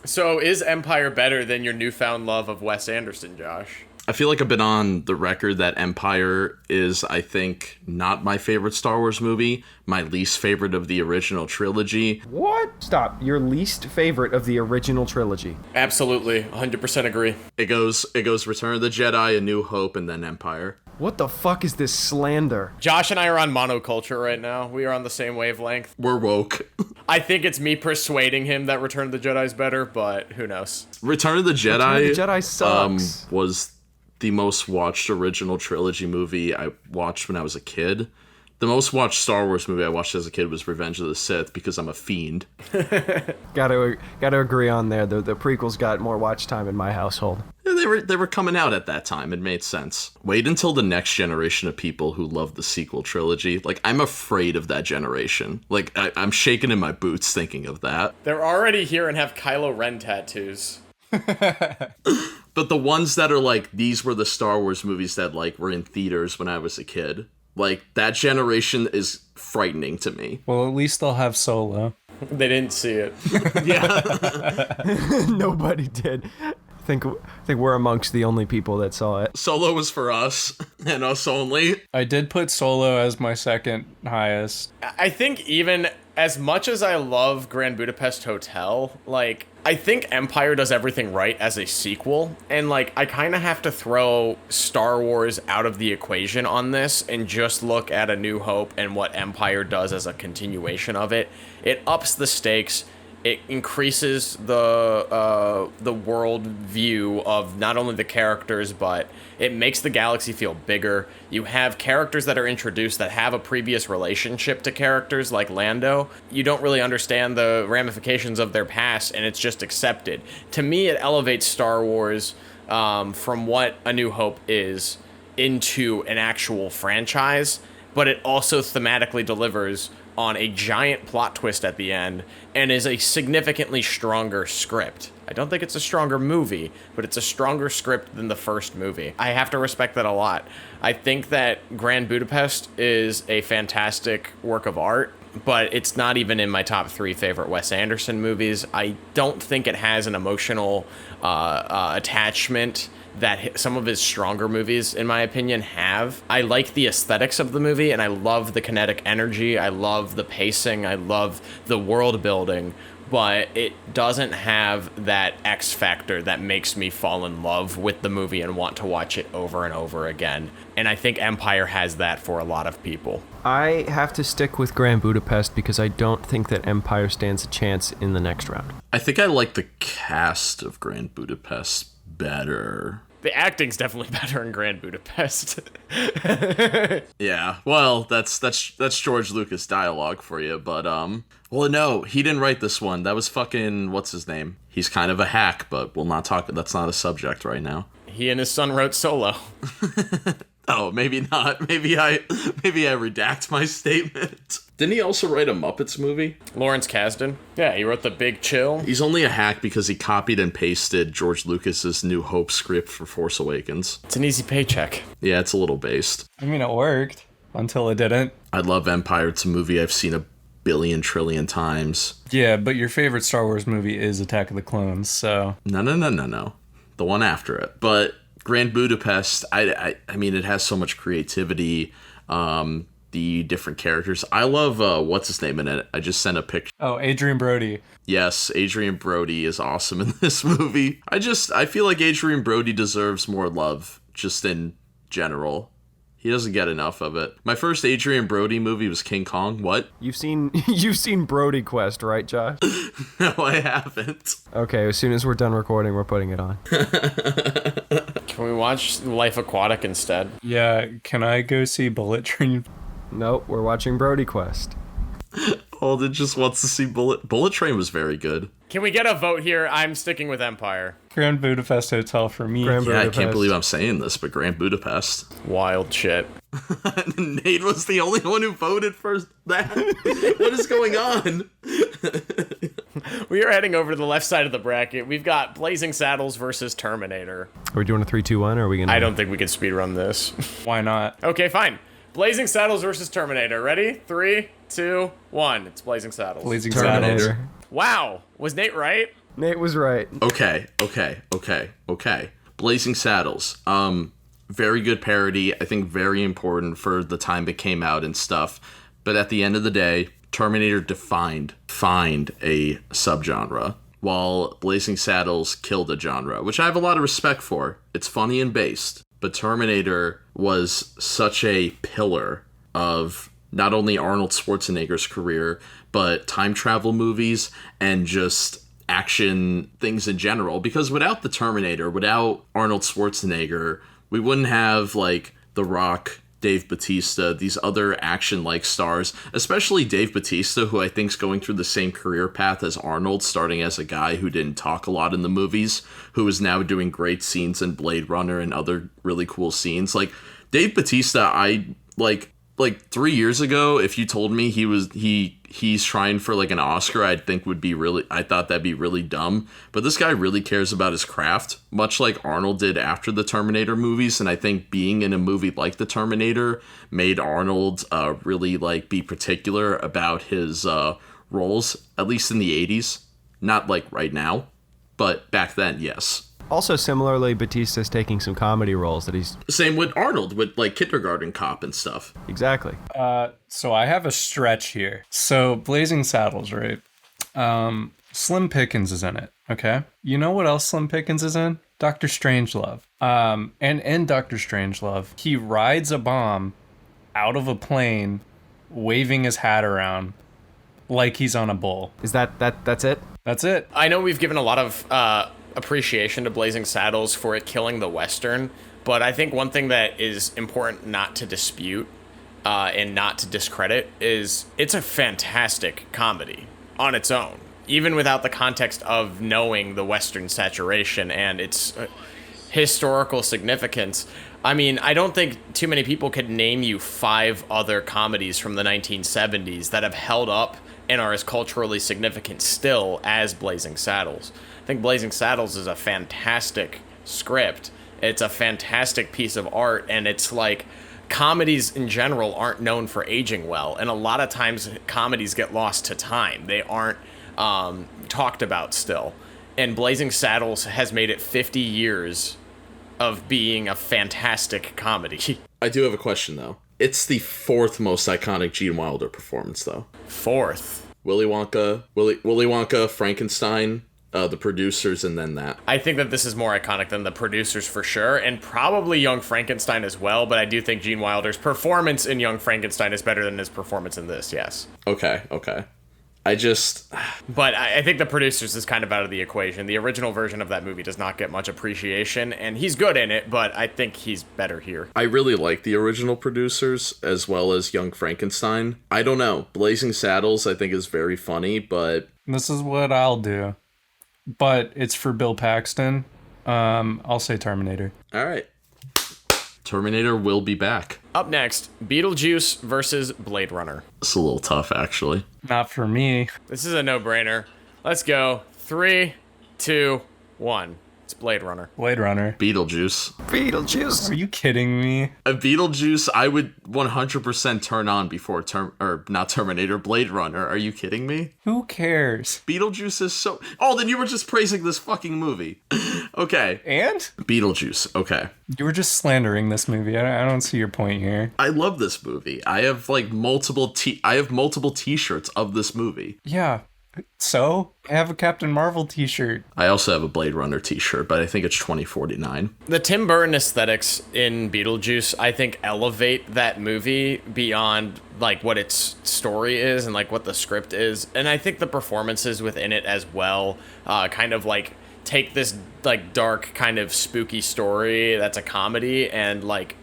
Speaker 1: So, is Empire better than your newfound love of Wes Anderson, Josh?
Speaker 3: I feel like I've been on the record that Empire is, I think, not my favorite Star Wars movie, my least favorite of the original trilogy.
Speaker 2: What? Stop. Your least favorite of the original trilogy.
Speaker 1: Absolutely, 100% agree.
Speaker 3: It goes Return of the Jedi, A New Hope, and then Empire.
Speaker 2: What the fuck is this slander?
Speaker 1: Josh and I are on monoculture right now. We are on the same wavelength.
Speaker 3: We're woke.
Speaker 1: I think it's me persuading him that Return of the Jedi is better, but who knows?
Speaker 3: Return of the Jedi,
Speaker 2: Return of the Jedi sucks.
Speaker 3: Was the most watched original trilogy movie I watched when I was a kid. The most watched Star Wars movie I watched as a kid was Revenge of the Sith, because I'm a fiend.
Speaker 2: Gotta agree on there. The prequels got more watch time in my household.
Speaker 3: Yeah, they were coming out at that time. It made sense. Wait until the next generation of people who love the sequel trilogy. Like, I'm afraid of that generation. Like, I'm shaking in my boots thinking of that.
Speaker 1: They're already here and have Kylo Ren tattoos.
Speaker 3: But the ones that are like, these were the Star Wars movies that like were in theaters when I was a kid. Like, that generation is frightening to me.
Speaker 4: Well, at least they'll have Solo.
Speaker 1: They didn't see it.
Speaker 3: Yeah.
Speaker 2: Nobody did. I think we're amongst the only people that saw it.
Speaker 3: Solo was for us, and us only.
Speaker 4: I did put Solo as my second highest.
Speaker 1: I think even as much as I love Grand Budapest Hotel, like, I think Empire does everything right as a sequel, and, like, I kind of have to throw Star Wars out of the equation on this and just look at A New Hope and what Empire does as a continuation of it. It ups the stakes. It increases the world view of not only the characters, but it makes the galaxy feel bigger. You have characters that are introduced that have a previous relationship to characters like Lando. You don't really understand the ramifications of their past, and it's just accepted. To me, it elevates Star Wars from what A New Hope is into an actual franchise, but it also thematically delivers on a giant plot twist at the end and is a significantly stronger script. I don't think it's a stronger movie, but it's a stronger script than the first movie. I have to respect that a lot. I think that Grand Budapest is a fantastic work of art, but it's not even in my top 3 favorite Wes Anderson movies. I don't think it has an emotional attachment that some of his stronger movies, in my opinion, have. I like the aesthetics of the movie, and I love the kinetic energy. I love the pacing. I love the world building, but it doesn't have that X factor that makes me fall in love with the movie and want to watch it over and over again. And I think Empire has that for a lot of people.
Speaker 2: I have to stick with Grand Budapest because I don't think that Empire stands a chance in the next round.
Speaker 3: I think I like the cast of Grand Budapest better.
Speaker 1: The acting's definitely better in Grand Budapest.
Speaker 3: Yeah, well, that's George Lucas dialogue for you, but well, no, he didn't write this one. That was fucking what's his name? He's kind of a hack, but we'll not talk. That's not a subject right now.
Speaker 1: He and his son wrote Solo.
Speaker 3: Oh, maybe not. Maybe I redact my statement. Didn't he also write a Muppets movie?
Speaker 1: Lawrence Kasdan. Yeah, he wrote The Big Chill.
Speaker 3: He's only a hack because he copied and pasted George Lucas's New Hope script for Force Awakens.
Speaker 1: It's an easy paycheck.
Speaker 3: Yeah, it's a little based.
Speaker 4: I mean, it worked until it didn't.
Speaker 3: I love Empire. It's a movie I've seen a billion trillion times.
Speaker 4: Yeah, but your favorite Star Wars movie is Attack of the Clones, so...
Speaker 3: No. The one after it. But Grand Budapest, I mean, it has so much creativity. The different characters. I love, what's his name in it? I just sent a picture.
Speaker 4: Oh, Adrian Brody.
Speaker 3: Yes, Adrian Brody is awesome in this movie. I feel like Adrian Brody deserves more love, just in general. He doesn't get enough of it. My first Adrian Brody movie was King Kong. What?
Speaker 2: You've seen Brody Quest, right, Josh?
Speaker 3: No, I haven't.
Speaker 2: Okay, as soon as we're done recording, we're putting it on.
Speaker 1: Can we watch Life Aquatic instead?
Speaker 4: Yeah, can I go see Bullet Train?
Speaker 2: Nope, we're watching Brody Quest.
Speaker 3: Alden just wants to see Bullet Train was very good.
Speaker 1: Can we get a vote here? I'm sticking with Empire.
Speaker 4: Grand Budapest Hotel for me.
Speaker 2: Grand
Speaker 3: Yeah, I
Speaker 2: Budapest.
Speaker 3: can't believe I'm saying this, but Grand Budapest.
Speaker 1: Wild shit.
Speaker 3: Nate was the only one who voted for that. What is going on?
Speaker 1: We are heading over to the left side of the bracket. We've got Blazing Saddles versus Terminator.
Speaker 2: Are we doing a 3-2-1, or are we gonna...
Speaker 1: I don't think we can speedrun this.
Speaker 4: Why not?
Speaker 1: Okay, fine. Blazing Saddles versus Terminator. Ready? 3, 2, 1. It's Blazing Saddles.
Speaker 4: Blazing Saddles.
Speaker 2: Terminator.
Speaker 1: Wow. Was Nate right?
Speaker 2: Nate was right.
Speaker 3: Okay. Blazing Saddles. Very good parody. I think very important for the time it came out and stuff. But at the end of the day, Terminator defined a subgenre, while Blazing Saddles killed a genre, which I have a lot of respect for. It's funny and based. But Terminator was such a pillar of not only Arnold Schwarzenegger's career, but time travel movies and just action things in general. Because without the Terminator, without Arnold Schwarzenegger, we wouldn't have, like, The Rock, Dave Bautista, these other action-like stars, especially Dave Bautista, who I think's going through the same career path as Arnold, starting as a guy who didn't talk a lot in the movies, who is now doing great scenes in Blade Runner and other really cool scenes. Like, Dave Bautista, I, like 3 years ago, if you told me he's trying for like an Oscar, I thought that'd be really dumb. But this guy really cares about his craft, much like Arnold did after the Terminator movies. And I think being in a movie like the Terminator made Arnold really like be particular about his roles, at least in the 80s. Not like right now, but back then, yes.
Speaker 2: Also, similarly, Batista's taking some comedy roles that he's...
Speaker 3: Same with Arnold, with like Kindergarten Cop and stuff.
Speaker 2: Exactly.
Speaker 4: So I have a stretch here. So Blazing Saddles, right? Slim Pickens is in it, okay? You know what else Slim Pickens is in? Dr. Strangelove. And in Dr. Strangelove, he rides a bomb out of a plane, waving his hat around like he's on a bull.
Speaker 2: Is that's it?
Speaker 4: That's it.
Speaker 1: I know we've given a lot of appreciation to Blazing Saddles for it killing the Western, but I think one thing that is important not to dispute and not to discredit is it's a fantastic comedy on its own, even without the context of knowing the Western saturation and its historical significance. I mean, I don't think too many people could name you 5 other comedies from the 1970s that have held up and are as culturally significant still as Blazing Saddles. I think Blazing Saddles is a fantastic script. It's a fantastic piece of art, and it's like comedies in general aren't known for aging well, and a lot of times comedies get lost to time. They aren't talked about still. And Blazing Saddles has made it 50 years of being a fantastic comedy.
Speaker 3: I do have a question, though. It's the 4th most iconic Gene Wilder performance, though.
Speaker 1: 4th.
Speaker 3: Willy Wonka, Frankenstein, the producers, and then that.
Speaker 1: I think that this is more iconic than the producers for sure, and probably Young Frankenstein as well, but I do think Gene Wilder's performance in Young Frankenstein is better than his performance in this, yes.
Speaker 3: Okay.
Speaker 1: But I think the producers is kind of out of the equation. The original version of that movie does not get much appreciation, and he's good in it, but I think he's better here.
Speaker 3: I really like the original producers, as well as Young Frankenstein. I don't know. Blazing Saddles, I think, is very funny, but...
Speaker 4: This is what I'll do. But it's for Bill Paxton. I'll say Terminator.
Speaker 3: All right. Terminator will be back.
Speaker 1: Up next, Beetlejuice versus Blade Runner.
Speaker 3: It's a little tough, actually.
Speaker 4: Not for me.
Speaker 1: This is a no-brainer. Let's go. 3, 2, 1. It's Blade Runner.
Speaker 4: Blade Runner.
Speaker 3: Beetlejuice.
Speaker 4: Are you kidding me?
Speaker 3: A Beetlejuice, I would 100% turn on before not Terminator, Blade Runner. Are you kidding me?
Speaker 4: Who cares?
Speaker 3: Beetlejuice is so... Oh, then you were just praising this fucking movie. Okay.
Speaker 4: And?
Speaker 3: Beetlejuice, okay.
Speaker 4: You were just slandering this movie. I don't see your point here.
Speaker 3: I love this movie. I have like multiple t-shirts of this movie.
Speaker 4: Yeah. So, I have a Captain Marvel t-shirt.
Speaker 3: I also have a Blade Runner t-shirt, but I think it's 2049.
Speaker 1: The Tim Burton aesthetics in Beetlejuice, I think, elevate that movie beyond like what its story is and like what the script is. And I think the performances within it as well kind of like take this like dark kind of spooky story that's a comedy and like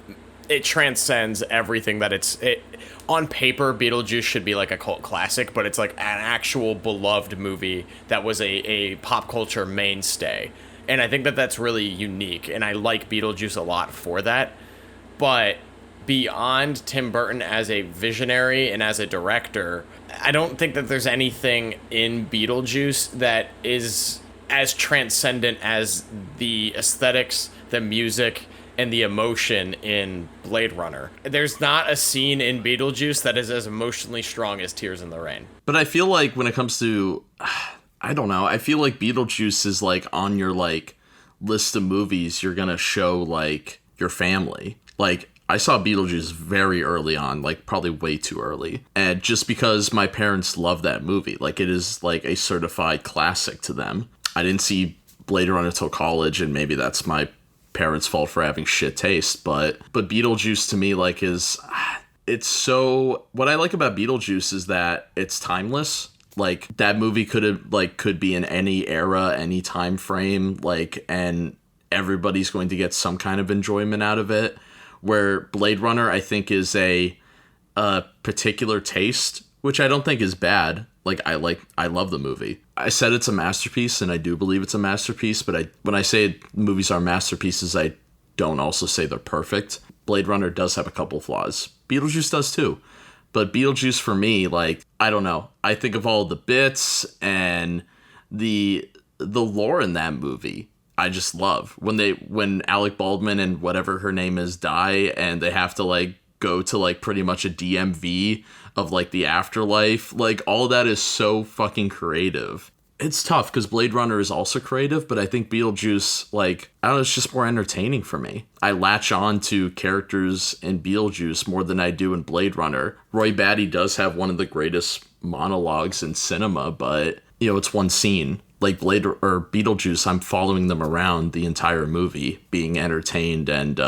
Speaker 1: it transcends everything that it on paper. Beetlejuice should be like a cult classic, but it's like an actual beloved movie that was a pop culture mainstay, and I think that that's really unique, and I like Beetlejuice a lot for that. But beyond Tim Burton as a visionary and as a director, I don't think that there's anything in Beetlejuice that is as transcendent as the aesthetics, the music, and the emotion in Blade Runner. There's not a scene in Beetlejuice that is as emotionally strong as Tears in the Rain.
Speaker 3: But I feel like when it comes to, I don't know, I feel like Beetlejuice is like on your like list of movies you're gonna show like your family. Like I saw Beetlejuice very early on, like probably way too early. And just because my parents love that movie, like it is like a certified classic to them. I didn't see Blade Runner until college, and maybe that's my parents' fault for having shit taste, but Beetlejuice to me like is it's so what I like about Beetlejuice is that it's timeless. Like that movie could be in any era, any time frame, like, and everybody's going to get some kind of enjoyment out of it. Where Blade Runner I think is a particular taste, which I don't think is bad. I love the movie. I said it's a masterpiece, and I do believe it's a masterpiece, but when I say movies are masterpieces, I don't also say they're perfect. Blade Runner does have a couple flaws. Beetlejuice does too. But Beetlejuice for me, like, I don't know. I think of all the bits and the lore in that movie. I just love when Alec Baldwin and whatever her name is die, and they have to like go to like pretty much a DMV of like the afterlife. Like all that is so fucking creative. It's tough because Blade Runner is also creative, but I think Beetlejuice, like, I don't know, it's just more entertaining for me. I latch on to characters in Beetlejuice more than I do in Blade Runner. Roy Batty does have one of the greatest monologues in cinema, but, you know, it's one scene. Like Beetlejuice, I'm following them around the entire movie, being entertained, and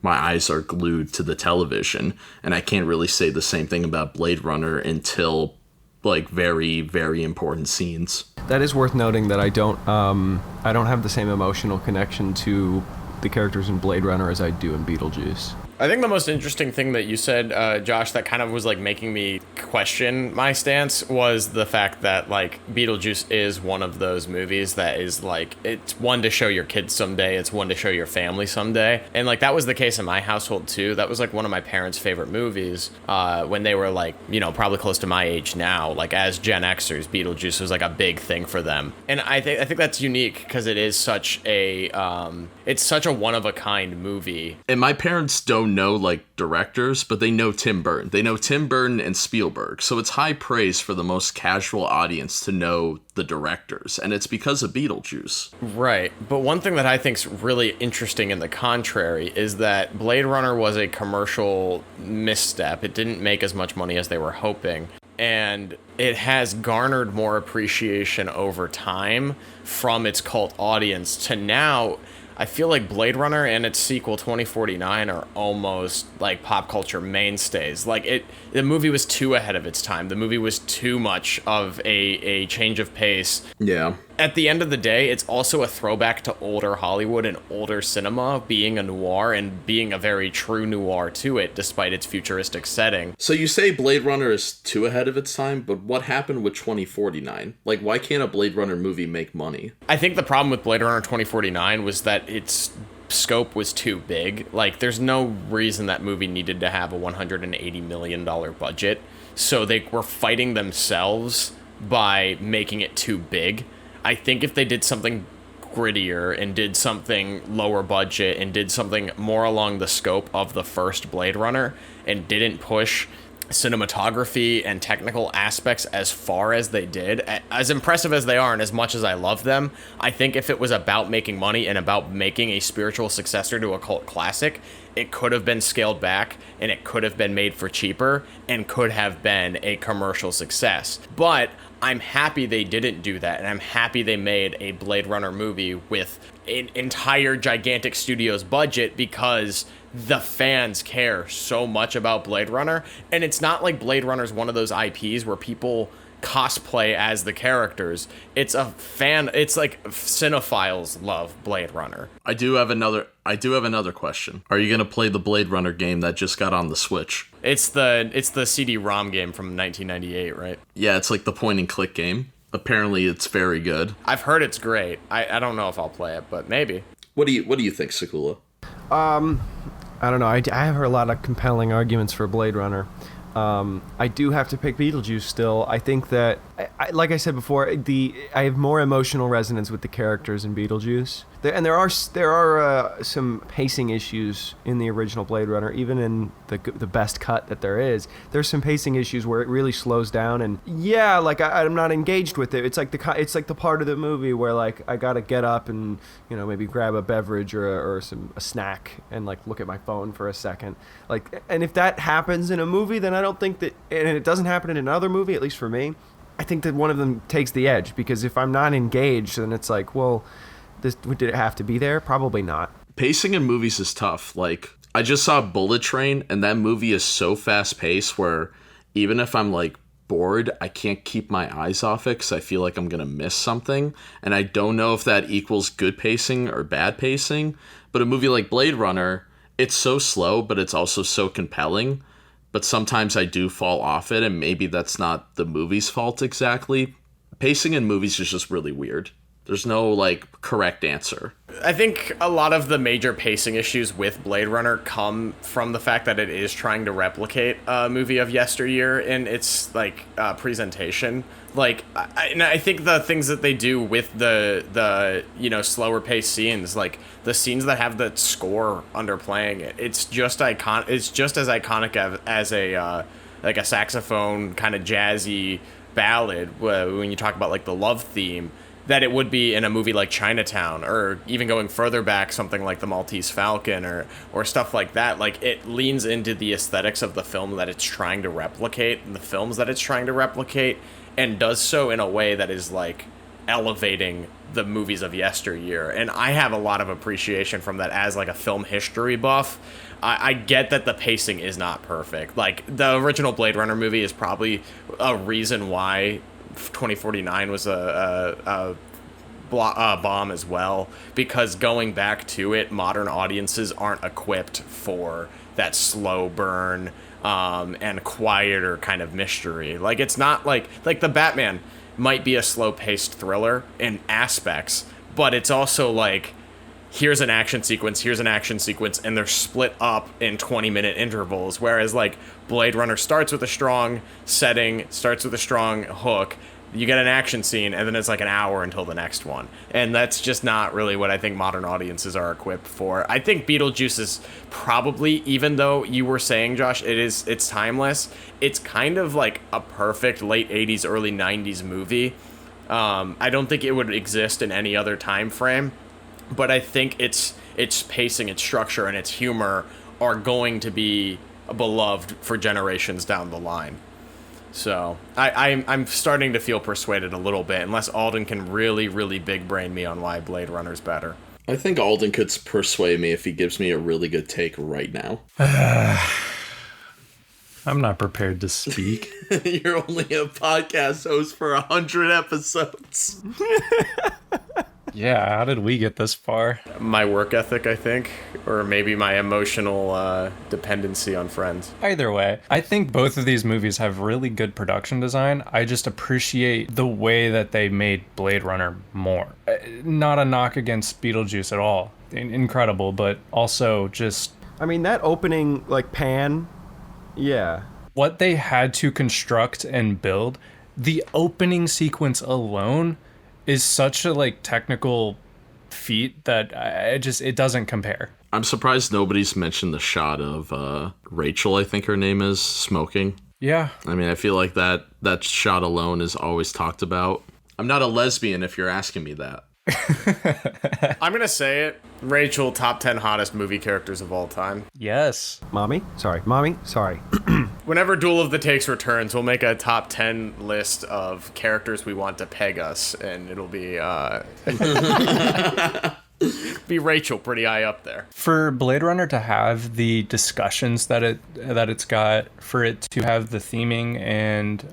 Speaker 3: my eyes are glued to the television. And I can't really say the same thing about Blade Runner until like very, very important scenes.
Speaker 2: That is worth noting that I don't have the same emotional connection to the characters in Blade Runner as I do in Beetlejuice.
Speaker 1: I think the most interesting thing that you said, Josh, that kind of was like making me question my stance was the fact that like Beetlejuice is one of those movies that is like, it's one to show your kids someday, it's one to show your family someday. And like that was the case in my household too. That was like one of my parents' favorite movies when they were like, you know, probably close to my age now. Like as Gen Xers, Beetlejuice was like a big thing for them. And I think that's unique because it is such a it's such a one of a kind movie.
Speaker 3: And my parents don't know like directors, but they know Tim Burton. They know Tim Burton and Spielberg. So it's high praise for the most casual audience to know the directors, and it's because of Beetlejuice.
Speaker 1: Right. But one thing that I think's really interesting in the contrary is that Blade Runner was a commercial misstep. It didn't make as much money as they were hoping. And it has garnered more appreciation over time from its cult audience to now. I feel like Blade Runner and its sequel 2049 are almost like pop culture mainstays. Like the movie was too ahead of its time. The movie was too much of a change of pace.
Speaker 3: Yeah.
Speaker 1: At the end of the day, it's also a throwback to older Hollywood and older cinema, being a noir and being a very true noir to it, despite its futuristic setting.
Speaker 3: So you say Blade Runner is too ahead of its time, but what happened with 2049? Like, why can't a Blade Runner movie make money?
Speaker 1: I think the problem with Blade Runner 2049 was that its scope was too big. Like, there's no reason that movie needed to have a $180 million budget. So they were fighting themselves by making it too big. I think if they did something grittier and did something lower budget and did something more along the scope of the first Blade Runner and didn't push cinematography and technical aspects as far as they did, as impressive as they are and as much as I love them, I think if it was about making money and about making a spiritual successor to a cult classic, it could have been scaled back and it could have been made for cheaper and could have been a commercial success. But I'm happy they didn't do that, and I'm happy they made a Blade Runner movie with an entire gigantic studio's budget because the fans care so much about Blade Runner. And it's not like Blade Runner's one of those IPs where people cosplay as the characters. It's like cinephiles love Blade Runner.
Speaker 3: I do have another question. Are you going to play the Blade Runner game that just got on the Switch?
Speaker 1: It's the CD-ROM game from 1998, right?
Speaker 3: Yeah, it's like the point and click game. Apparently it's very good.
Speaker 1: I've heard it's great. I don't know if I'll play it, but maybe.
Speaker 3: What do you think, Sakula?
Speaker 2: I don't know. I have heard a lot of compelling arguments for Blade Runner. I do have to pick Beetlejuice still. I think that, like I said before, I have more emotional resonance with the characters in Beetlejuice. There are some pacing issues in the original Blade Runner, even in the best cut that there is. There's some pacing issues where it really slows down, and yeah, like I'm not engaged with it. It's like the part of the movie where like I gotta get up and maybe grab a beverage or a snack and like look at my phone for a second. Like, and if that happens in a movie, then I don't think that, and it doesn't happen in another movie, at least for me, I think that one of them takes the edge, because if I'm not engaged, then it's like, well, did it have to be there? Probably not.
Speaker 3: Pacing in movies is tough. Like, I just saw Bullet Train, and that movie is so fast-paced where even if I'm, like, bored, I can't keep my eyes off it because I feel like I'm going to miss something. And I don't know if that equals good pacing or bad pacing. But a movie like Blade Runner, it's so slow, but it's also so compelling. But sometimes I do fall off it, and maybe that's not the movie's fault exactly. Pacing in movies is just really weird. There's no, like, correct answer.
Speaker 1: I think a lot of the major pacing issues with Blade Runner come from the fact that it is trying to replicate a movie of yesteryear in its, like, presentation. Like, I think the things that they do with the slower paced scenes, like the scenes that have the score underplaying it, it's just as iconic as a like a saxophone kind of jazzy ballad, when you talk about like the love theme, that it would be in a movie like Chinatown, or even going further back, something like The Maltese Falcon, or stuff like that. Like, it leans into the aesthetics of the film that it's trying to replicate, and the films that it's trying to replicate, and does so in a way that is like elevating the movies of yesteryear. And I have a lot of appreciation from that as like a film history buff. I get that the pacing is not perfect. Like, the original Blade Runner movie is probably a reason why 2049 was a bomb as well, because going back to it, modern audiences aren't equipped for that slow burn and quieter kind of mystery. Like, it's not like the Batman might be a slow-paced thriller in aspects, but it's also like, here's an action sequence, and they're split up in 20-minute intervals, whereas like Blade Runner starts with a strong setting, starts with a strong hook, you get an action scene, and then it's like an hour until the next one. And that's just not really what I think modern audiences are equipped for. I think Beetlejuice is probably, even though you were saying, Josh, it's timeless, it's kind of like a perfect late 80s, early 90s movie. I don't think it would exist in any other time frame, but I think its pacing, its structure, and its humor are going to be beloved for generations down the line. So I'm starting to feel persuaded a little bit, unless Alden can really, really big brain me on why Blade Runner's better.
Speaker 3: I think Alden could persuade me if he gives me a really good take right now.
Speaker 4: I'm not prepared to speak.
Speaker 3: You're only a podcast host for 100 episodes.
Speaker 4: Yeah, how did we get this far?
Speaker 1: My work ethic, I think, or maybe my emotional dependency on friends.
Speaker 4: Either way, I think both of these movies have really good production design. I just appreciate the way that they made Blade Runner more. Not a knock against Beetlejuice at all. Incredible, but also just...
Speaker 2: I mean, that opening, like, pan, yeah.
Speaker 4: What they had to construct and build, the opening sequence alone is such a like technical feat that it doesn't compare.
Speaker 3: I'm surprised nobody's mentioned the shot of Rachel, I think her name is, smoking.
Speaker 4: Yeah.
Speaker 3: I mean, I feel like that shot alone is always talked about. I'm not a lesbian if you're asking me that.
Speaker 1: I'm gonna say it. Rachel, top 10 hottest movie characters of all time.
Speaker 4: Yes.
Speaker 2: Mommy? Sorry.
Speaker 1: Whenever Duel of the Takes returns, we'll make a top 10 list of characters we want to peg us, and it'll be be Rachel pretty high up there.
Speaker 4: For Blade Runner to have the discussions that it's got, for it to have the theming and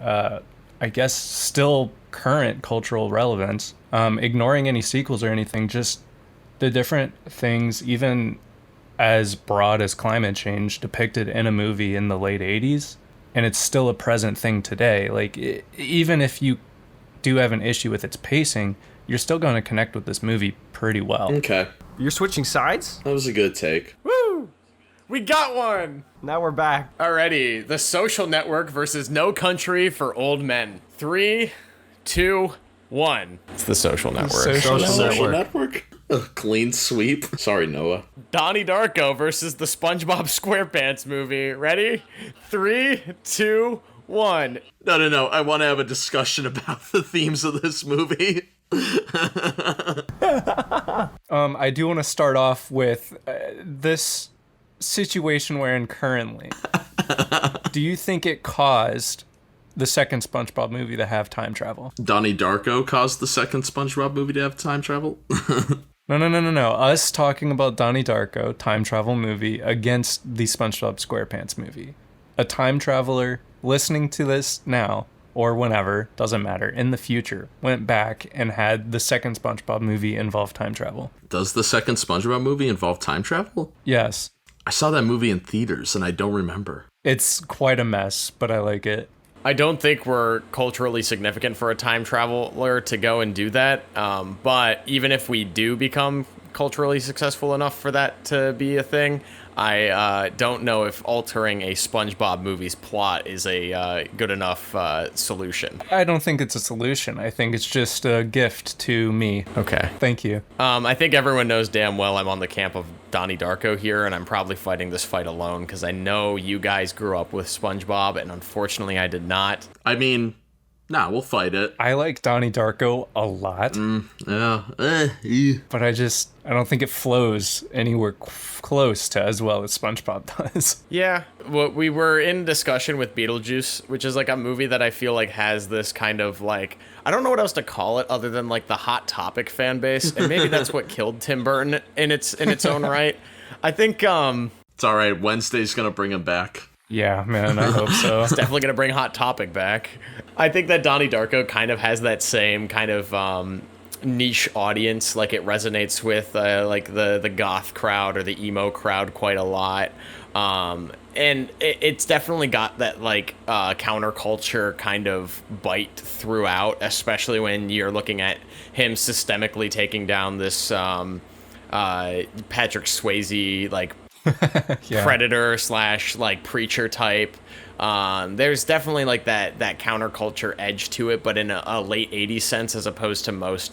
Speaker 4: I guess still current cultural relevance, ignoring any sequels or anything, just the different things, even as broad as climate change, depicted in a movie in the late 80s, and it's still a present thing today. Like, even if you do have an issue with its pacing, you're still going to connect with this movie pretty well.
Speaker 3: Okay.
Speaker 2: You're switching sides?
Speaker 3: That was a good take.
Speaker 1: Woo! We got one!
Speaker 2: Now we're back.
Speaker 1: Alrighty, The Social Network versus No Country for Old Men. 3, 2, 1. It's The Social Network.
Speaker 3: Social Network? Clean sweep. Sorry, Noah.
Speaker 1: Donnie Darko versus the SpongeBob SquarePants movie. Ready? 3, 2, 1.
Speaker 3: No. I want to have a discussion about the themes of this movie.
Speaker 4: I do want to start off with this situation we're in currently. Do you think it caused the second SpongeBob movie to have time travel?
Speaker 3: Donnie Darko caused the second SpongeBob movie to have time travel?
Speaker 4: No. Us talking about Donnie Darko, time travel movie, against the SpongeBob SquarePants movie. A time traveler listening to this now, or whenever, doesn't matter, in the future, went back and had the second SpongeBob movie involve time travel.
Speaker 3: Does the second SpongeBob movie involve time travel?
Speaker 4: Yes.
Speaker 3: I saw that movie in theaters and I don't remember.
Speaker 4: It's quite a mess, but I like it.
Speaker 1: I don't think we're culturally significant for a time traveler to go and do that. But even if we do become culturally successful enough for that to be a thing, I don't know if altering a SpongeBob movie's plot is a good enough solution.
Speaker 4: I don't think it's a solution. I think it's just a gift to me.
Speaker 1: Okay.
Speaker 4: Thank you.
Speaker 1: I think everyone knows damn well I'm on the camp of Donnie Darko here, and I'm probably fighting this fight alone because I know you guys grew up with SpongeBob, and unfortunately I did not.
Speaker 3: I mean, Nah, we'll fight it.
Speaker 4: I like Donnie Darko a lot, but I don't think it flows anywhere close to as well as SpongeBob does.
Speaker 1: Yeah, well, we were in discussion with Beetlejuice, which is like a movie that I feel like has this kind of like, I don't know what else to call it other than like the Hot Topic fan base, and maybe that's what killed Tim Burton in its own right. I think
Speaker 3: It's all right. Wednesday's gonna bring him back.
Speaker 4: Yeah, man, I hope so.
Speaker 1: it's definitely gonna bring Hot Topic back. I think that Donnie Darko kind of has that same kind of niche audience. Like it resonates with like the goth crowd or the emo crowd quite a lot. And it's definitely got that like counterculture kind of bite throughout, especially when you're looking at him systemically taking down this Patrick Swayze like
Speaker 4: Yeah.
Speaker 1: predator / like preacher type. There's definitely like that counterculture edge to it, but in a late 80s sense, as opposed to most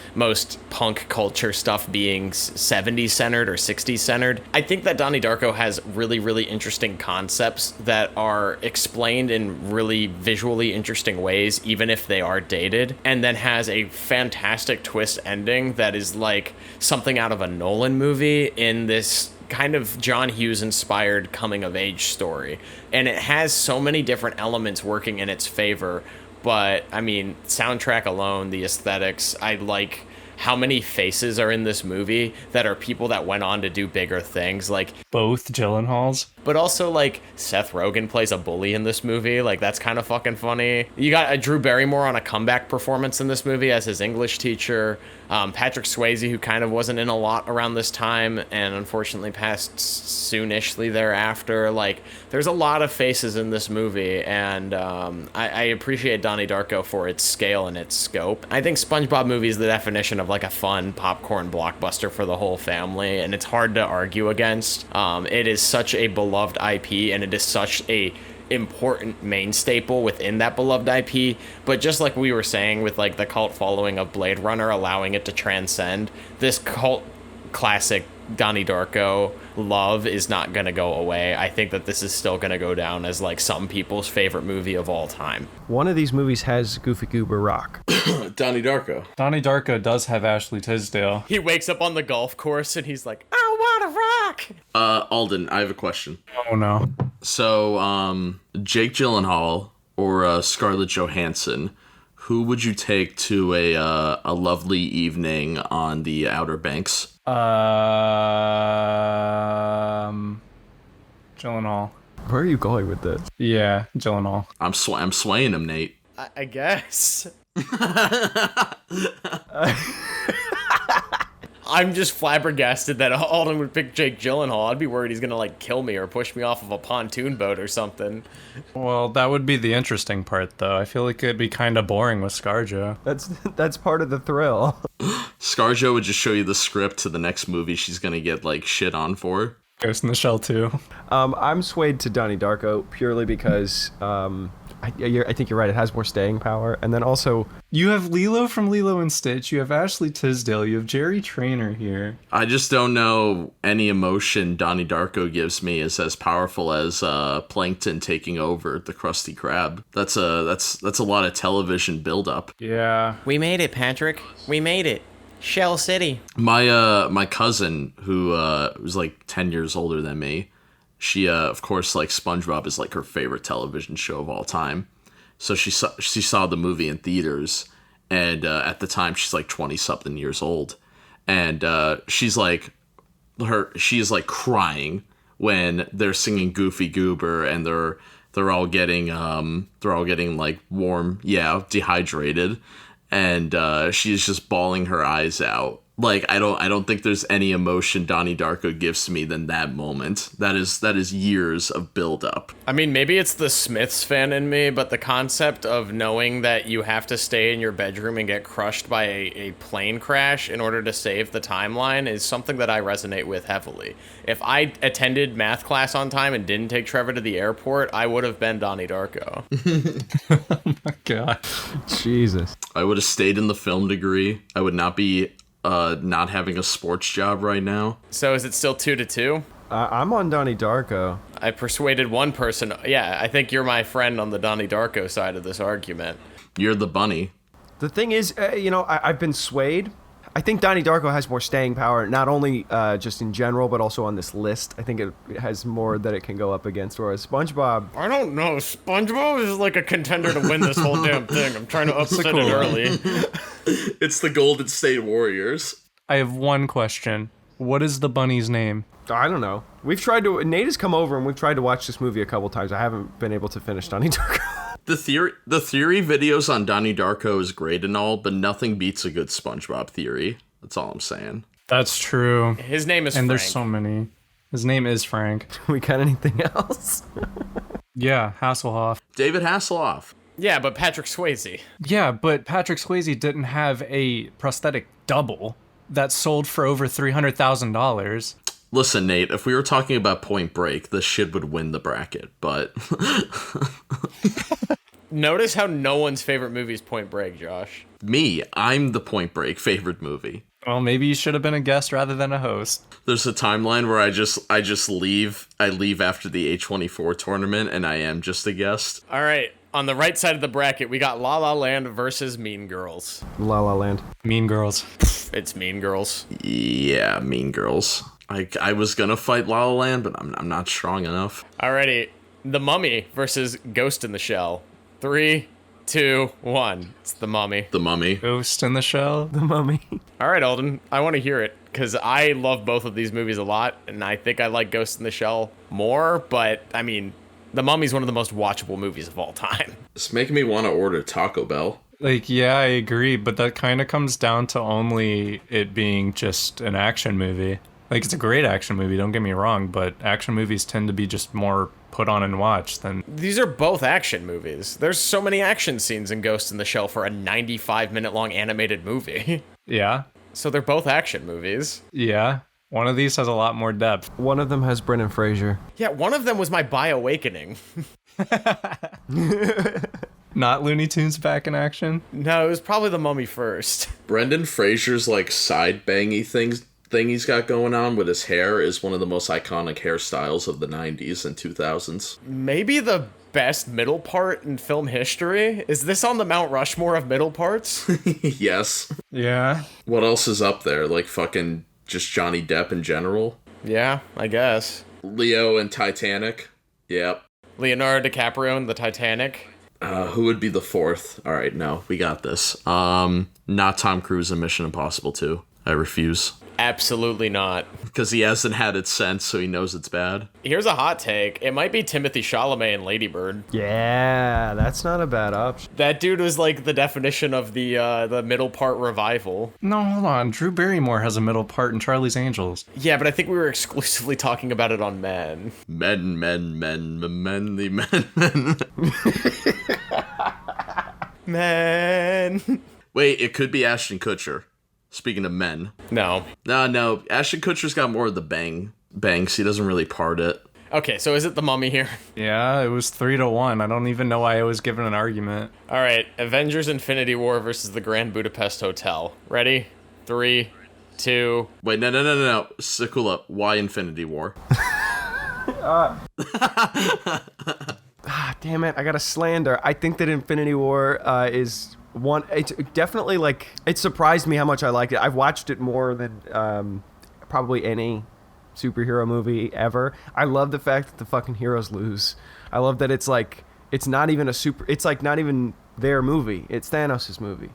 Speaker 1: punk culture stuff being 70s centered or 60s centered. I think that Donnie Darko has really, really interesting concepts that are explained in really visually interesting ways, even if they are dated, and then has a fantastic twist ending that is like something out of a Nolan movie in this kind of John Hughes inspired coming of age story. And it has so many different elements working in its favor. But I mean, soundtrack alone, the aesthetics, I like how many faces are in this movie that are people that went on to do bigger things. Like
Speaker 4: Both Gyllenhaals.
Speaker 1: but also like Seth Rogen plays a bully in this movie. Like that's kind of fucking funny. You got Drew Barrymore on a comeback performance in this movie as his English teacher. Patrick Swayze, who kind of wasn't in a lot around this time and unfortunately passed soonishly thereafter. Like there's a lot of faces in this movie, and I appreciate Donnie Darko for its scale and its scope. I think SpongeBob movie is the definition of like a fun popcorn blockbuster for the whole family, and it's hard to argue against. It is such a beloved IP, and it is such a important main staple within that beloved IP. But just like we were saying with like the cult following of Blade Runner, allowing it to transcend, this cult classic Donnie Darko love is not gonna go away. I think that this is still gonna go down as like some people's favorite movie of all time.
Speaker 2: One of these movies has Goofy Goober Rock.
Speaker 3: Donnie Darko.
Speaker 4: Donnie Darko does have Ashley Tisdale.
Speaker 1: He wakes up on the golf course and he's like, I wanna rock.
Speaker 3: Alden, I have a question.
Speaker 4: Oh no.
Speaker 3: So, Jake Gyllenhaal or Scarlett Johansson, who would you take to a lovely evening on the Outer Banks?
Speaker 4: Gyllenhaal.
Speaker 2: Where are you going with this?
Speaker 4: Yeah, Gyllenhaal.
Speaker 3: I'm swaying him, Nate.
Speaker 1: I guess. I'm just flabbergasted that Alden would pick Jake Gyllenhaal. I'd be worried he's gonna like kill me or push me off of a pontoon boat or something.
Speaker 4: Well, that would be the interesting part, though. I feel like it'd be kind of boring with ScarJo.
Speaker 2: That's part of the thrill.
Speaker 3: ScarJo would just show you the script to the next movie she's gonna get like shit on for.
Speaker 4: Ghost in the Shell 2.
Speaker 2: I'm swayed to Donnie Darko purely because I think you're right. It has more staying power, and then also
Speaker 4: You have Lilo from Lilo and Stitch. You have Ashley Tisdale. You have Jerry Trainer here.
Speaker 3: I just don't know any emotion Donnie Darko gives me is as powerful as Plankton taking over the Krusty Krab. That's a lot of television buildup.
Speaker 4: Yeah.
Speaker 1: We made it, Patrick. We made it. Shell City.
Speaker 3: My cousin, who was like 10 years older than me, she of course, like, SpongeBob is like her favorite television show of all time. So she saw the movie in theaters, and at the time she's like 20 something years old, and she's like crying when they're singing Goofy Goober, and they're all getting like warm, dehydrated, and she's just bawling her eyes out. Like, I don't think there's any emotion Donnie Darko gives to me than that moment. That is years of build-up.
Speaker 1: I mean, maybe it's the Smiths fan in me, but the concept of knowing that you have to stay in your bedroom and get crushed by a plane crash in order to save the timeline is something that I resonate with heavily. If I attended math class on time and didn't take Trevor to the airport, I would have been Donnie Darko.
Speaker 4: Oh my god.
Speaker 2: Jesus.
Speaker 3: I would have stayed in the film degree. I would not be not having a sports job right now.
Speaker 1: So is it still 2-2?
Speaker 2: I'm on Donnie Darko.
Speaker 1: I persuaded one person. Yeah, I think you're my friend on the Donnie Darko side of this argument.
Speaker 3: You're the bunny.
Speaker 2: The thing is, I've been swayed. I think Donnie Darko has more staying power, not only just in general, but also on this list. I think it has more that it can go up against, whereas SpongeBob...
Speaker 1: I don't know. SpongeBob is like a contender to win this whole damn thing. I'm trying to upset it early.
Speaker 3: It's the Golden State Warriors.
Speaker 4: I have one question. What is the bunny's name?
Speaker 2: I don't know. Nate has come over and we've tried to watch this movie a couple times. I haven't been able to finish Donnie Darko.
Speaker 3: The theory videos on Donnie Darko is great and all, but nothing beats a good SpongeBob theory. That's all I'm saying.
Speaker 4: That's true.
Speaker 1: His name is
Speaker 4: and
Speaker 1: Frank.
Speaker 4: There's so many. His name is Frank.
Speaker 2: We got anything else?
Speaker 4: Yeah, Hasselhoff.
Speaker 3: David Hasselhoff.
Speaker 1: Yeah, but Patrick Swayze.
Speaker 4: Yeah, but Patrick Swayze didn't have a prosthetic double that sold for over $300,000.
Speaker 3: Listen, Nate, if we were talking about Point Break, this shit would win the bracket, but...
Speaker 1: Notice how no one's favorite movie is Point Break, Josh.
Speaker 3: Me, I'm the Point Break favorite movie.
Speaker 4: Well, maybe you should have been a guest rather than a host.
Speaker 3: There's a timeline where I just leave. I leave after the A24 tournament, and I am just a guest.
Speaker 1: All right, on the right side of the bracket, we got La La Land versus Mean Girls.
Speaker 2: La La Land.
Speaker 4: Mean Girls.
Speaker 1: It's Mean Girls.
Speaker 3: Yeah, Mean Girls. I was gonna fight La La Land, but I'm not strong enough.
Speaker 1: Alrighty, The Mummy versus Ghost in the Shell. 3, 2, 1. It's The Mummy.
Speaker 3: The Mummy.
Speaker 4: Ghost in the Shell.
Speaker 2: The Mummy.
Speaker 1: All right, Alden, I want to hear it because I love both of these movies a lot, and I think I like Ghost in the Shell more. But I mean, The Mummy's one of the most watchable movies of all time.
Speaker 3: It's making me want to order Taco Bell.
Speaker 4: Like, yeah, I agree, but that kind of comes down to only it being just an action movie. Like, it's a great action movie, don't get me wrong, but action movies tend to be just more put on and watched than...
Speaker 1: These are both action movies. There's so many action scenes in Ghost in the Shell for a 95-minute long animated movie.
Speaker 4: Yeah.
Speaker 1: So they're both action movies.
Speaker 4: Yeah. One of these has a lot more depth.
Speaker 2: One of them has Brendan Fraser.
Speaker 1: Yeah, one of them was my Bi-Awakening.
Speaker 4: Not Looney Tunes back in action?
Speaker 1: No, it was probably The Mummy first.
Speaker 3: Brendan Fraser's like side bangy thing he's got going on with his hair is one of the most iconic hairstyles of the 90s and 2000s.
Speaker 1: Maybe the best middle part in film history? Is this on the Mount Rushmore of middle parts?
Speaker 3: Yes.
Speaker 4: Yeah.
Speaker 3: What else is up there? Like fucking just Johnny Depp in general?
Speaker 1: Yeah, I guess.
Speaker 3: Leo and Titanic? Yep.
Speaker 1: Leonardo DiCaprio in the Titanic?
Speaker 3: Who would be the fourth? All right, no, we got this. Not Tom Cruise in Mission Impossible 2. I refuse.
Speaker 1: Absolutely not.
Speaker 3: Because he hasn't had it since, so he knows it's bad.
Speaker 1: Here's a hot take. It might be Timothée Chalamet in Lady Bird.
Speaker 2: Yeah, that's not a bad option.
Speaker 1: That dude was like the definition of the middle part revival.
Speaker 4: No, hold on. Drew Barrymore has a middle part in Charlie's Angels.
Speaker 1: Yeah, but I think we were exclusively talking about it on Men.
Speaker 3: Men, the men.
Speaker 1: Men.
Speaker 3: Wait, it could be Ashton Kutcher. Speaking of men.
Speaker 1: No.
Speaker 3: No. Ashton Kutcher's got more of the bangs. He doesn't really part it.
Speaker 1: Okay, so is it The Mummy here?
Speaker 4: Yeah, it was 3-1. I don't even know why I was given an argument.
Speaker 1: All right, Avengers Infinity War versus the Grand Budapest Hotel. Ready? 3, 2...
Speaker 3: Wait, no. Sikula, why Infinity War?
Speaker 2: Damn it, I got a slander. I think that Infinity War is one. It's definitely like, it surprised me how much I liked it. I've watched it more than probably any superhero movie ever. I love the fact that the fucking heroes lose. I love that it's like, it's not even it's like not even their movie. It's Thanos' movie.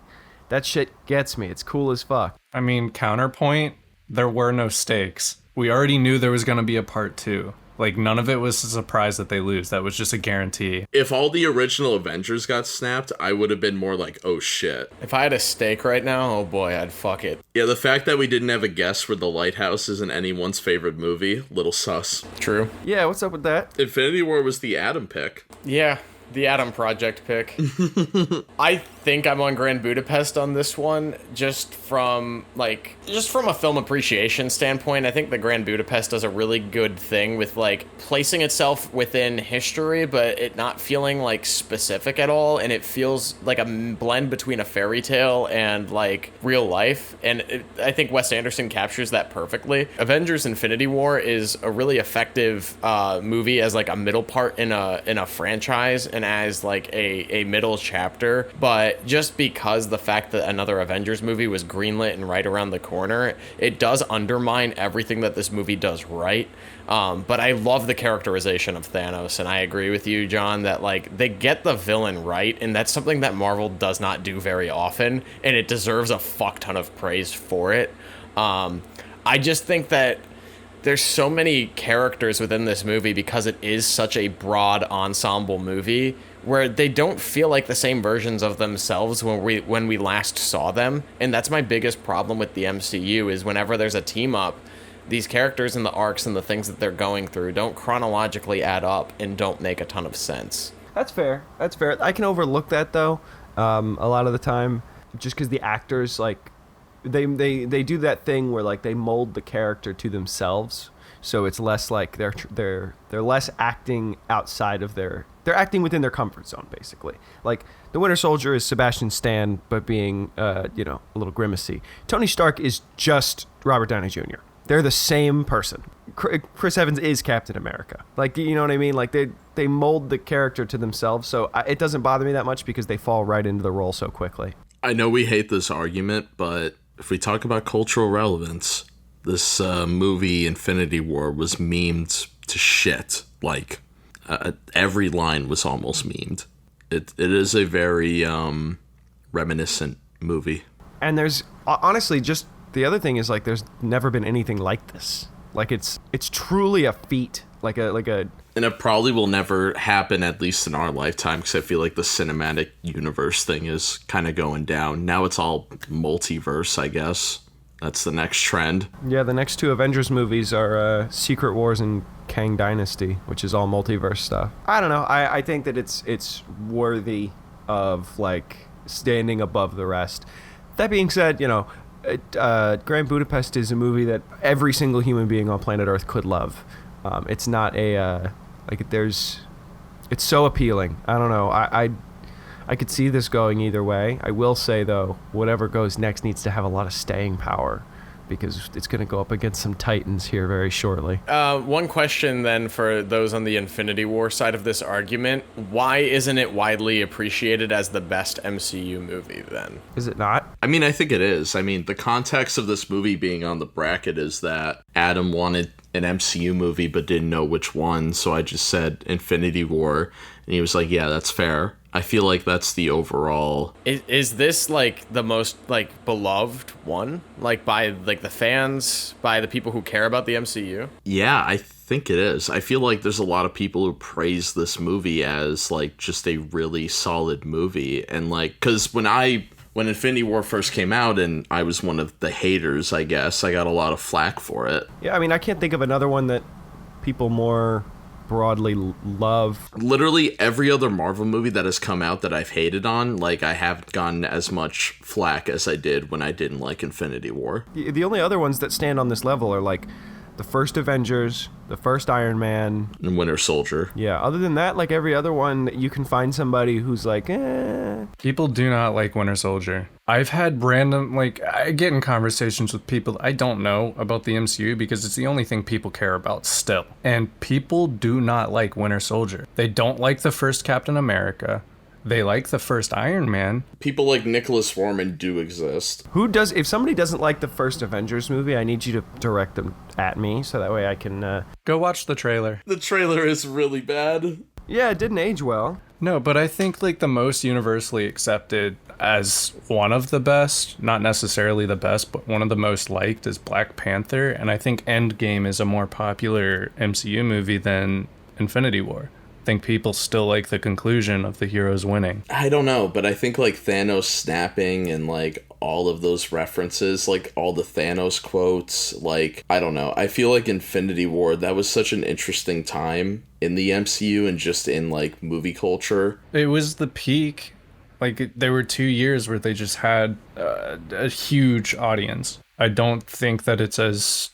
Speaker 2: That shit gets me. It's cool as fuck.
Speaker 4: I mean, counterpoint, there were no stakes. We already knew there was going to be a part 2. Like, none of it was a surprise that they lose. That was just a guarantee.
Speaker 3: If all the original Avengers got snapped, I would have been more like, oh shit.
Speaker 1: If I had a steak right now, oh boy, I'd fuck it.
Speaker 3: Yeah, the fact that we didn't have a guess for The Lighthouse isn't anyone's favorite movie, little sus.
Speaker 1: True.
Speaker 2: Yeah, what's up with that?
Speaker 3: Infinity War was the Atom pick.
Speaker 1: Yeah, the Adam Project pick. I think I'm on Grand Budapest on this one, just from a film appreciation standpoint. I think the Grand Budapest does a really good thing with like placing itself within history, but it not feeling like specific at all, and it feels like a blend between a fairy tale and like real life, and I think Wes Anderson captures that perfectly. Avengers Infinity War is a really effective movie as like a middle part in a franchise and as like a middle chapter, but But just because the fact that another Avengers movie was greenlit and right around the corner, it does undermine everything that this movie does right. But I love the characterization of Thanos, and I agree with you, John, that like they get the villain right, and that's something that Marvel does not do very often, and it deserves a fuck ton of praise for it. I just think that there's so many characters within this movie because it is such a broad ensemble movie where they don't feel like the same versions of themselves when we last saw them. And that's my biggest problem with the MCU is whenever there's a team up, these characters and the arcs and the things that they're going through don't chronologically add up and don't make a ton of sense.
Speaker 2: That's fair. That's fair. I can overlook that though, a lot of the time, just because the actors like they do that thing where like they mold the character to themselves, so it's less like they're less acting outside of they're acting within their comfort zone basically. Like the Winter Soldier is Sebastian Stan, but being a little grimacy. Tony Stark is just Robert Downey Jr. They're the same person. Chris Evans is Captain America. Like, you know what I mean? Like they mold the character to themselves, so it doesn't bother me that much because they fall right into the role so quickly.
Speaker 3: I know we hate this argument, but if we talk about cultural relevance, this movie Infinity War was memed to shit. Like, every line was almost memed. It is a very reminiscent movie.
Speaker 2: And there's honestly just the other thing is like there's never been anything like this. Like it's truly a feat. Like a
Speaker 3: And it probably will never happen, at least in our lifetime, because I feel like the cinematic universe thing is kind of going down. Now it's all multiverse, I guess. That's the next trend.
Speaker 2: Yeah, the next two Avengers movies are Secret Wars and Kang Dynasty, which is all multiverse stuff. I don't know. I think that it's worthy of like standing above the rest. That being said, Grand Budapest is a movie that every single human being on planet Earth could love. It's not it's so appealing. I don't know. I could see this going either way. I will say though, whatever goes next needs to have a lot of staying power because it's going to go up against some titans here very shortly.
Speaker 1: One question then for those on the Infinity War side of this argument, why isn't it widely appreciated as the best MCU movie then?
Speaker 2: Is it not?
Speaker 3: I mean, I think it is. I mean, the context of this movie being on the bracket is that Adam wanted an MCU movie but didn't know which one, so I just said Infinity War, and he was like, yeah, that's fair. I feel like that's the overall...
Speaker 1: Is this, like, the most, like, beloved one? Like, by, like, the fans? By the people who care about the MCU?
Speaker 3: Yeah, I think it is. I feel like there's a lot of people who praise this movie as, like, just a really solid movie. And, like, because when Infinity War first came out and I was one of the haters, I guess, I got a lot of flack for it.
Speaker 2: Yeah, I mean, I can't think of another one that people more broadly love.
Speaker 3: Literally every other Marvel movie that has come out that I've hated on, like, I haven't gotten as much flack as I did when I didn't like Infinity War.
Speaker 2: The only other ones that stand on this level are, like, the first Avengers, the first Iron Man,
Speaker 3: and Winter Soldier.
Speaker 2: Yeah, other than that, like every other one, you can find somebody who's like,
Speaker 4: People do not like Winter Soldier. I've had random, I get in conversations with people I don't know about the MCU because it's the only thing people care about still. And people do not like Winter Soldier. They don't like the first Captain America. They like the first Iron Man.
Speaker 3: People like Nicholas Foreman do exist.
Speaker 2: If somebody doesn't like the first Avengers movie, I need you to direct them at me so that way I can...
Speaker 4: Go watch the trailer.
Speaker 3: The trailer is really bad.
Speaker 2: Yeah, it didn't age well.
Speaker 4: No, but I think, like, the most universally accepted as one of the best, not necessarily the best, but one of the most liked is Black Panther. And I think Endgame is a more popular MCU movie than Infinity War. I think people still like the conclusion of the heroes winning.
Speaker 3: I don't know, but I think like Thanos snapping and like all of those references, like all the Thanos quotes, like, I don't know. I feel like Infinity War, that was such an interesting time in the MCU and just in like movie culture.
Speaker 4: It was the peak. Like, there were 2 years where they just had a huge audience. I don't think that it's as...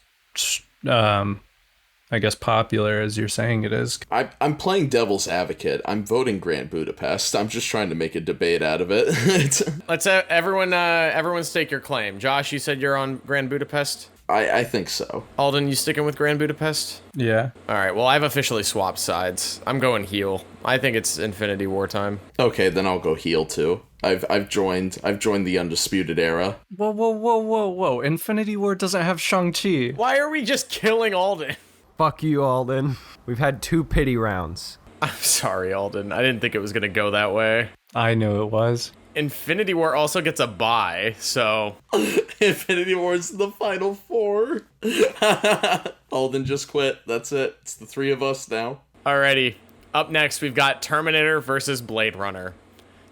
Speaker 4: I guess popular as you're saying it is.
Speaker 3: I'm playing devil's advocate. I'm voting Grand Budapest. I'm just trying to make a debate out of it.
Speaker 1: Let's everyone stake your claim. Josh, you said you're on Grand Budapest?
Speaker 3: I think so.
Speaker 1: Alden, you sticking with Grand Budapest?
Speaker 4: Yeah.
Speaker 1: All right, well, I've officially swapped sides. I'm going heel. I think it's Infinity War time.
Speaker 3: Okay, then I'll go heel too. I've joined the Undisputed Era.
Speaker 4: Whoa, whoa, whoa, whoa, whoa. Infinity War doesn't have Shang-Chi.
Speaker 1: Why are we just killing Alden?
Speaker 2: Fuck you, Alden. We've had 2 pity rounds.
Speaker 1: I'm sorry, Alden. I didn't think it was going to go that way.
Speaker 4: I knew it was.
Speaker 1: Infinity War also gets a bye, so...
Speaker 3: Infinity War's the final 4. Alden just quit. That's it. It's the 3 of us now.
Speaker 1: Alrighty. Up next, we've got Terminator versus Blade Runner.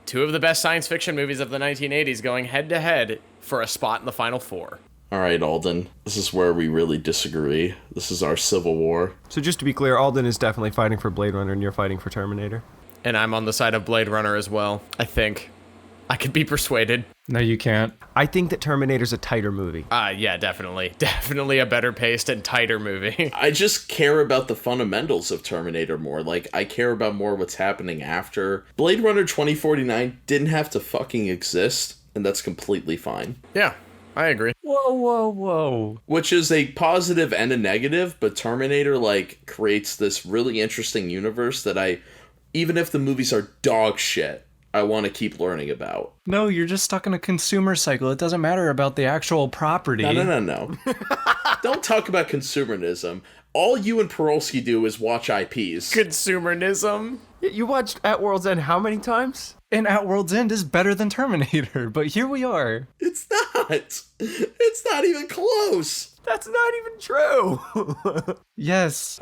Speaker 1: 2 of the best science fiction movies of the 1980s going head-to-head for a spot in the final 4.
Speaker 3: All right, Alden. This is where we really disagree. This is our civil war.
Speaker 2: So just to be clear, Alden is definitely fighting for Blade Runner and you're fighting for Terminator.
Speaker 1: And I'm on the side of Blade Runner as well, I think. I could be persuaded.
Speaker 4: No, you can't.
Speaker 2: I think that Terminator's a tighter movie.
Speaker 1: Yeah, definitely. Definitely a better paced and tighter movie.
Speaker 3: I just care about the fundamentals of Terminator more. Like, I care about more what's happening after. Blade Runner 2049 didn't have to fucking exist, and that's completely fine.
Speaker 1: Yeah, I agree.
Speaker 4: Whoa, whoa, whoa.
Speaker 3: Which is a positive and a negative, but Terminator, like, creates this really interesting universe that even if the movies are dog shit, I want to keep learning about.
Speaker 4: No, you're just stuck in a consumer cycle. It doesn't matter about the actual property.
Speaker 3: No. Don't talk about consumerism. All you and Perolsky do is watch IPs.
Speaker 1: Consumerism.
Speaker 2: You watched At World's End how many times?
Speaker 4: And At World's End is better than Terminator, but here we are.
Speaker 3: It's not. It's not even close.
Speaker 2: That's not even true.
Speaker 4: Yes.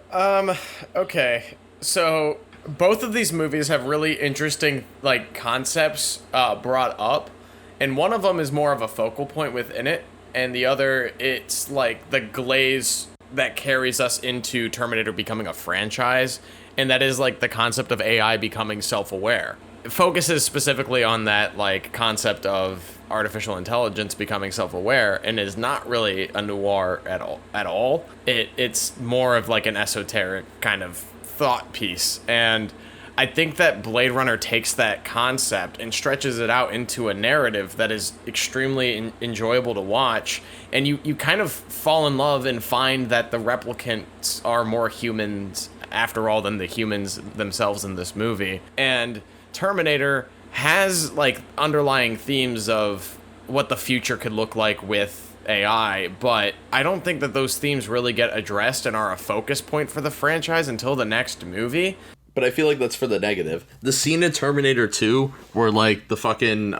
Speaker 1: Okay. So... both of these movies have really interesting, like, concepts brought up, and one of them is more of a focal point within it, and the other, it's, like, the glaze that carries us into Terminator becoming a franchise, and that is, like, the concept of AI becoming self-aware. It focuses specifically on that, like, concept of artificial intelligence becoming self-aware, and is not really a noir at all. It's more of, like, an esoteric kind of thought piece, and I think that Blade Runner takes that concept and stretches it out into a narrative that is extremely enjoyable to watch, and you kind of fall in love and find that the replicants are more humans after all than the humans themselves in this movie. And Terminator has, like, underlying themes of what the future could look like with AI, but I don't think that those themes really get addressed and are a focus point for the franchise until the next movie.
Speaker 3: But I feel like that's for the negative. The scene in Terminator 2 where, like, the fucking,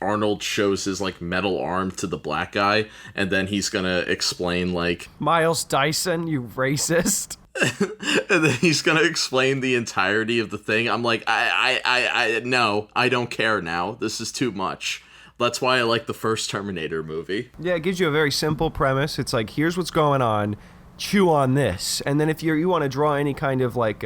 Speaker 3: Arnold shows his, like, metal arm to the black guy, and then he's gonna explain, like...
Speaker 2: Miles Dyson, you racist.
Speaker 3: And then he's gonna explain the entirety of the thing. I'm like, no, I don't care now. This is too much. That's why I like the first Terminator movie.
Speaker 2: Yeah, it gives you a very simple premise. It's like, here's what's going on, chew on this. And then if you want to draw any kind of, like,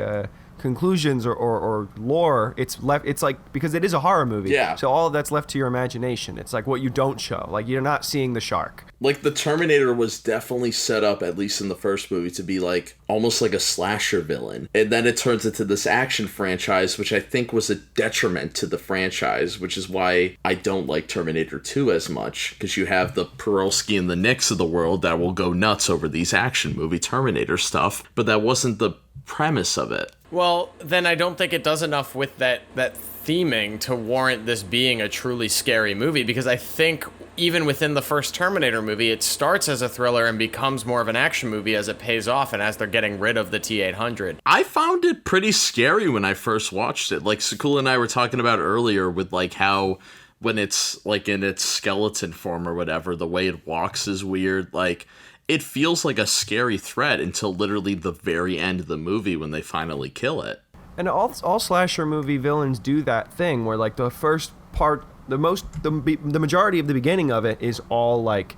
Speaker 2: conclusions or lore, it's like, because it is a horror movie.
Speaker 3: Yeah.
Speaker 2: So all of that's left to your imagination. It's like what you don't show. Like, you're not seeing the shark.
Speaker 3: Like, the Terminator was definitely set up, at least in the first movie, to be, like, almost like a slasher villain. And then it turns into this action franchise, which I think was a detriment to the franchise, which is why I don't like Terminator 2 as much, because you have the Perolsky and the Nicks of the world that will go nuts over these action movie Terminator stuff, but that wasn't the premise of it.
Speaker 1: Well, then I don't think it does enough with that theming to warrant this being a truly scary movie, because I think even within the first Terminator movie, it starts as a thriller and becomes more of an action movie as it pays off and as they're getting rid of the T-800.
Speaker 3: I found it pretty scary when I first watched it. Like, Sakula and I were talking about earlier with, like, how when it's, like, in its skeleton form or whatever, the way it walks is weird. Like, it feels like a scary threat until literally the very end of the movie when they finally kill it.
Speaker 2: And all slasher movie villains do that thing where, like, the first part, the majority of the beginning of it is all like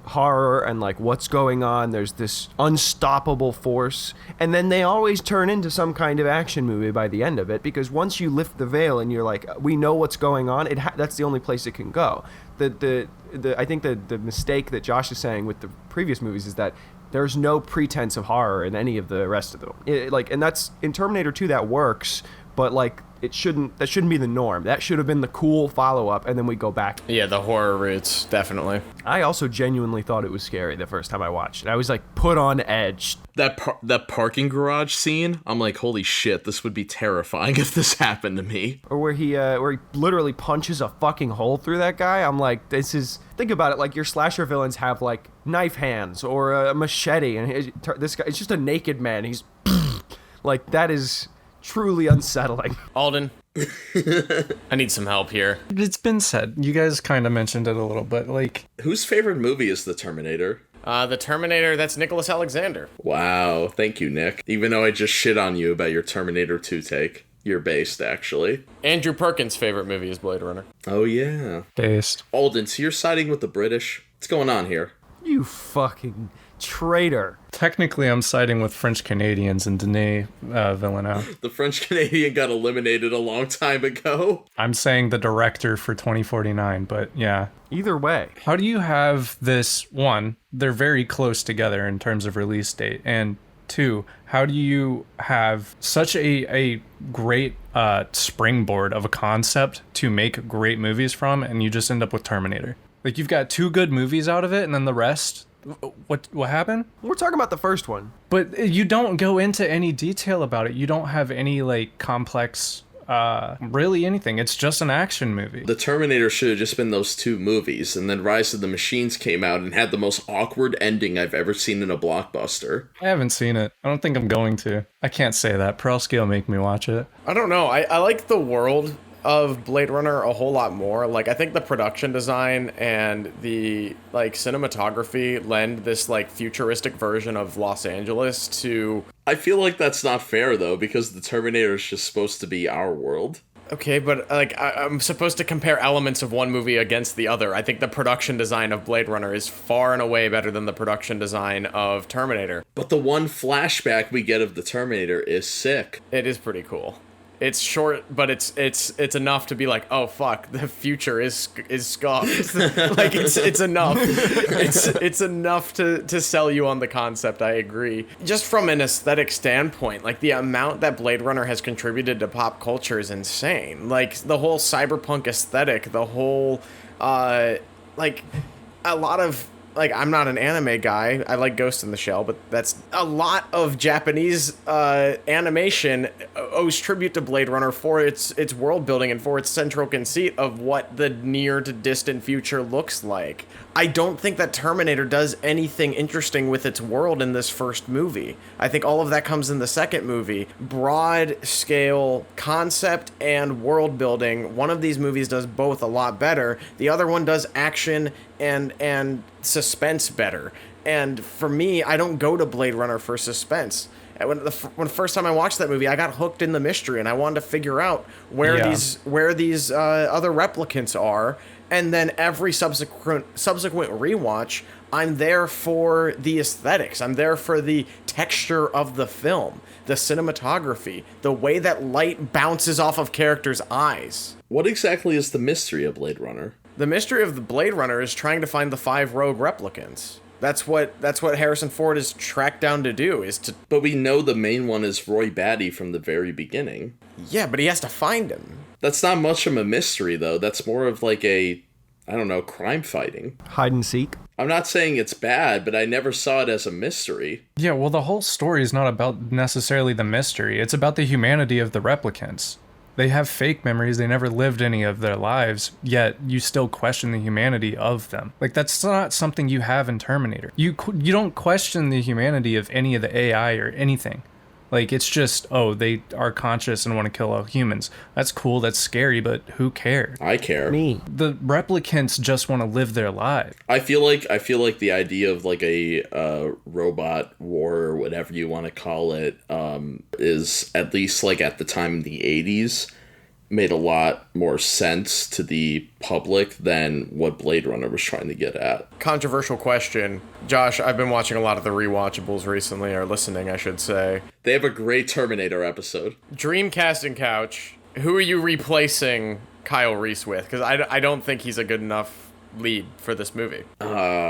Speaker 2: horror and, like, what's going on. There's this unstoppable force, and then they always turn into some kind of action movie by the end of it, because once you lift the veil and you're like, we know what's going on, that's the only place it can go. I think the mistake that Josh is saying with the previous movies is that there's no pretense of horror in any of the rest of them. And that's in Terminator 2 that works, but like that shouldn't be the norm. That should have been the cool follow-up, and then we go back.
Speaker 1: Yeah, the horror roots, definitely.
Speaker 2: I also genuinely thought it was scary the first time I watched it. I was like put on edge.
Speaker 3: That parking garage scene, I'm like, holy shit, this would be terrifying if this happened to me.
Speaker 2: Or where he literally punches a fucking hole through that guy. I'm like, this is, think about it, like your slasher villains have like knife hands or a machete, and this guy, it's just a naked man. He's like, that is truly unsettling.
Speaker 1: Alden, I need some help here.
Speaker 4: It's been said. You guys kind of mentioned it a little, but like,
Speaker 3: Whose favorite movie is The Terminator?
Speaker 1: The Terminator, that's Nicholas Alexander.
Speaker 3: Wow, thank you, Nick. Even though I just shit on you about your Terminator 2 take. You're based, actually.
Speaker 1: Andrew Perkins' favorite movie is Blade Runner.
Speaker 3: Oh, yeah.
Speaker 4: based.
Speaker 3: Alden, so you're siding with the British? What's going on here?
Speaker 2: You fucking traitor.
Speaker 4: Technically, I'm siding with French Canadians and Denis Villeneuve.
Speaker 3: The French Canadian got eliminated a long time ago.
Speaker 4: I'm saying the director for 2049, but yeah.
Speaker 2: Either way.
Speaker 4: How do you have this? One, they're very close together in terms of release date, and two, how do you have such a great springboard of a concept to make great movies from, and you just end up with Terminator? Like, you've got 2 good movies out of it, and then the rest, what happened?
Speaker 2: We're talking about the first one.
Speaker 4: But you don't go into any detail about it. You don't have any like complex really anything. It's just an action movie.
Speaker 3: The Terminator should have just been those 2 movies, and then Rise of the Machines came out and had the most awkward ending I've ever seen in a blockbuster.
Speaker 4: I haven't seen it. I don't think I'm going to. I can't say that. Pearlsky will make me watch it.
Speaker 1: I don't know. I like the world of Blade Runner a whole lot more. Like, I think the production design and the like cinematography lend this like futuristic version of Los Angeles to.
Speaker 3: I feel like that's not fair though, because the Terminator is just supposed to be our world.
Speaker 1: Okay, but like I'm supposed to compare elements of one movie against the other. I think the production design of Blade Runner is far and away better than the production design of Terminator.
Speaker 3: But the one flashback we get of the Terminator is sick.
Speaker 1: It is pretty cool. It's short, but it's enough to be like, oh fuck, the future is scuffed. Like it's enough. It's enough to sell you on the concept. I agree. Just from an aesthetic standpoint, like the amount that Blade Runner has contributed to pop culture is insane. Like the whole cyberpunk aesthetic, the whole like a lot of. Like, I'm not an anime guy. I like Ghost in the Shell, but that's a lot of Japanese animation owes tribute to Blade Runner for its world building and for its central conceit of what the near to distant future looks like. I don't think that Terminator does anything interesting with its world in this first movie. I think all of that comes in the second movie. Broad scale concept and world building. One of these movies does both a lot better. The other one does action and suspense better. And for me, I don't go to Blade Runner for suspense. When the first time I watched that movie, I got hooked in the mystery, and I wanted to figure out where these other replicants are. And then every subsequent rewatch, I'm there for the aesthetics. I'm there for the texture of the film, the cinematography, the way that light bounces off of characters' eyes.
Speaker 3: What exactly is the mystery of Blade Runner?
Speaker 1: The mystery of the Blade Runner is trying to find the 5 rogue replicants. That's what Harrison Ford is tracked down to do, is to...
Speaker 3: But we know the main one is Roy Batty from the very beginning.
Speaker 1: Yeah, but he has to find him.
Speaker 3: That's not much of a mystery, though. That's more of like a, I don't know, crime fighting.
Speaker 2: Hide and seek.
Speaker 3: I'm not saying it's bad, but I never saw it as a mystery.
Speaker 4: Yeah, well, the whole story is not about necessarily the mystery. It's about the humanity of the replicants. They have fake memories. They never lived any of their lives, yet you still question the humanity of them. Like, that's not something you have in Terminator. You don't question the humanity of any of the AI or anything. Like, it's just, oh, they are conscious and want to kill all humans. That's cool, that's scary, but who cares?
Speaker 3: I care.
Speaker 2: Me.
Speaker 4: The replicants just want to live their lives.
Speaker 3: I feel like the idea of like a robot war or whatever you want to call it is, at least like at the time in the 80s, made a lot more sense to the public than what Blade Runner was trying to get at.
Speaker 1: Controversial question. Josh, I've been watching a lot of the rewatchables recently, or listening, I should say.
Speaker 3: They have a great Terminator episode.
Speaker 1: Dream casting couch. Who are you replacing Kyle Reese with? Because I don't think he's a good enough lead for this movie.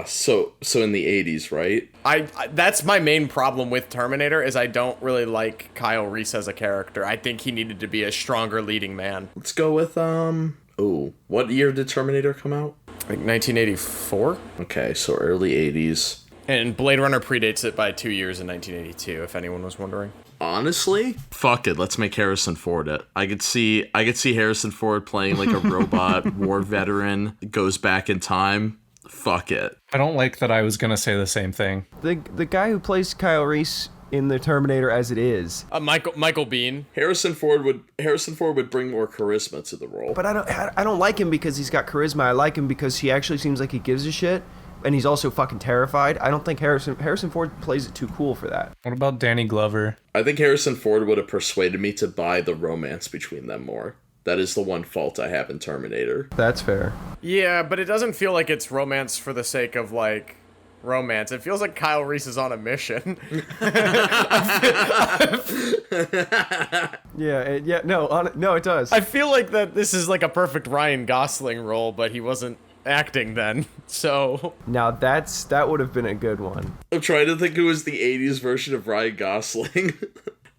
Speaker 3: So in the 80s, right?
Speaker 1: I that's my main problem with Terminator is I don't really like Kyle Reese as a character. I think he needed to be a stronger leading man.
Speaker 3: Let's go with what year did Terminator come out?
Speaker 1: Like 1984?
Speaker 3: Okay, so early 80s.
Speaker 1: And Blade Runner predates it by 2 years in 1982, if anyone was wondering.
Speaker 3: Honestly, fuck it. Let's make Harrison Ford it. I could see Harrison Ford playing like a robot war veteran, goes back in time. Fuck it.
Speaker 4: I don't like that I was going to say the same thing.
Speaker 2: The guy who plays Kyle Reese in the Terminator as it is.
Speaker 1: Michael Biehn.
Speaker 3: Harrison Ford would bring more charisma to the role.
Speaker 2: But I don't like him because he's got charisma. I like him because he actually seems like he gives a shit. And he's also fucking terrified. I don't think Harrison Ford plays it too cool for that.
Speaker 4: What about Danny Glover?
Speaker 3: I think Harrison Ford would have persuaded me to buy the romance between them more. That is the one fault I have in Terminator.
Speaker 2: That's fair.
Speaker 1: Yeah, but it doesn't feel like it's romance for the sake of, like, romance. It feels like Kyle Reese is on a mission.
Speaker 2: No, it does.
Speaker 1: I feel like that this is like a perfect Ryan Gosling role, but he wasn't acting then, so...
Speaker 2: Now that would have been a good one.
Speaker 3: I'm trying to think who was the 80s version of Ryan Gosling.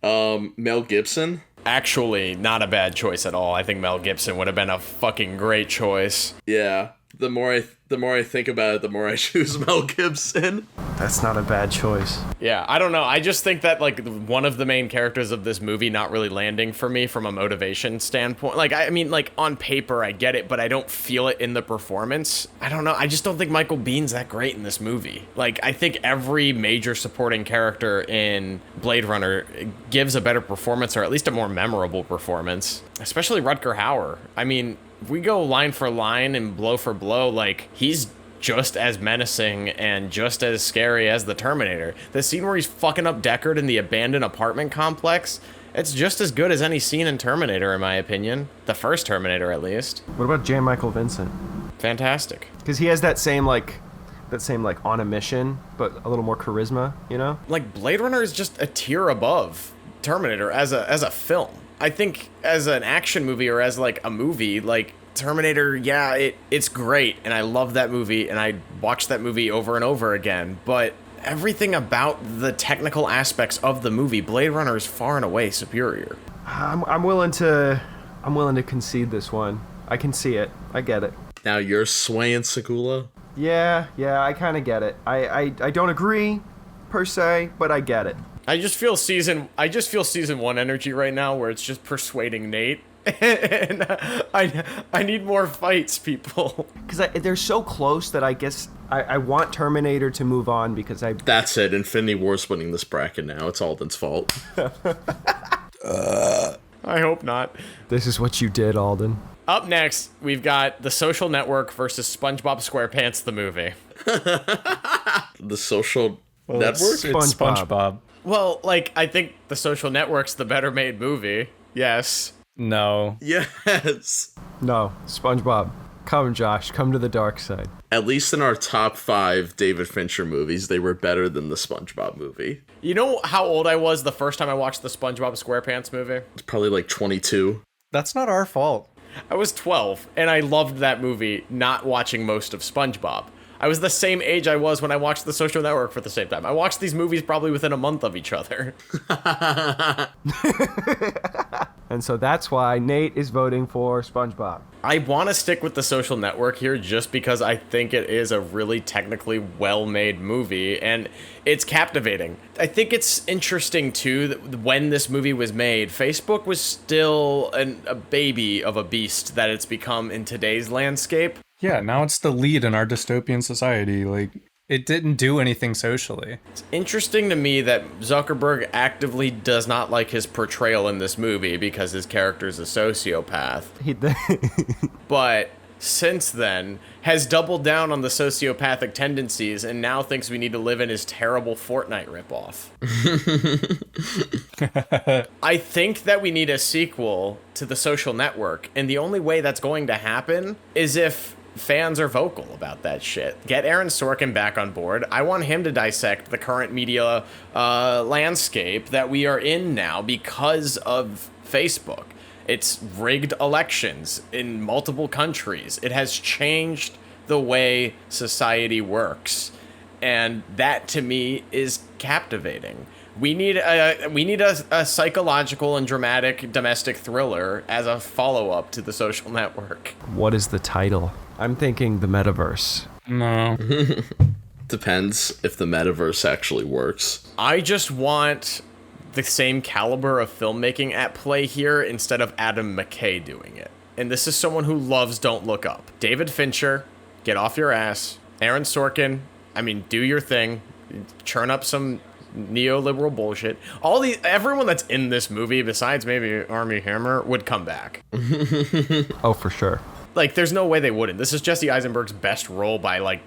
Speaker 3: Mel Gibson?
Speaker 1: Actually, not a bad choice at all. I think Mel Gibson would have been a fucking great choice.
Speaker 3: Yeah. The more I think about it, the more I choose Mel Gibson.
Speaker 2: That's not a bad choice.
Speaker 1: Yeah, I don't know. I just think that, like, one of the main characters of this movie not really landing for me from a motivation standpoint. Like, I mean, like, on paper, I get it, but I don't feel it in the performance. I don't know. I just don't think Michael Bihn's that great in this movie. Like, I think every major supporting character in Blade Runner gives a better performance, or at least a more memorable performance. Especially Rutger Hauer. I mean, if we go line for line and blow for blow, like, he's just as menacing and just as scary as the Terminator. The scene where he's fucking up Deckard in the abandoned apartment complex, it's just as good as any scene in Terminator, in my opinion. The first Terminator, at least.
Speaker 2: What about J. Michael Vincent?
Speaker 1: Fantastic.
Speaker 2: Because he has that same on a mission, but a little more charisma, you know?
Speaker 1: Like, Blade Runner is just a tier above Terminator as a film. I think as an action movie or as, like, a movie, like, Terminator, yeah, it's great, and I love that movie, and I watch that movie over and over again, but everything about the technical aspects of the movie, Blade Runner is far and away superior.
Speaker 2: I'm willing to concede this one. I can see it. I get it.
Speaker 3: Now you're swaying, Segula?
Speaker 2: Yeah, I kind of get it. I don't agree, per se, but I get it.
Speaker 1: I just feel season 1 energy right now, where it's just persuading Nate. And I need more fights, people.
Speaker 2: Because they're so close that I guess I want Terminator to move on because
Speaker 3: That's it. Infinity War's winning this bracket now. It's Alden's fault.
Speaker 1: I hope not.
Speaker 2: This is what you did, Alden.
Speaker 1: Up next, we've got The Social Network versus SpongeBob SquarePants the movie.
Speaker 3: The Social Network?
Speaker 4: It's SpongeBob.
Speaker 1: Well, like, I think The Social Network's the better made movie. Yes.
Speaker 4: No.
Speaker 3: Yes.
Speaker 2: No, SpongeBob. Come, Josh. Come to the dark side.
Speaker 3: At least in our top 5 David Fincher movies, they were better than the SpongeBob movie.
Speaker 1: You know how old I was the first time I watched the SpongeBob SquarePants movie?
Speaker 3: It's probably like 22.
Speaker 4: That's not our fault.
Speaker 1: I was 12, and I loved that movie, not watching most of SpongeBob. I was the same age I was when I watched The Social Network for the same time. I watched these movies probably within a month of each other.
Speaker 2: And so that's why Nate is voting for SpongeBob.
Speaker 1: I want to stick with The Social Network here just because I think it is a really technically well-made movie, and it's captivating. I think it's interesting, too, that when this movie was made, Facebook was still a baby of a beast that it's become in today's landscape.
Speaker 4: Yeah, now it's the lead in our dystopian society. Like, it didn't do anything socially.
Speaker 1: It's interesting to me that Zuckerberg actively does not like his portrayal in this movie because his character is a sociopath. But since then, has doubled down on the sociopathic tendencies and now thinks we need to live in his terrible Fortnite ripoff. I think that we need a sequel to The Social Network, and the only way that's going to happen is if fans are vocal about that shit. Get Aaron Sorkin back on board. I want him to dissect the current media landscape that we are in now because of Facebook. It's rigged elections in multiple countries. It has changed the way society works. And that, to me, is captivating. We need a psychological and dramatic domestic thriller as a follow-up to The Social Network.
Speaker 2: What is the title? I'm thinking The Metaverse.
Speaker 4: No.
Speaker 3: Depends if the metaverse actually works.
Speaker 1: I just want the same caliber of filmmaking at play here instead of Adam McKay doing it. And this is someone who loves Don't Look Up. David Fincher, get off your ass. Aaron Sorkin, I mean, do your thing. Churn up some neoliberal bullshit. Everyone that's in this movie, besides maybe Armie Hammer, would come back.
Speaker 2: Oh, for sure.
Speaker 1: Like, there's no way they wouldn't. This is Jesse Eisenberg's best role by, like,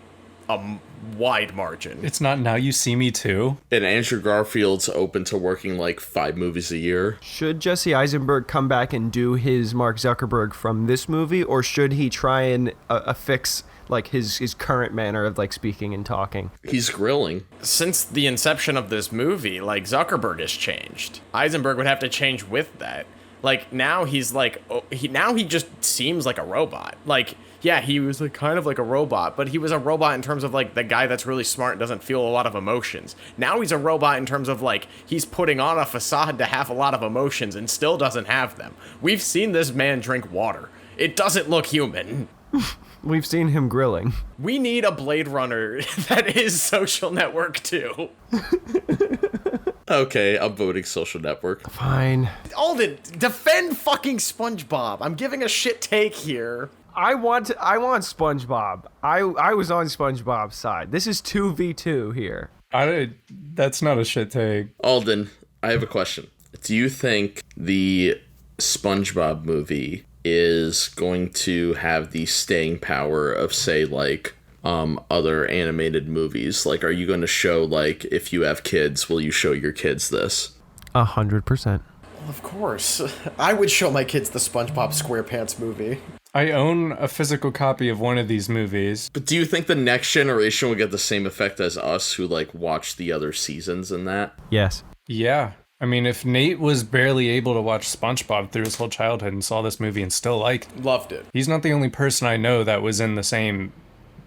Speaker 1: a wide margin.
Speaker 4: It's not Now You See Me Too.
Speaker 3: And Andrew Garfield's open to working like 5 movies a year.
Speaker 2: Should Jesse Eisenberg come back and do his Mark Zuckerberg from this movie, or should he try and affix like his current manner of like speaking and talking?
Speaker 3: He's grilling.
Speaker 1: Since the inception of this movie, like, Zuckerberg has changed. Eisenberg would have to change with that. Like, now he's like, he just seems like a robot. Like, yeah, he was like kind of like a robot, but he was a robot in terms of like the guy that's really smart and doesn't feel a lot of emotions. Now he's a robot in terms of like he's putting on a facade to have a lot of emotions and still doesn't have them. We've seen this man drink water. It doesn't look human.
Speaker 2: We've seen him grilling.
Speaker 1: We need a Blade Runner that is Social Network too.
Speaker 3: Okay, I'm voting Social Network.
Speaker 2: Fine.
Speaker 1: Alden, defend fucking SpongeBob. I'm giving a shit take here.
Speaker 2: I want SpongeBob. I was on SpongeBob's side. This is 2v2 here.
Speaker 4: That's not a shit take.
Speaker 3: Alden, I have a question. Do you think the SpongeBob movie is going to have the staying power of, say, like, other animated movies? Like, are you going to show, like, if you have kids, will you show your kids this?
Speaker 2: 100%.
Speaker 1: Well, of course. I would show my kids the SpongeBob SquarePants movie.
Speaker 4: I own a physical copy of one of these movies.
Speaker 3: But do you think the next generation will get the same effect as us who, like, watched the other seasons and that?
Speaker 2: Yes.
Speaker 4: Yeah. I mean, if Nate was barely able to watch SpongeBob through his whole childhood and saw this movie and still liked it,
Speaker 1: Loved it.
Speaker 4: he's not the only person I know that was in the same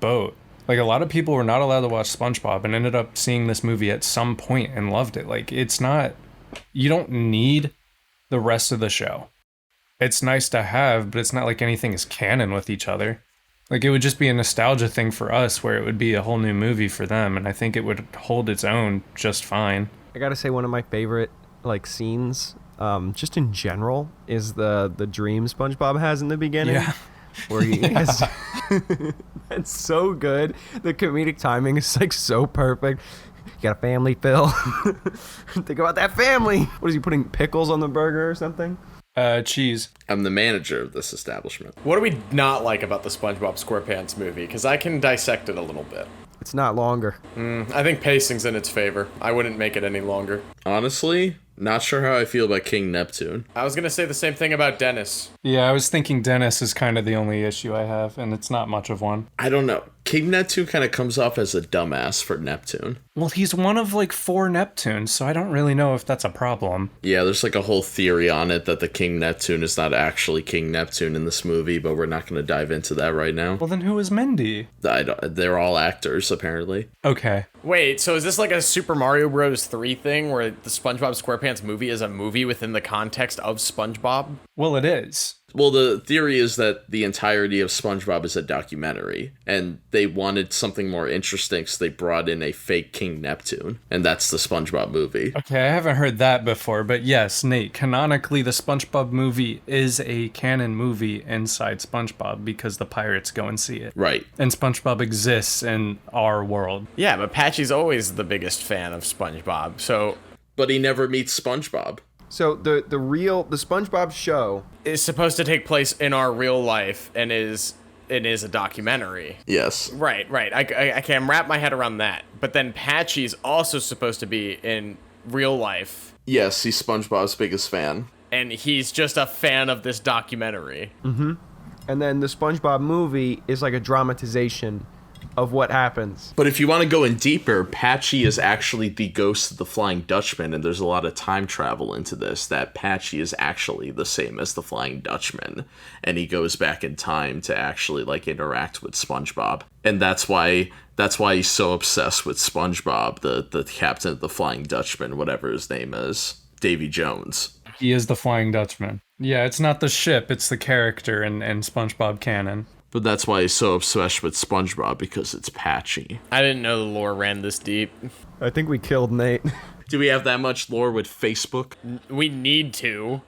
Speaker 4: boat. Like, a lot of people were not allowed to watch SpongeBob and ended up seeing this movie at some point and loved it. Like, it's not... You don't need the rest of the show. It's nice to have, but it's not like anything is canon with each other. Like, it would just be a nostalgia thing for us where it would be a whole new movie for them, and I think it would hold its own just fine.
Speaker 2: I gotta say, one of my favorite like scenes, just in general, is the dream SpongeBob has in the beginning.
Speaker 4: Yeah.
Speaker 2: Where he has... That's so good. The comedic timing is like so perfect. You got a family, Phil. Think about that family. What is he putting, pickles on the burger or something?
Speaker 4: Cheese.
Speaker 3: I'm the manager of this establishment.
Speaker 1: What do we not like about the SpongeBob SquarePants movie? Because I can dissect it a little bit.
Speaker 2: It's not longer.
Speaker 1: I think pacing's in its favor. I wouldn't make it any longer.
Speaker 3: Honestly, not sure how I feel about King Neptune.
Speaker 1: I was going to say the same thing about Dennis.
Speaker 4: Yeah, I was thinking Dennis is kind of the only issue I have, and it's not much of one.
Speaker 3: I don't know. King Neptune kind of comes off as a dumbass for Neptune.
Speaker 4: Well, he's one of like 4 Neptunes, so I don't really know if that's a problem.
Speaker 3: Yeah, there's like a whole theory on it that the King Neptune is not actually King Neptune in this movie, but we're not going to dive into that right now.
Speaker 4: Well, then who is Mindy?
Speaker 3: They're all actors, apparently.
Speaker 4: Okay.
Speaker 1: Wait, so is this like a Super Mario Bros. 3 thing where the SpongeBob SquarePants movie is a movie within the context of SpongeBob?
Speaker 4: Well, it is.
Speaker 3: Well, the theory is that the entirety of SpongeBob is a documentary, and they wanted something more interesting, so they brought in a fake King Neptune, and that's the SpongeBob movie.
Speaker 4: Okay, I haven't heard that before, but yes, Nate, canonically, the SpongeBob movie is a canon movie inside SpongeBob because the pirates go and see it.
Speaker 3: Right.
Speaker 4: And SpongeBob exists in our world.
Speaker 1: Yeah, but Patchy's always the biggest fan of SpongeBob, so...
Speaker 3: But he never meets SpongeBob.
Speaker 2: So the SpongeBob show
Speaker 1: is supposed to take place in our real life and is a documentary.
Speaker 3: Yes.
Speaker 1: Right. I can wrap my head around that. But then Patchy's also supposed to be in real life.
Speaker 3: Yes, he's SpongeBob's biggest fan.
Speaker 1: And he's just a fan of this documentary.
Speaker 2: And then the SpongeBob movie is like a dramatization of what happens.
Speaker 3: But if you want to go in deeper, Patchy is actually the ghost of the Flying Dutchman, and there's a lot of time travel into this, that Patchy is actually the same as the Flying Dutchman, and he goes back in time to actually, like, interact with SpongeBob. And that's why he's so obsessed with SpongeBob, the captain of the Flying Dutchman, whatever his name is, Davy Jones.
Speaker 4: He is the Flying Dutchman. Yeah, it's not the ship, it's the character in SpongeBob canon.
Speaker 3: But that's why he's so obsessed with SpongeBob, because it's Patchy.
Speaker 1: I didn't know the lore ran this deep.
Speaker 2: I think we killed Nate.
Speaker 3: Do we have that much lore with Facebook?
Speaker 1: We need to.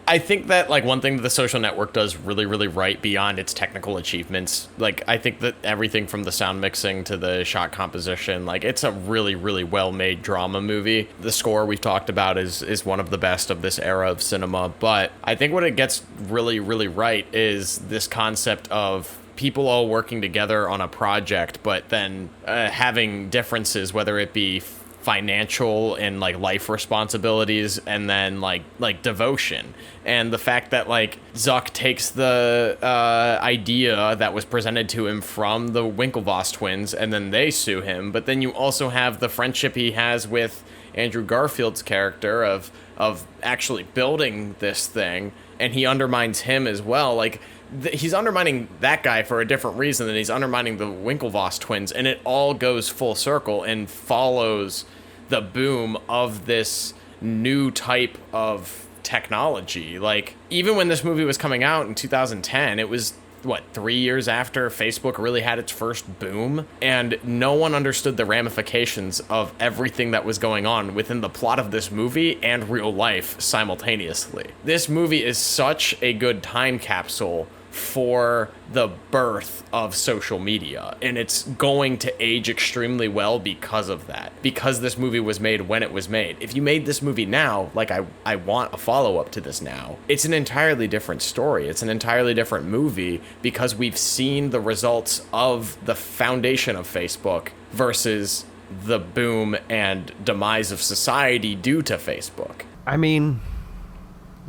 Speaker 1: I think that, like, one thing that the Social Network does really, really right beyond its technical achievements, like, I think that everything from the sound mixing to the shot composition, like, it's a really, really well-made drama movie. The score we've talked about is one of the best of this era of cinema, but I think what it gets really, really right is this concept of people all working together on a project, but then having differences, whether it be financial and like life responsibilities, and then like devotion. And the fact that like Zuck takes the idea that was presented to him from the Winklevoss twins, and then they sue him. But then you also have the friendship he has with Andrew Garfield's character of actually building this thing, and he undermines him as well. Like, he's undermining that guy for a different reason than he's undermining the Winklevoss twins, and it all goes full circle and follows the boom of this new type of technology. Like, even when this movie was coming out in 2010, it was, 3 years after Facebook really had its first boom, and no one understood the ramifications of everything that was going on within the plot of this movie and real life simultaneously. This movie is such a good time capsule for the birth of social media, and it's going to age extremely well because of that, because this movie was made when it was made. If you made this movie now, like I want a follow-up to this now, it's an entirely different story. It's an entirely different movie, because we've seen the results of the foundation of Facebook versus the boom and demise of society due to Facebook.
Speaker 2: I mean,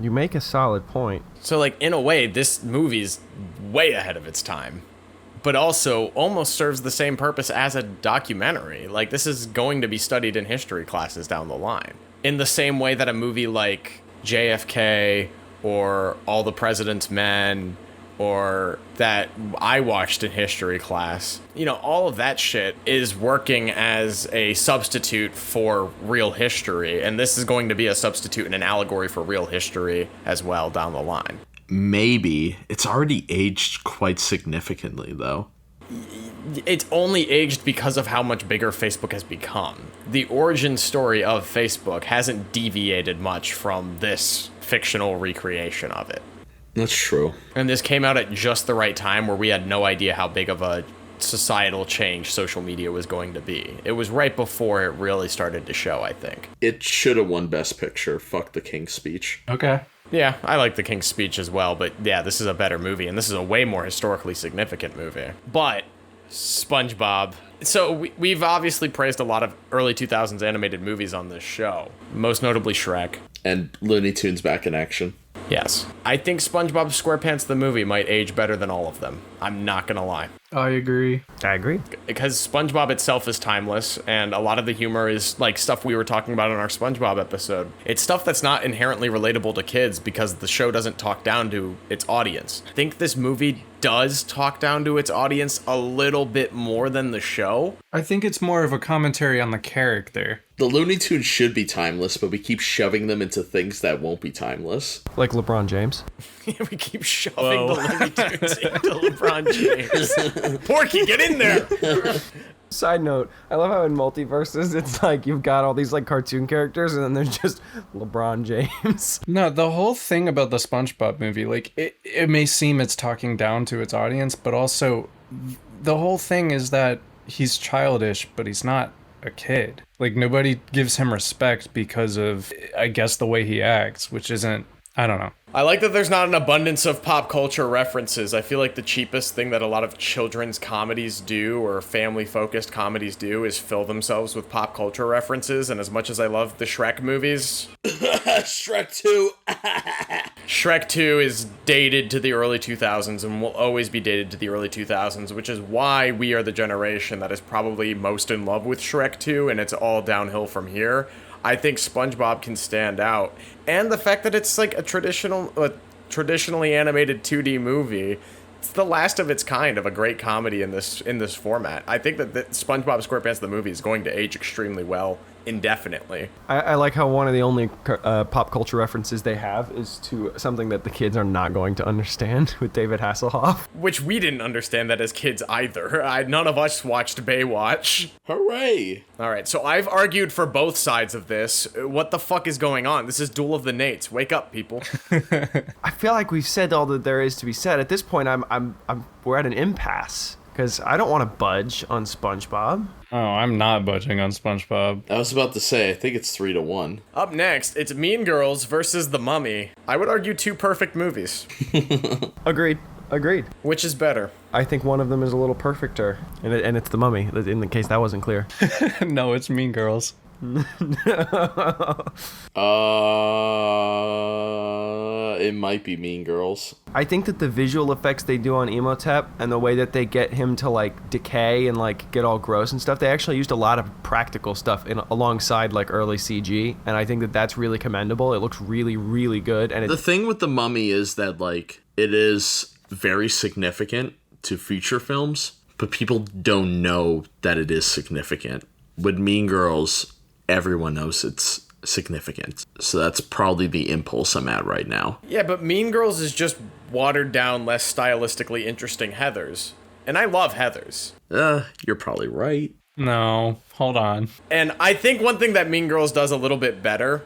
Speaker 2: you make a solid point.
Speaker 1: So, like, in a way, this movie's way ahead of its time, but also almost serves the same purpose as a documentary. Like, this is going to be studied in history classes down the line. In the same way that a movie like JFK or All the President's Men, or that I watched in history class, all of that shit is working as a substitute for real history, and this is going to be a substitute and an allegory for real history as well down the line.
Speaker 3: Maybe. It's already aged quite significantly, though.
Speaker 1: It's only aged because of how much bigger Facebook has become. The origin story of Facebook hasn't deviated much from this fictional recreation of it.
Speaker 3: That's true.
Speaker 1: And this came out at just the right time, where we had no idea how big of a societal change social media was going to be. It was right before it really started to show, I think.
Speaker 3: It should have won Best Picture. Fuck the King's Speech.
Speaker 4: Okay.
Speaker 1: Yeah, I like The King's Speech as well, but yeah, this is a better movie, and this is a way more historically significant movie. But SpongeBob. So we've obviously praised a lot of early 2000s animated movies on this show, most notably Shrek.
Speaker 3: And Looney Tunes Back in Action.
Speaker 1: Yes. I think SpongeBob SquarePants the movie might age better than all of them. I'm not gonna lie.
Speaker 4: I agree.
Speaker 1: Because SpongeBob itself is timeless, and a lot of the humor is like stuff we were talking about in our SpongeBob episode. It's stuff that's not inherently relatable to kids because the show doesn't talk down to its audience. I think this movie does talk down to its audience a little bit more than the show.
Speaker 4: I think it's more of a commentary on the character.
Speaker 3: The Looney Tunes should be timeless, but we keep shoving them into things that won't be timeless.
Speaker 2: Like LeBron James.
Speaker 1: We keep shoving the Looney Tunes into LeBron James. Porky, get in there!
Speaker 2: Side note, I love how in multiverses it's like you've got all these like cartoon characters and then there's just LeBron James.
Speaker 4: No, the whole thing about the SpongeBob movie, like, it may seem it's talking down to its audience, but also the whole thing is that he's childish, but he's not a kid. Like, nobody gives him respect because of, I guess, the way he acts, which isn't, I don't know.
Speaker 1: I like that there's not an abundance of pop culture references. I feel like the cheapest thing that a lot of children's comedies do, or family-focused comedies do, is fill themselves with pop culture references. And as much as I love the Shrek movies...
Speaker 3: Shrek 2!
Speaker 1: Shrek 2 is dated to the early 2000s and will always be dated to the early 2000s, which is why we are the generation that is probably most in love with Shrek 2, and it's all downhill from here. I think SpongeBob can stand out. And the fact that it's like a traditionally animated 2D movie, it's the last of its kind of a great comedy in this format. I think that SpongeBob SquarePants the movie is going to age extremely well indefinitely.
Speaker 2: I like how one of the only pop culture references they have is to something that the kids are not going to understand with David Hasselhoff.
Speaker 1: Which we didn't understand that as kids either. None of us watched Baywatch.
Speaker 3: Hooray!
Speaker 1: All right, so I've argued for both sides of this. What the fuck is going on? This is Duel of the Nates. Wake up, people.
Speaker 2: I feel like we've said all that there is to be said. At this point, we're at an impasse because I don't want to budge on SpongeBob.
Speaker 4: Oh, I'm not budging on SpongeBob.
Speaker 3: I was about to say, I think it's 3-1.
Speaker 1: Up next, it's Mean Girls versus The Mummy. I would argue two perfect movies.
Speaker 2: Agreed.
Speaker 1: Which is better?
Speaker 2: I think one of them is a little perfecter, and it's The Mummy, in the case that wasn't clear.
Speaker 4: No, it's Mean Girls.
Speaker 3: It might be Mean Girls.
Speaker 2: I think that the visual effects they do on Emotep and the way that they get him to like decay and like get all gross and stuff, they actually used a lot of practical stuff alongside like early CG, and I think that that's really commendable. It looks really, really good. And
Speaker 3: The thing with The Mummy is that like it is very significant to feature films, but people don't know that it is significant. With Mean Girls, everyone knows it's significant. So that's probably the impulse I'm at right now.
Speaker 1: Yeah, but Mean Girls is just watered down, less stylistically interesting Heathers. And I love Heathers.
Speaker 3: You're probably right.
Speaker 4: No, hold on.
Speaker 1: And I think one thing that Mean Girls does a little bit better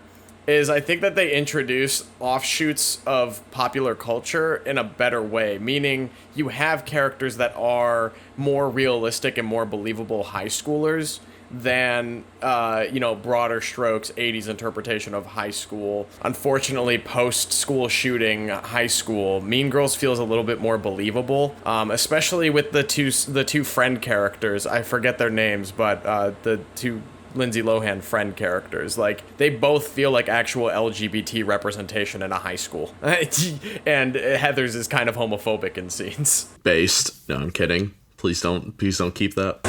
Speaker 1: is I think that they introduce offshoots of popular culture in a better way, meaning you have characters that are more realistic and more believable high schoolers than, broader strokes 80s interpretation of high school. Unfortunately, post-school shooting high school, Mean Girls feels a little bit more believable, especially with the two friend characters. I forget their names, but the two Lindsay Lohan friend characters, like they both feel like actual LGBT representation in a high school. And Heathers is kind of homophobic in scenes.
Speaker 3: Based. No, I'm kidding. Please don't keep that.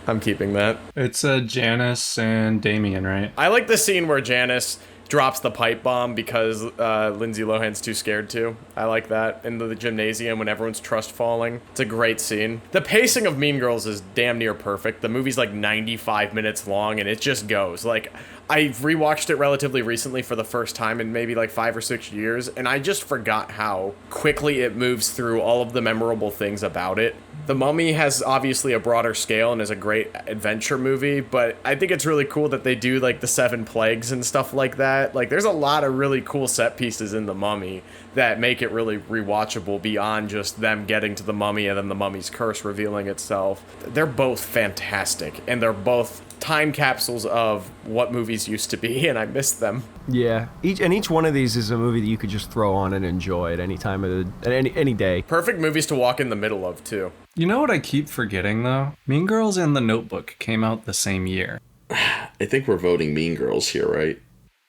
Speaker 1: I'm keeping that.
Speaker 4: It's Janice and Damien, right?
Speaker 1: I like the scene where Janice drops the pipe bomb because Lindsay Lohan's too scared to. I like that in the gymnasium when everyone's trust falling. It's a great scene. The pacing of Mean Girls is damn near perfect. The movie's like 95 minutes long and it just goes. Like, I rewatched it relatively recently for the first time in maybe like 5 or 6 years, and I just forgot how quickly it moves through all of the memorable things about it. The Mummy has obviously a broader scale and is a great adventure movie, but I think it's really cool that they do like the 7 plagues and stuff like that. Like, there's a lot of really cool set pieces in The Mummy that make it really rewatchable beyond just them getting to the mummy and then the mummy's curse revealing itself. They're both fantastic, and they're both time capsules of what movies used to be, and I miss them.
Speaker 2: Yeah, each one of these is a movie that you could just throw on and enjoy at any time of any day.
Speaker 1: Perfect movies to walk in the middle of too.
Speaker 4: You know what I keep forgetting though? Mean Girls and The Notebook came out the same year.
Speaker 3: I think we're voting Mean Girls here, right?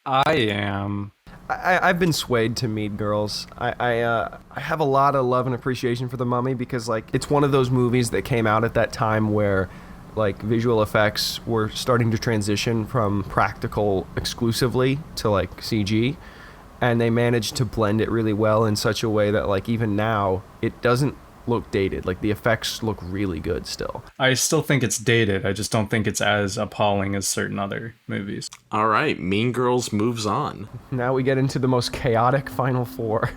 Speaker 4: I am.
Speaker 2: I've been swayed to Mean Girls. I have a lot of love and appreciation for The Mummy because like it's one of those movies that came out at that time where like visual effects were starting to transition from practical exclusively to like CG, and they managed to blend it really well in such a way that like even now it doesn't look dated. Like the effects look really good still.
Speaker 4: I still think it's dated. I just don't think it's as appalling as certain other movies.
Speaker 3: All right, Mean Girls moves on.
Speaker 2: Now we get into the most chaotic Final Four.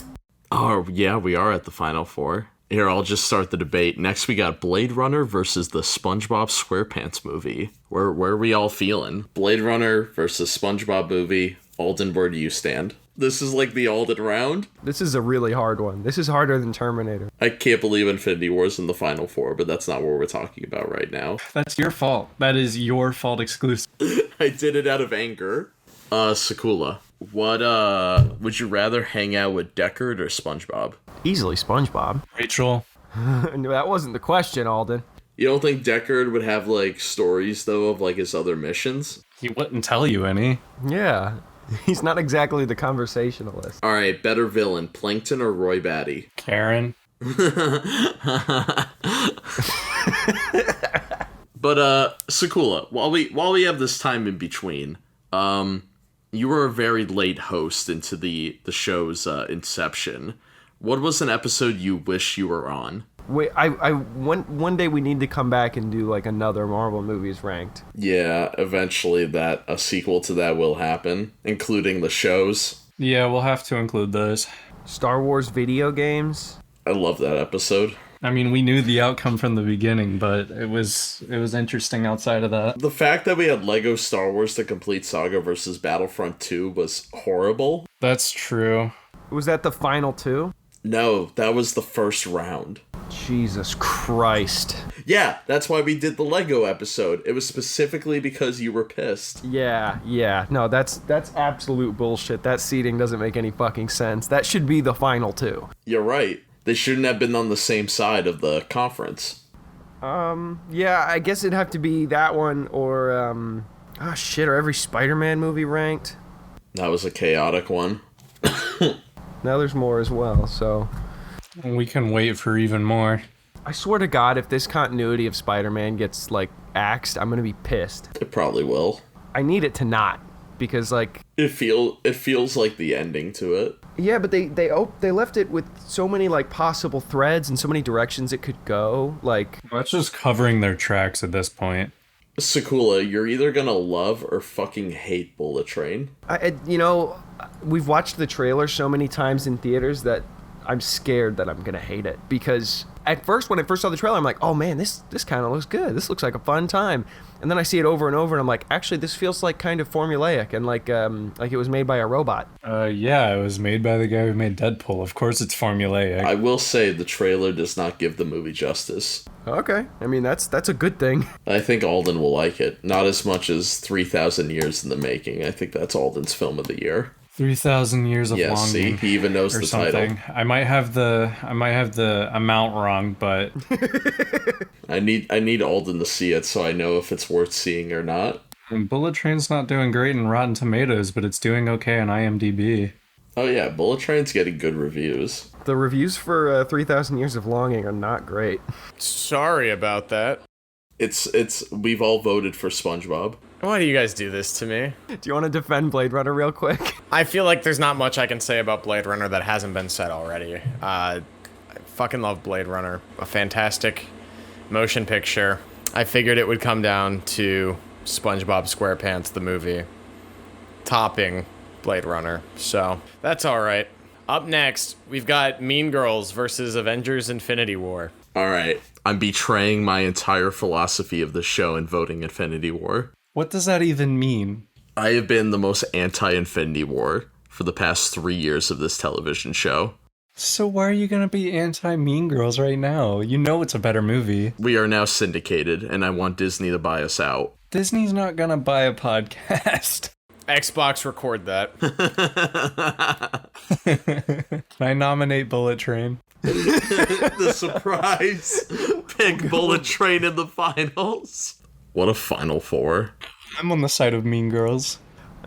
Speaker 3: Oh, yeah, we are at the Final Four. Here, I'll just start the debate. Next, we got Blade Runner versus the SpongeBob SquarePants movie. Where are we all feeling? Blade Runner versus SpongeBob movie. Alden, where do you stand? This is like the Alden round.
Speaker 2: This is a really hard one. This is harder than Terminator.
Speaker 3: I can't believe Infinity War's in the Final Four, but that's not what we're talking about right now.
Speaker 4: That's your fault. That is your fault exclusive.
Speaker 3: I did it out of anger. Sakula, what, would you rather hang out with Deckard or SpongeBob?
Speaker 2: Easily SpongeBob.
Speaker 4: Rachel.
Speaker 2: No, that wasn't the question, Alden.
Speaker 3: You don't think Deckard would have, like, stories, though, of, like, his other missions?
Speaker 4: He wouldn't tell you any.
Speaker 2: Yeah. He's not exactly the conversationalist.
Speaker 3: All right, better villain, Plankton or Roy Batty?
Speaker 4: Karen.
Speaker 3: But Sakula, while we have this time in between, you were a very late host into the show's inception. What was an episode you wish you were on?
Speaker 2: Wait, one day we need to come back and do like another Marvel movies ranked.
Speaker 3: Yeah, eventually a sequel to that will happen, including the shows.
Speaker 4: Yeah, we'll have to include those.
Speaker 2: Star Wars video games.
Speaker 3: I love that episode.
Speaker 4: I mean, we knew the outcome from the beginning, but it was interesting outside of that.
Speaker 3: The fact that we had Lego Star Wars The Complete Saga versus Battlefront 2 was horrible.
Speaker 4: That's true.
Speaker 2: Was that the final two?
Speaker 3: No, that was the first round.
Speaker 2: Jesus Christ.
Speaker 3: Yeah, that's why we did the Lego episode. It was specifically because you were pissed.
Speaker 2: Yeah. No, that's absolute bullshit. That seating doesn't make any fucking sense. That should be the final two.
Speaker 3: You're right. They shouldn't have been on the same side of the conference.
Speaker 2: Yeah, I guess it'd have to be that one or, or every Spider-Man movie ranked.
Speaker 3: That was a chaotic one.
Speaker 2: Now there's more as well, so...
Speaker 4: We can wait for even more.
Speaker 2: I swear to God, if this continuity of Spider-Man gets, like, axed, I'm gonna be pissed.
Speaker 3: It probably will.
Speaker 2: I need it to not, because, like...
Speaker 3: It feels like the ending to it.
Speaker 2: Yeah, but they left it with so many, like, possible threads and so many directions it could go, like...
Speaker 4: That's just covering their tracks at this point.
Speaker 3: Sakula, you're either gonna love or fucking hate Bullet Train.
Speaker 2: We've watched the trailer so many times in theaters that I'm scared that I'm gonna hate it, because at first, when I first saw the trailer, I'm like, oh man, this kind of looks good. This looks like a fun time. And then I see it over and over, and I'm like, actually, this feels like kind of formulaic and like it was made by a robot.
Speaker 4: Yeah, it was made by the guy who made Deadpool. Of course, it's formulaic.
Speaker 3: I will say the trailer does not give the movie justice.
Speaker 2: Okay, I mean that's a good thing.
Speaker 3: I think Alden will like it. Not as much as 3,000 Years in the Making. I think that's Alden's film of the year.
Speaker 4: 3,000 Years of Longing.
Speaker 3: See, he even knows the
Speaker 4: something.
Speaker 3: title.
Speaker 4: I might have the amount wrong, but
Speaker 3: I need Alden to see it so I know if it's worth seeing or not.
Speaker 4: Bullet Train's not doing great in Rotten Tomatoes, but it's doing okay on IMDb.
Speaker 3: Oh yeah, Bullet Train's getting good reviews.
Speaker 2: The reviews for 3,000 Years of Longing are not great.
Speaker 1: Sorry about that.
Speaker 3: We've all voted for SpongeBob.
Speaker 1: Why do you guys do this to me?
Speaker 2: Do you want to defend Blade Runner real quick?
Speaker 1: I feel like there's not much I can say about Blade Runner that hasn't been said already. I fucking love Blade Runner. A fantastic motion picture. I figured it would come down to SpongeBob SquarePants, the movie, topping Blade Runner. So, that's alright. Up next, we've got Mean Girls versus Avengers Infinity War.
Speaker 3: Alright, I'm betraying my entire philosophy of the show and voting Infinity War.
Speaker 4: What does that even mean?
Speaker 3: I have been the most anti-Infinity War for the past 3 years of this television show.
Speaker 4: So why are you gonna be anti-Mean Girls right now? You know it's a better movie.
Speaker 3: We are now syndicated, and I want Disney to buy us out.
Speaker 4: Disney's not gonna buy a podcast.
Speaker 1: Xbox, record that.
Speaker 4: Can I nominate Bullet Train?
Speaker 3: The surprise pick Bullet Train in the finals. What a Final Four.
Speaker 4: I'm on the side of Mean Girls.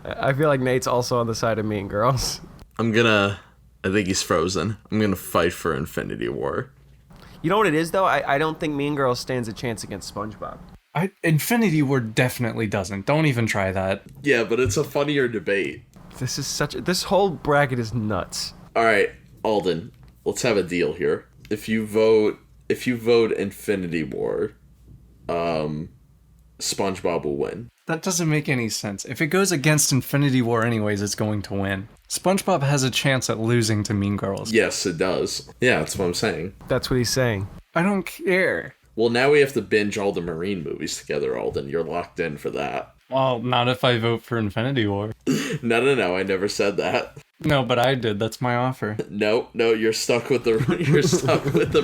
Speaker 2: I feel like Nate's also on the side of Mean Girls.
Speaker 3: I think he's frozen. I'm gonna fight for Infinity War.
Speaker 2: You know what it is, though? I don't think Mean Girls stands a chance against SpongeBob.
Speaker 4: Infinity War definitely doesn't. Don't even try that.
Speaker 3: Yeah, but it's a funnier debate.
Speaker 2: This whole bracket is nuts.
Speaker 3: Alright, Alden, let's have a deal here. If you vote Infinity War, SpongeBob will win.
Speaker 4: That doesn't make any sense. If it goes against Infinity War anyways, it's going to win. SpongeBob has a chance at losing to Mean Girls.
Speaker 3: Yes, it does. Yeah, that's what I'm saying.
Speaker 2: That's what he's saying.
Speaker 4: I don't care.
Speaker 3: Well, now we have to binge all the Marine movies together, Alden. You're locked in for that.
Speaker 4: Well, not if I vote for Infinity War.
Speaker 3: No, I never said that.
Speaker 4: No, but I did. That's my offer.
Speaker 3: No, you're stuck with the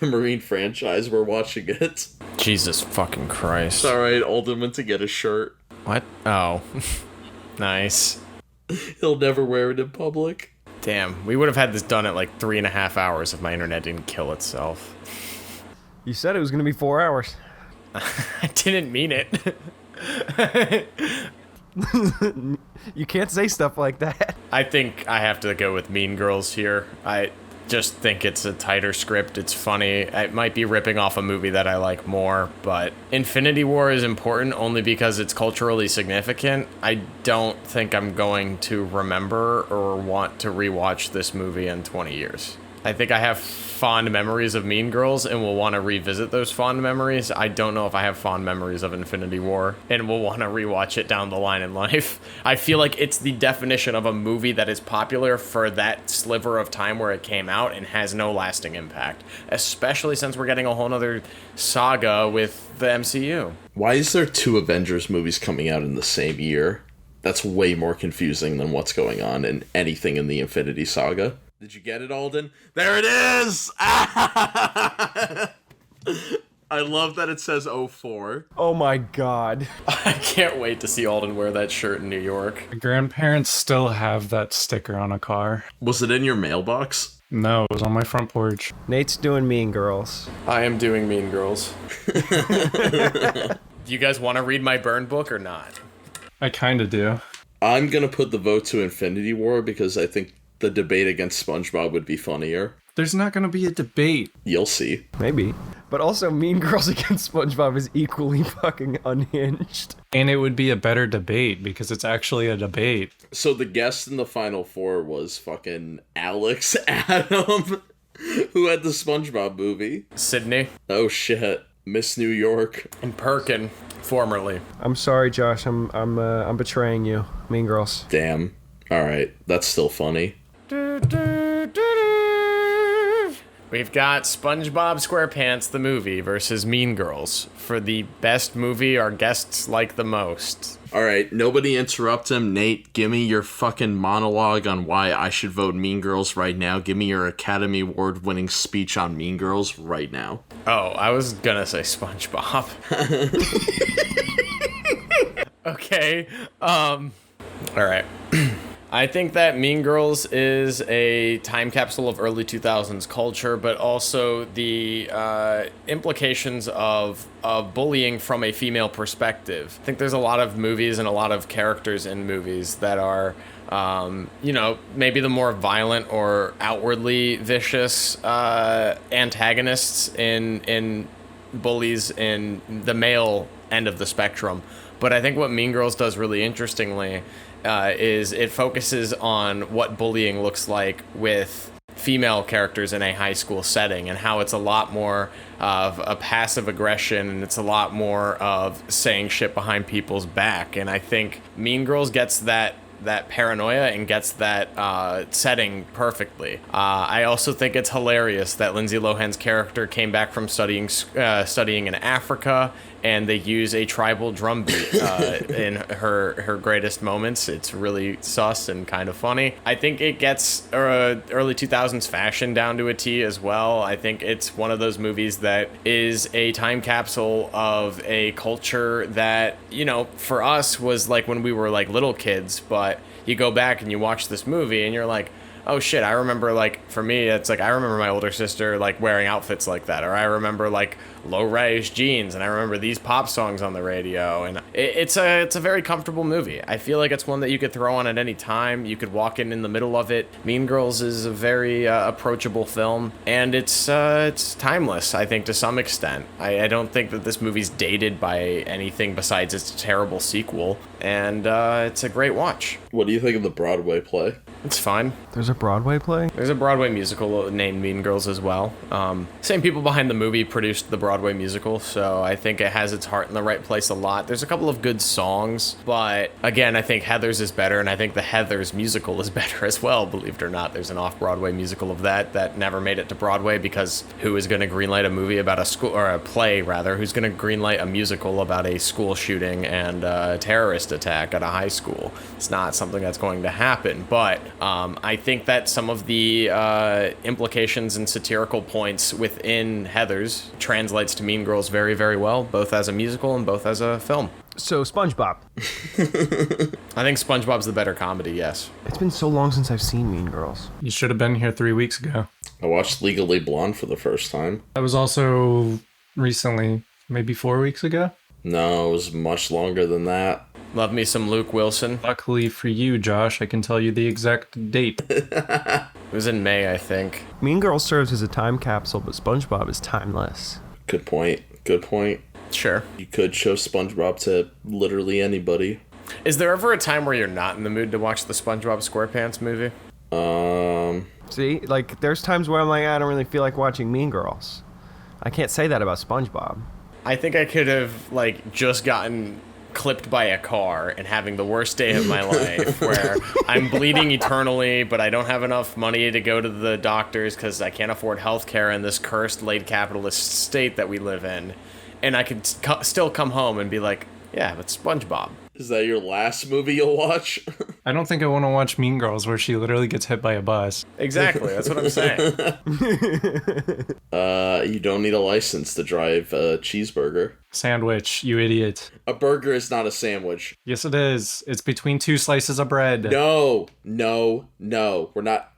Speaker 3: Marine franchise. We're watching it.
Speaker 1: Jesus fucking Christ.
Speaker 3: All right, Alden went to get a shirt.
Speaker 1: What? Oh. Nice.
Speaker 3: He'll never wear it in public.
Speaker 1: Damn, we would have had this done at like 3.5 hours if my internet didn't kill itself.
Speaker 2: You said it was going to be 4 hours.
Speaker 1: I didn't mean it.
Speaker 2: You can't say stuff like that.
Speaker 1: I think I have to go with Mean Girls here. I just think it's a tighter script. It's funny. It might be ripping off a movie that I like more, but Infinity War is important only because it's culturally significant. I don't think I'm going to remember or want to rewatch this movie in 20 years. I think I have fond memories of Mean Girls and will want to revisit those fond memories. I don't know if I have fond memories of Infinity War and will want to rewatch it down the line in life. I feel like it's the definition of a movie that is popular for that sliver of time where it came out and has no lasting impact, especially since we're getting a whole nother saga with the MCU.
Speaker 3: Why is there 2 Avengers movies coming out in the same year? That's way more confusing than what's going on in anything in the Infinity Saga. Did you get it, Alden? There it is! I love that it says 04.
Speaker 2: Oh my god.
Speaker 1: I can't wait to see Alden wear that shirt in New York.
Speaker 4: My grandparents still have that sticker on a car.
Speaker 3: Was it in your mailbox?
Speaker 4: No, it was on my front porch.
Speaker 2: Nate's doing Mean Girls.
Speaker 1: I am doing Mean Girls. Do you guys want to read my burn book or not?
Speaker 4: I kinda do.
Speaker 3: I'm gonna put the vote to Infinity War because I think the debate against SpongeBob would be funnier.
Speaker 4: There's not gonna be a debate.
Speaker 3: You'll see.
Speaker 2: Maybe. But also, Mean Girls against SpongeBob is equally fucking unhinged.
Speaker 4: And it would be a better debate because it's actually a debate.
Speaker 3: So the guest in the Final Four was fucking Alex Adam, who had the SpongeBob movie.
Speaker 1: Sydney
Speaker 3: Oh shit. Miss New York.
Speaker 1: and Perkin, formerly.
Speaker 2: I'm sorry, Josh. I'm betraying you. Mean Girls.
Speaker 3: Damn. Alright, that's still funny.
Speaker 1: We've got SpongeBob SquarePants the movie versus Mean Girls. For the best movie our guests like the most.
Speaker 3: Alright, nobody interrupt him. Nate, give me your fucking monologue on why I should vote Mean Girls right now. Give me your Academy Award winning speech on Mean Girls right now.
Speaker 1: Oh, I was gonna say SpongeBob. Okay, alright. I think that Mean Girls is a time capsule of early 2000s culture, but also the implications of bullying from a female perspective. I think there's a lot of movies and a lot of characters in movies that are, maybe the more violent or outwardly vicious antagonists in bullies in the male end of the spectrum. But I think what Mean Girls does really interestingly is it focuses on what bullying looks like with female characters in a high school setting and how it's a lot more of a passive aggression and it's a lot more of saying shit behind people's back. And I think Mean Girls gets that paranoia and gets that setting perfectly. I also think it's hilarious that Lindsay Lohan's character came back from studying in Africa, and they use a tribal drum beat in her greatest moments. It's really sus and kind of funny. I think it gets early 2000s fashion down to a T as well. I think it's one of those movies that is a time capsule of a culture that, for us was like when we were like little kids, but you go back and you watch this movie and you're like, oh shit, I remember, like, for me, it's like, I remember my older sister, like, wearing outfits like that, or I remember, like, low-rise jeans, and I remember these pop songs on the radio, and it's a very comfortable movie. I feel like it's one that you could throw on at any time. You could walk in the middle of it. Mean Girls is a very approachable film, and it's timeless, I think, to some extent. I don't think that this movie's dated by anything besides its terrible sequel, and it's a great watch.
Speaker 3: What do you think of the Broadway play?
Speaker 1: It's fine.
Speaker 2: There's a Broadway play?
Speaker 1: There's a Broadway musical named Mean Girls as well. Same people behind the movie produced the Broadway musical, so I think it has its heart in the right place a lot. There's a couple of good songs, but again, I think Heathers is better, and I think the Heathers musical is better as well, believe it or not. There's an off-Broadway musical of that never made it to Broadway because who is going to greenlight a movie about a school, or a play rather, who's going to greenlight a musical about a school shooting and a terrorist attack at a high school? It's not something that's going to happen, but I think that some of the implications and satirical points within Heathers translates to Mean Girls very, very well, both as a musical and both as a film.
Speaker 2: So, SpongeBob.
Speaker 1: I think SpongeBob's the better comedy, yes.
Speaker 2: It's been so long since I've seen Mean Girls.
Speaker 4: You should have been here 3 weeks ago.
Speaker 3: I watched Legally Blonde for the first time.
Speaker 4: That was also recently, maybe 4 weeks ago.
Speaker 3: No, it was much longer than that.
Speaker 1: Love me some Luke Wilson.
Speaker 4: Luckily for you, Josh, I can tell you the exact date.
Speaker 1: It was in May, I think.
Speaker 2: Mean Girls serves as a time capsule, but SpongeBob is timeless.
Speaker 3: Good point. Good point.
Speaker 1: Sure.
Speaker 3: You could show SpongeBob to literally anybody.
Speaker 1: Is there ever a time where you're not in the mood to watch the SpongeBob SquarePants movie?
Speaker 2: See, like, there's times where I'm like, I don't really feel like watching Mean Girls. I can't say that about SpongeBob.
Speaker 1: I think I could have, like, just gotten clipped by a car and having the worst day of my life where I'm bleeding eternally, but I don't have enough money to go to the doctors because I can't afford health care in this cursed late capitalist state that we live in. And I could still come home and be like, yeah, but SpongeBob.
Speaker 3: Is that your last movie you'll watch?
Speaker 4: I don't think I want to watch Mean Girls where she literally gets hit by a bus.
Speaker 1: Exactly, that's what I'm saying.
Speaker 3: You don't need a license to drive a cheeseburger.
Speaker 4: Sandwich, you idiot.
Speaker 3: A burger is not a sandwich.
Speaker 4: Yes, it is. It's between 2 slices of bread.
Speaker 3: No. We're not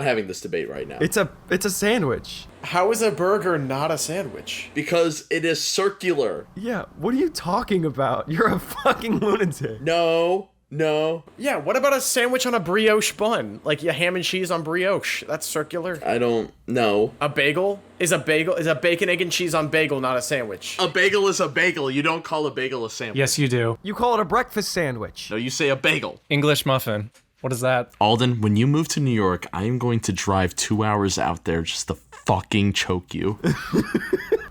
Speaker 3: having this debate right now.
Speaker 2: It's a sandwich.
Speaker 1: How is a burger not a sandwich?
Speaker 3: Because it is circular.
Speaker 2: Yeah, what are you talking about? You're a fucking lunatic.
Speaker 3: No.
Speaker 1: Yeah, what about a sandwich on a brioche bun? Like a ham and cheese on brioche. That's circular.
Speaker 3: I don't know.
Speaker 1: A bagel? Is a bacon, egg, and cheese on bagel not a sandwich?
Speaker 3: A bagel is a bagel. You don't call a bagel a sandwich.
Speaker 4: Yes, you do.
Speaker 2: You call it a breakfast sandwich.
Speaker 3: No, you say a bagel.
Speaker 4: English muffin. What is that?
Speaker 3: Alden, when you move to New York, I am going to drive 2 hours out there just to fucking choke you.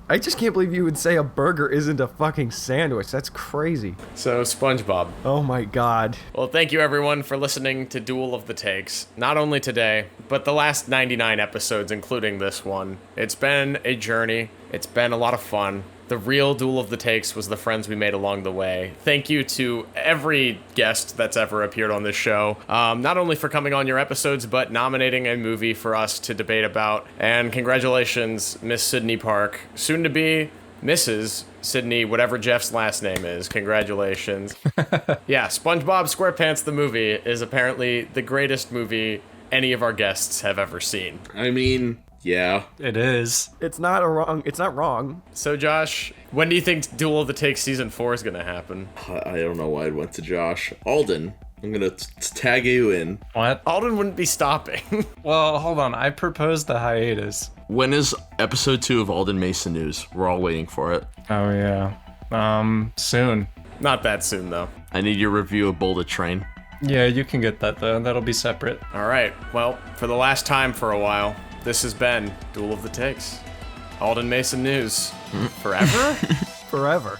Speaker 2: I just can't believe you would say a burger isn't a fucking sandwich. That's crazy.
Speaker 1: So, SpongeBob.
Speaker 2: Oh my god.
Speaker 1: Well, thank you everyone for listening to Duel of the Takes. Not only today, but the last 99 episodes, including this one. It's been a journey. It's been a lot of fun. The real Duel of the Takes was the friends we made along the way. Thank you to every guest that's ever appeared on this show, not only for coming on your episodes, but nominating a movie for us to debate about. And congratulations, Miss Sydney Park, soon to be Mrs. Sydney, whatever Jeff's last name is. Congratulations. Yeah, SpongeBob SquarePants the movie is apparently the greatest movie any of our guests have ever seen.
Speaker 3: I mean, yeah.
Speaker 4: It is.
Speaker 2: It's not wrong.
Speaker 1: So, Josh, when do you think Duel of the Takes Season 4 is going to happen?
Speaker 3: I don't know why I went to Josh. Alden, I'm going to tag you in.
Speaker 4: What?
Speaker 1: Alden wouldn't be stopping.
Speaker 4: Well, hold on. I proposed the hiatus.
Speaker 3: When is episode 2 of Alden Mason News? We're all waiting for it.
Speaker 4: Oh, yeah. Soon.
Speaker 1: Not that soon, though.
Speaker 3: I need your review of Bullet Train.
Speaker 4: Yeah, you can get that, though. That'll be separate.
Speaker 1: All right. Well, for the last time for a while, this has been Duel of the Takes. Alden Mason News. Forever?
Speaker 2: Forever.